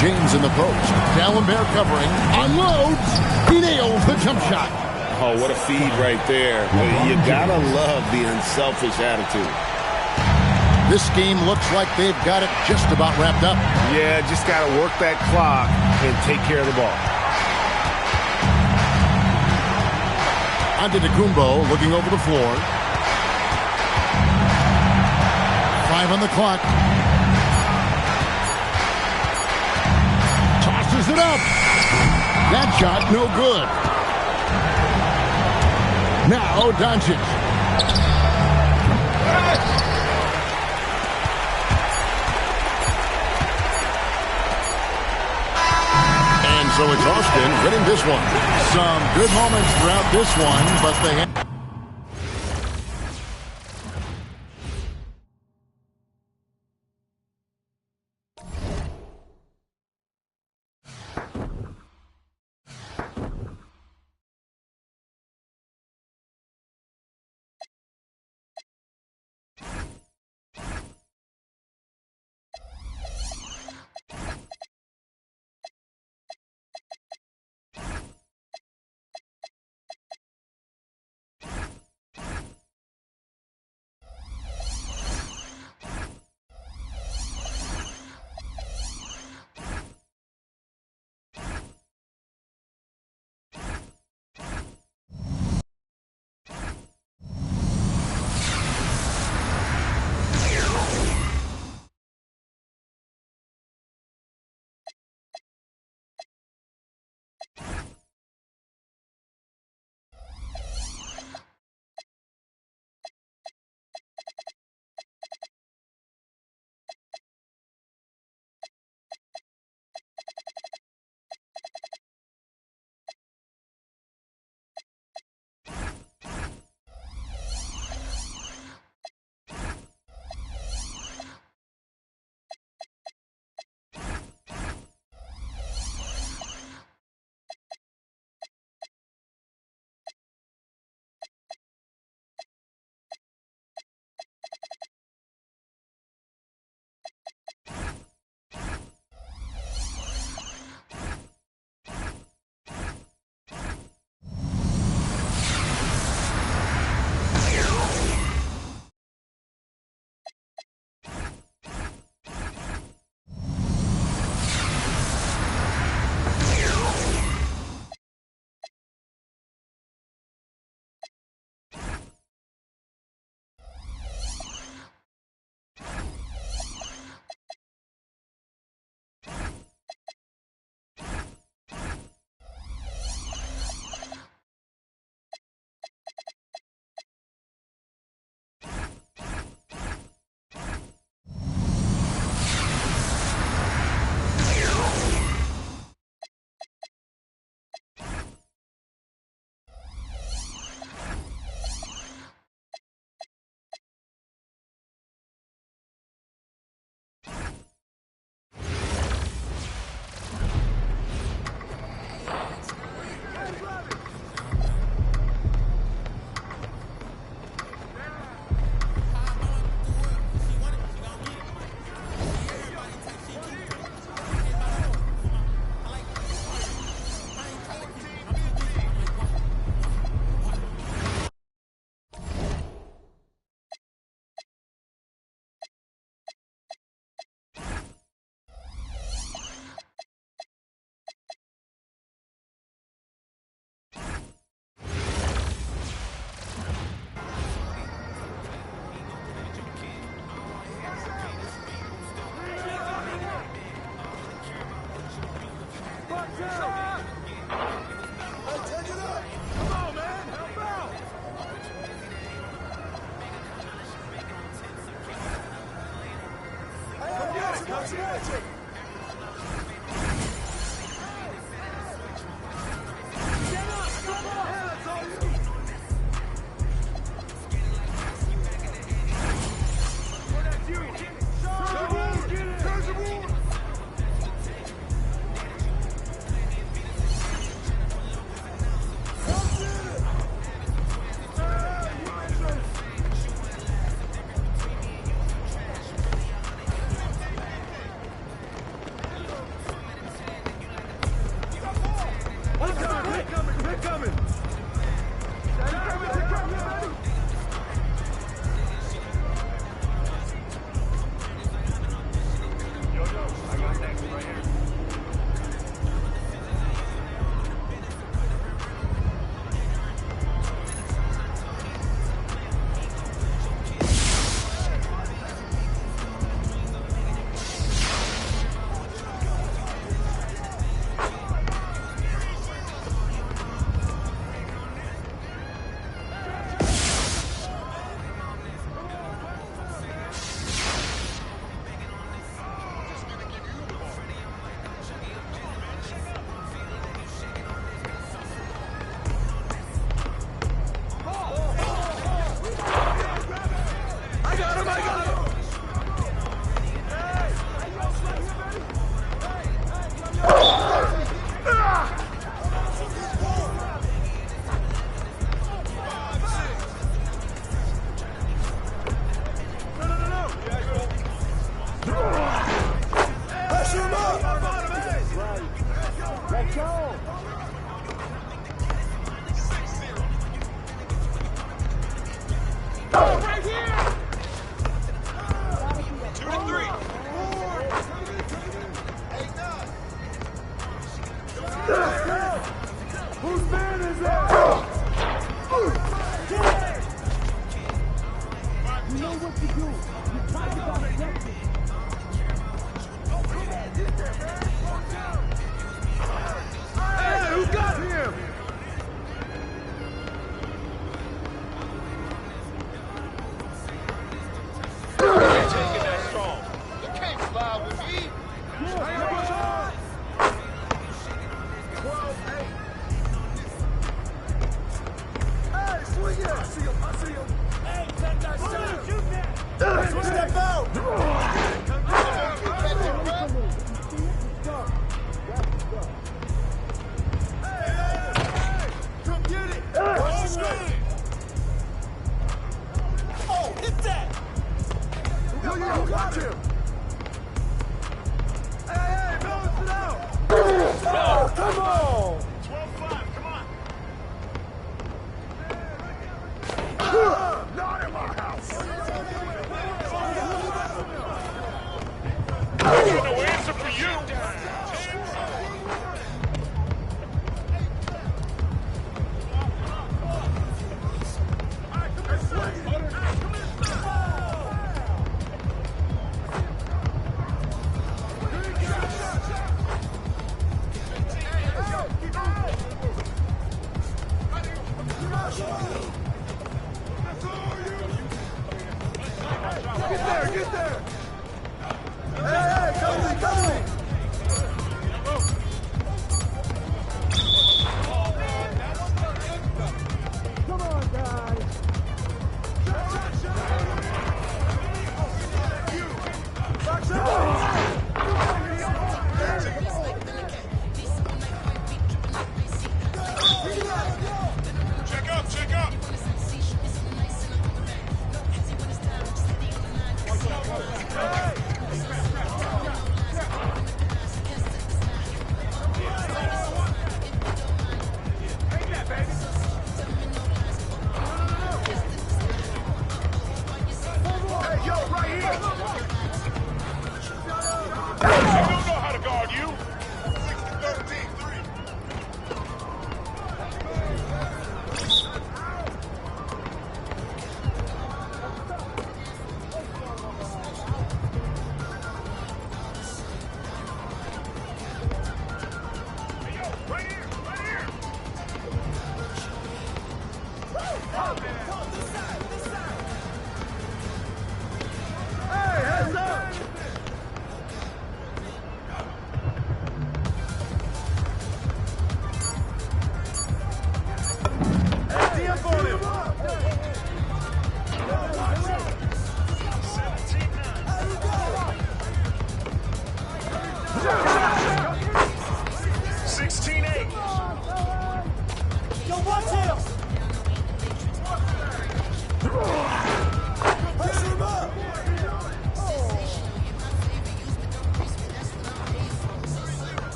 James in the post. D'Alembert covering. Unloads. He nails the jump shot. Oh, what a feed right there. You gotta love the unselfish attitude. This game looks like they've got it just about wrapped up. Yeah, just got to work that clock and take care of the ball. Antetokounmpo looking over the floor. 5 on the clock. Tosses it up. That shot no good. Now Doncic. So it's Austin winning this one. Some good moments throughout this one, but they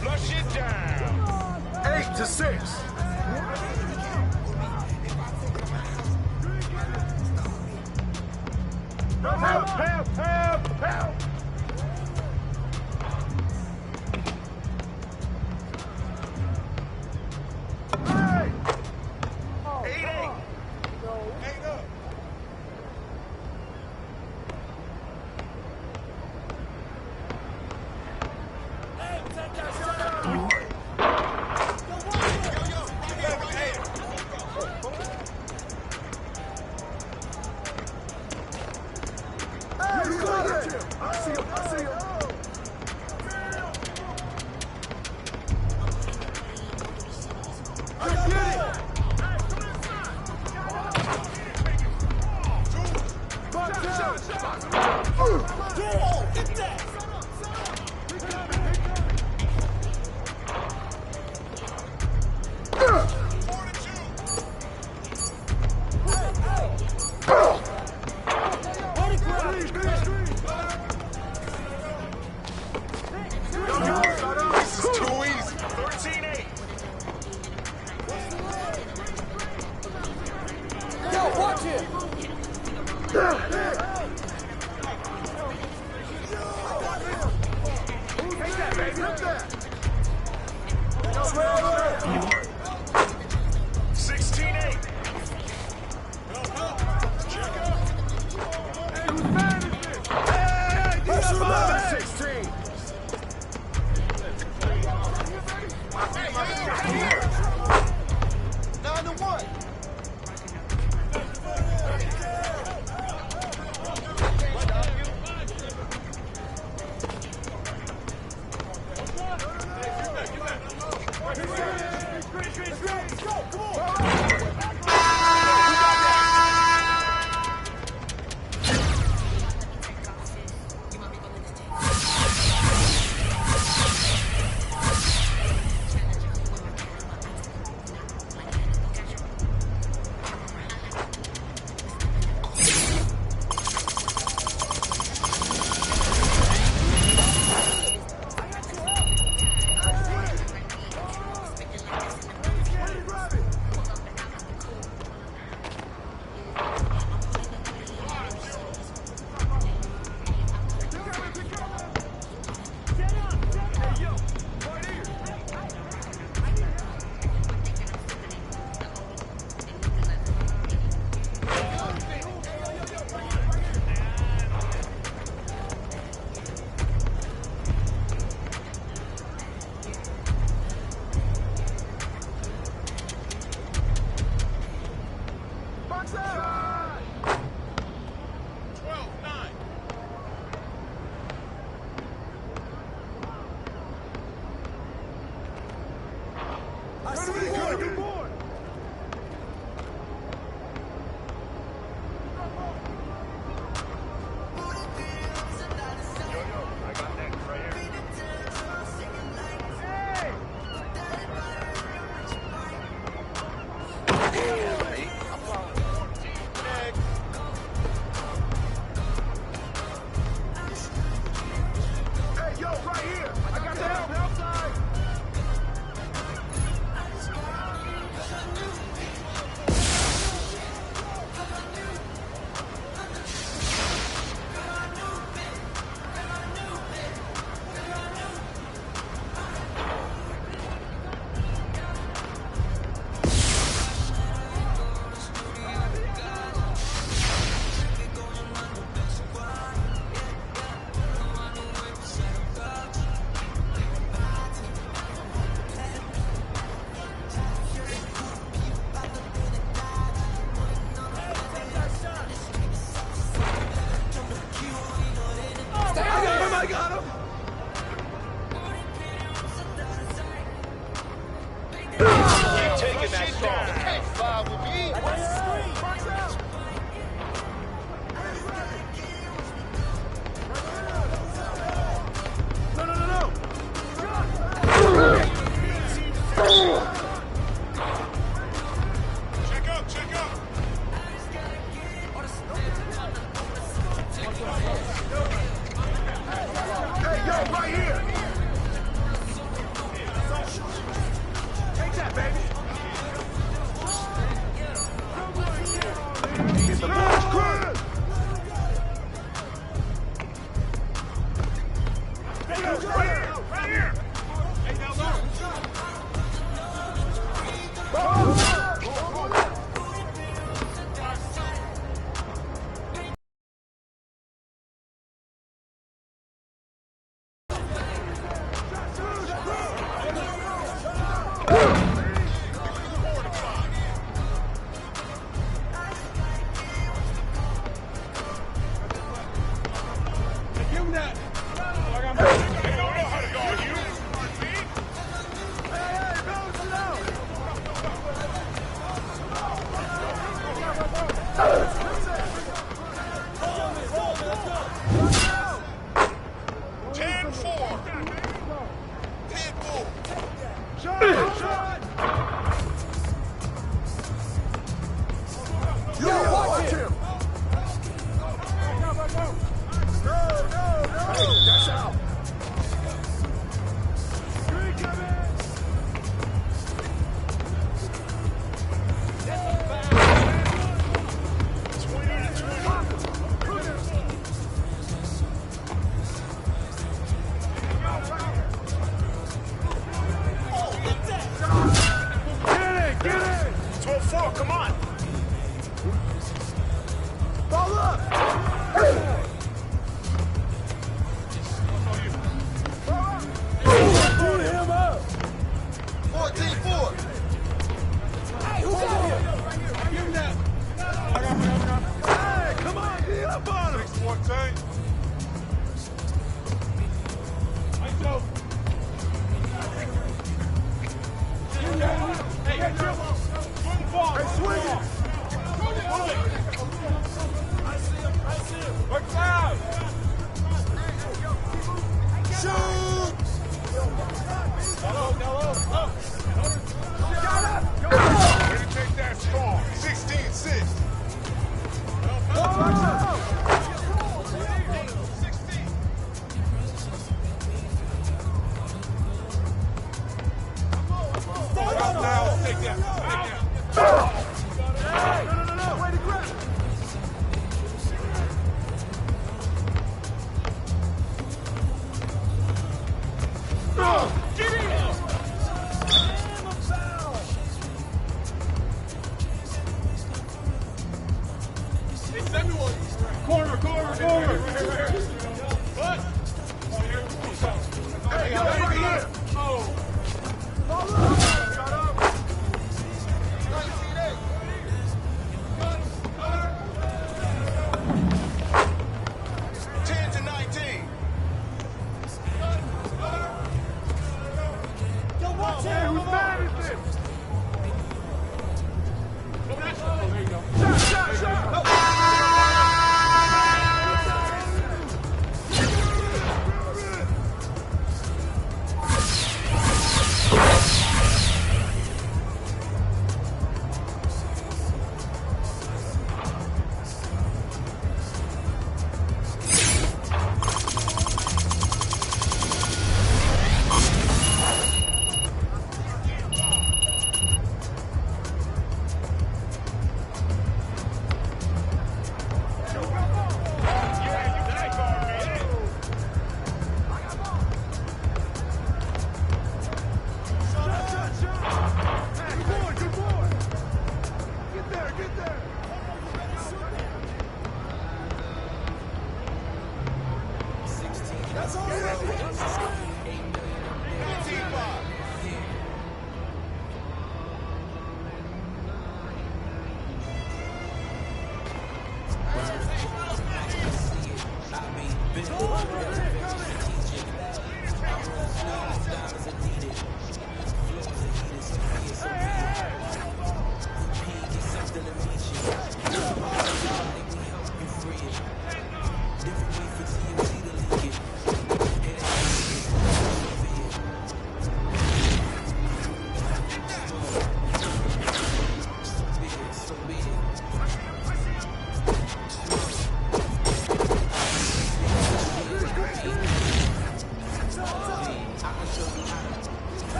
Flush it down. 8 to 6. Help.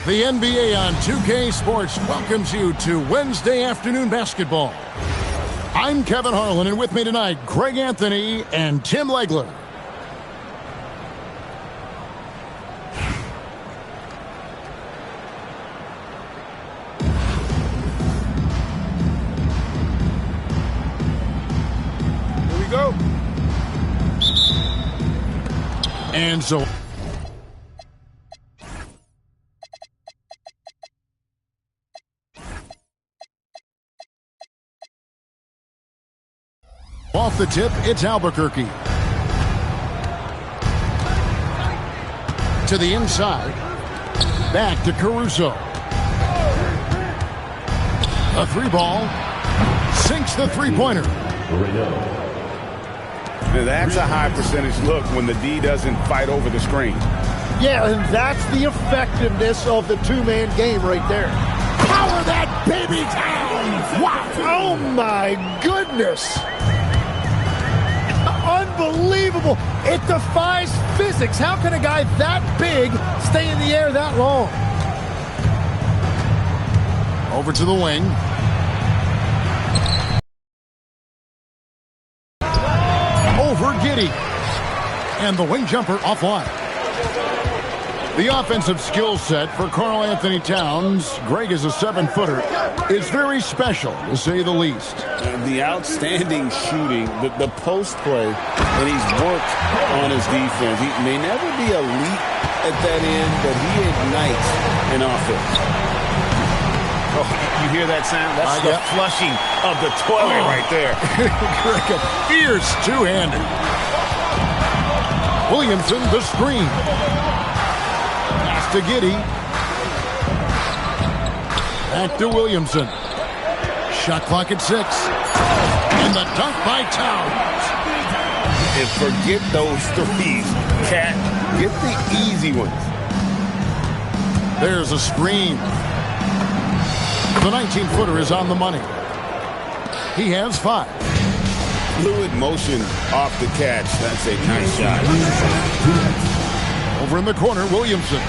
The NBA on 2K Sports welcomes you to Wednesday afternoon basketball. I'm Kevin Harlan, and with me tonight, Greg Anthony and Tim Legler. Here we go. And so... off the tip, it's Albuquerque. To the inside. Back to Caruso. A three ball. Sinks the three-pointer. Now that's a high percentage look when the D doesn't fight over the screen. Yeah, and that's the effectiveness of the two-man game right there. Power that baby down! Wow! Oh, my goodness! Unbelievable. It defies physics. How can a guy that big stay in the air that long? Over to the wing. Over Giddey. And the wing jumper offline. The offensive skill set for Karl Anthony Towns, Greg is a 7-footer, is very special, to say the least. The outstanding shooting, the post play, and he's worked on his defense. He may never be elite at that end, but he ignites an offense. Oh, you hear that sound? That's the flushing of the toilet right there. Greg, a fierce two-handed. Williamson, the screen. To Giddey. Back to Williamson. Shot clock at 6. And the dunk by Towns. And forget those threes, Cat. Get the easy ones. There's a screen. The 19-footer is on the money. He has 5. Fluid motion off the catch. That's a nice shot. Over in the corner, Williamson.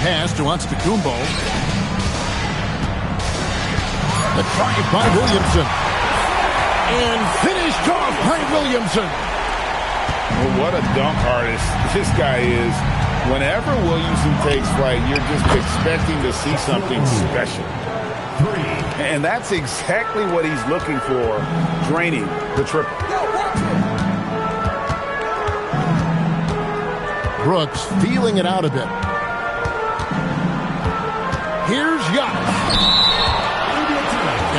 Pass to Antetokounmpo. The drive by Williamson. And finished off by Williamson. Well, what a dunk artist this guy is. Whenever Williamson takes flight, you're just expecting to see something special. And that's exactly what he's looking for, draining the triple. Brooks feeling it out a bit. Here's Giannis.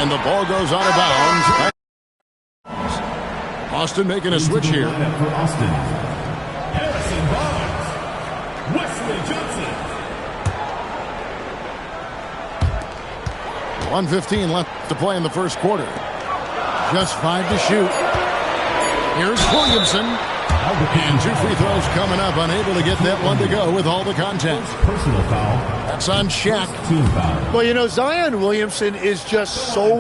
And the ball goes out of bounds. Austin making a switch here. 1:15 left to play in the first quarter. Just 5 to shoot. Here's Williamson. And 2 free throws coming up. Unable to get that one to go with all the contact. Personal foul. That's on Shaq. Team foul. Well, you know, Zion Williamson is just so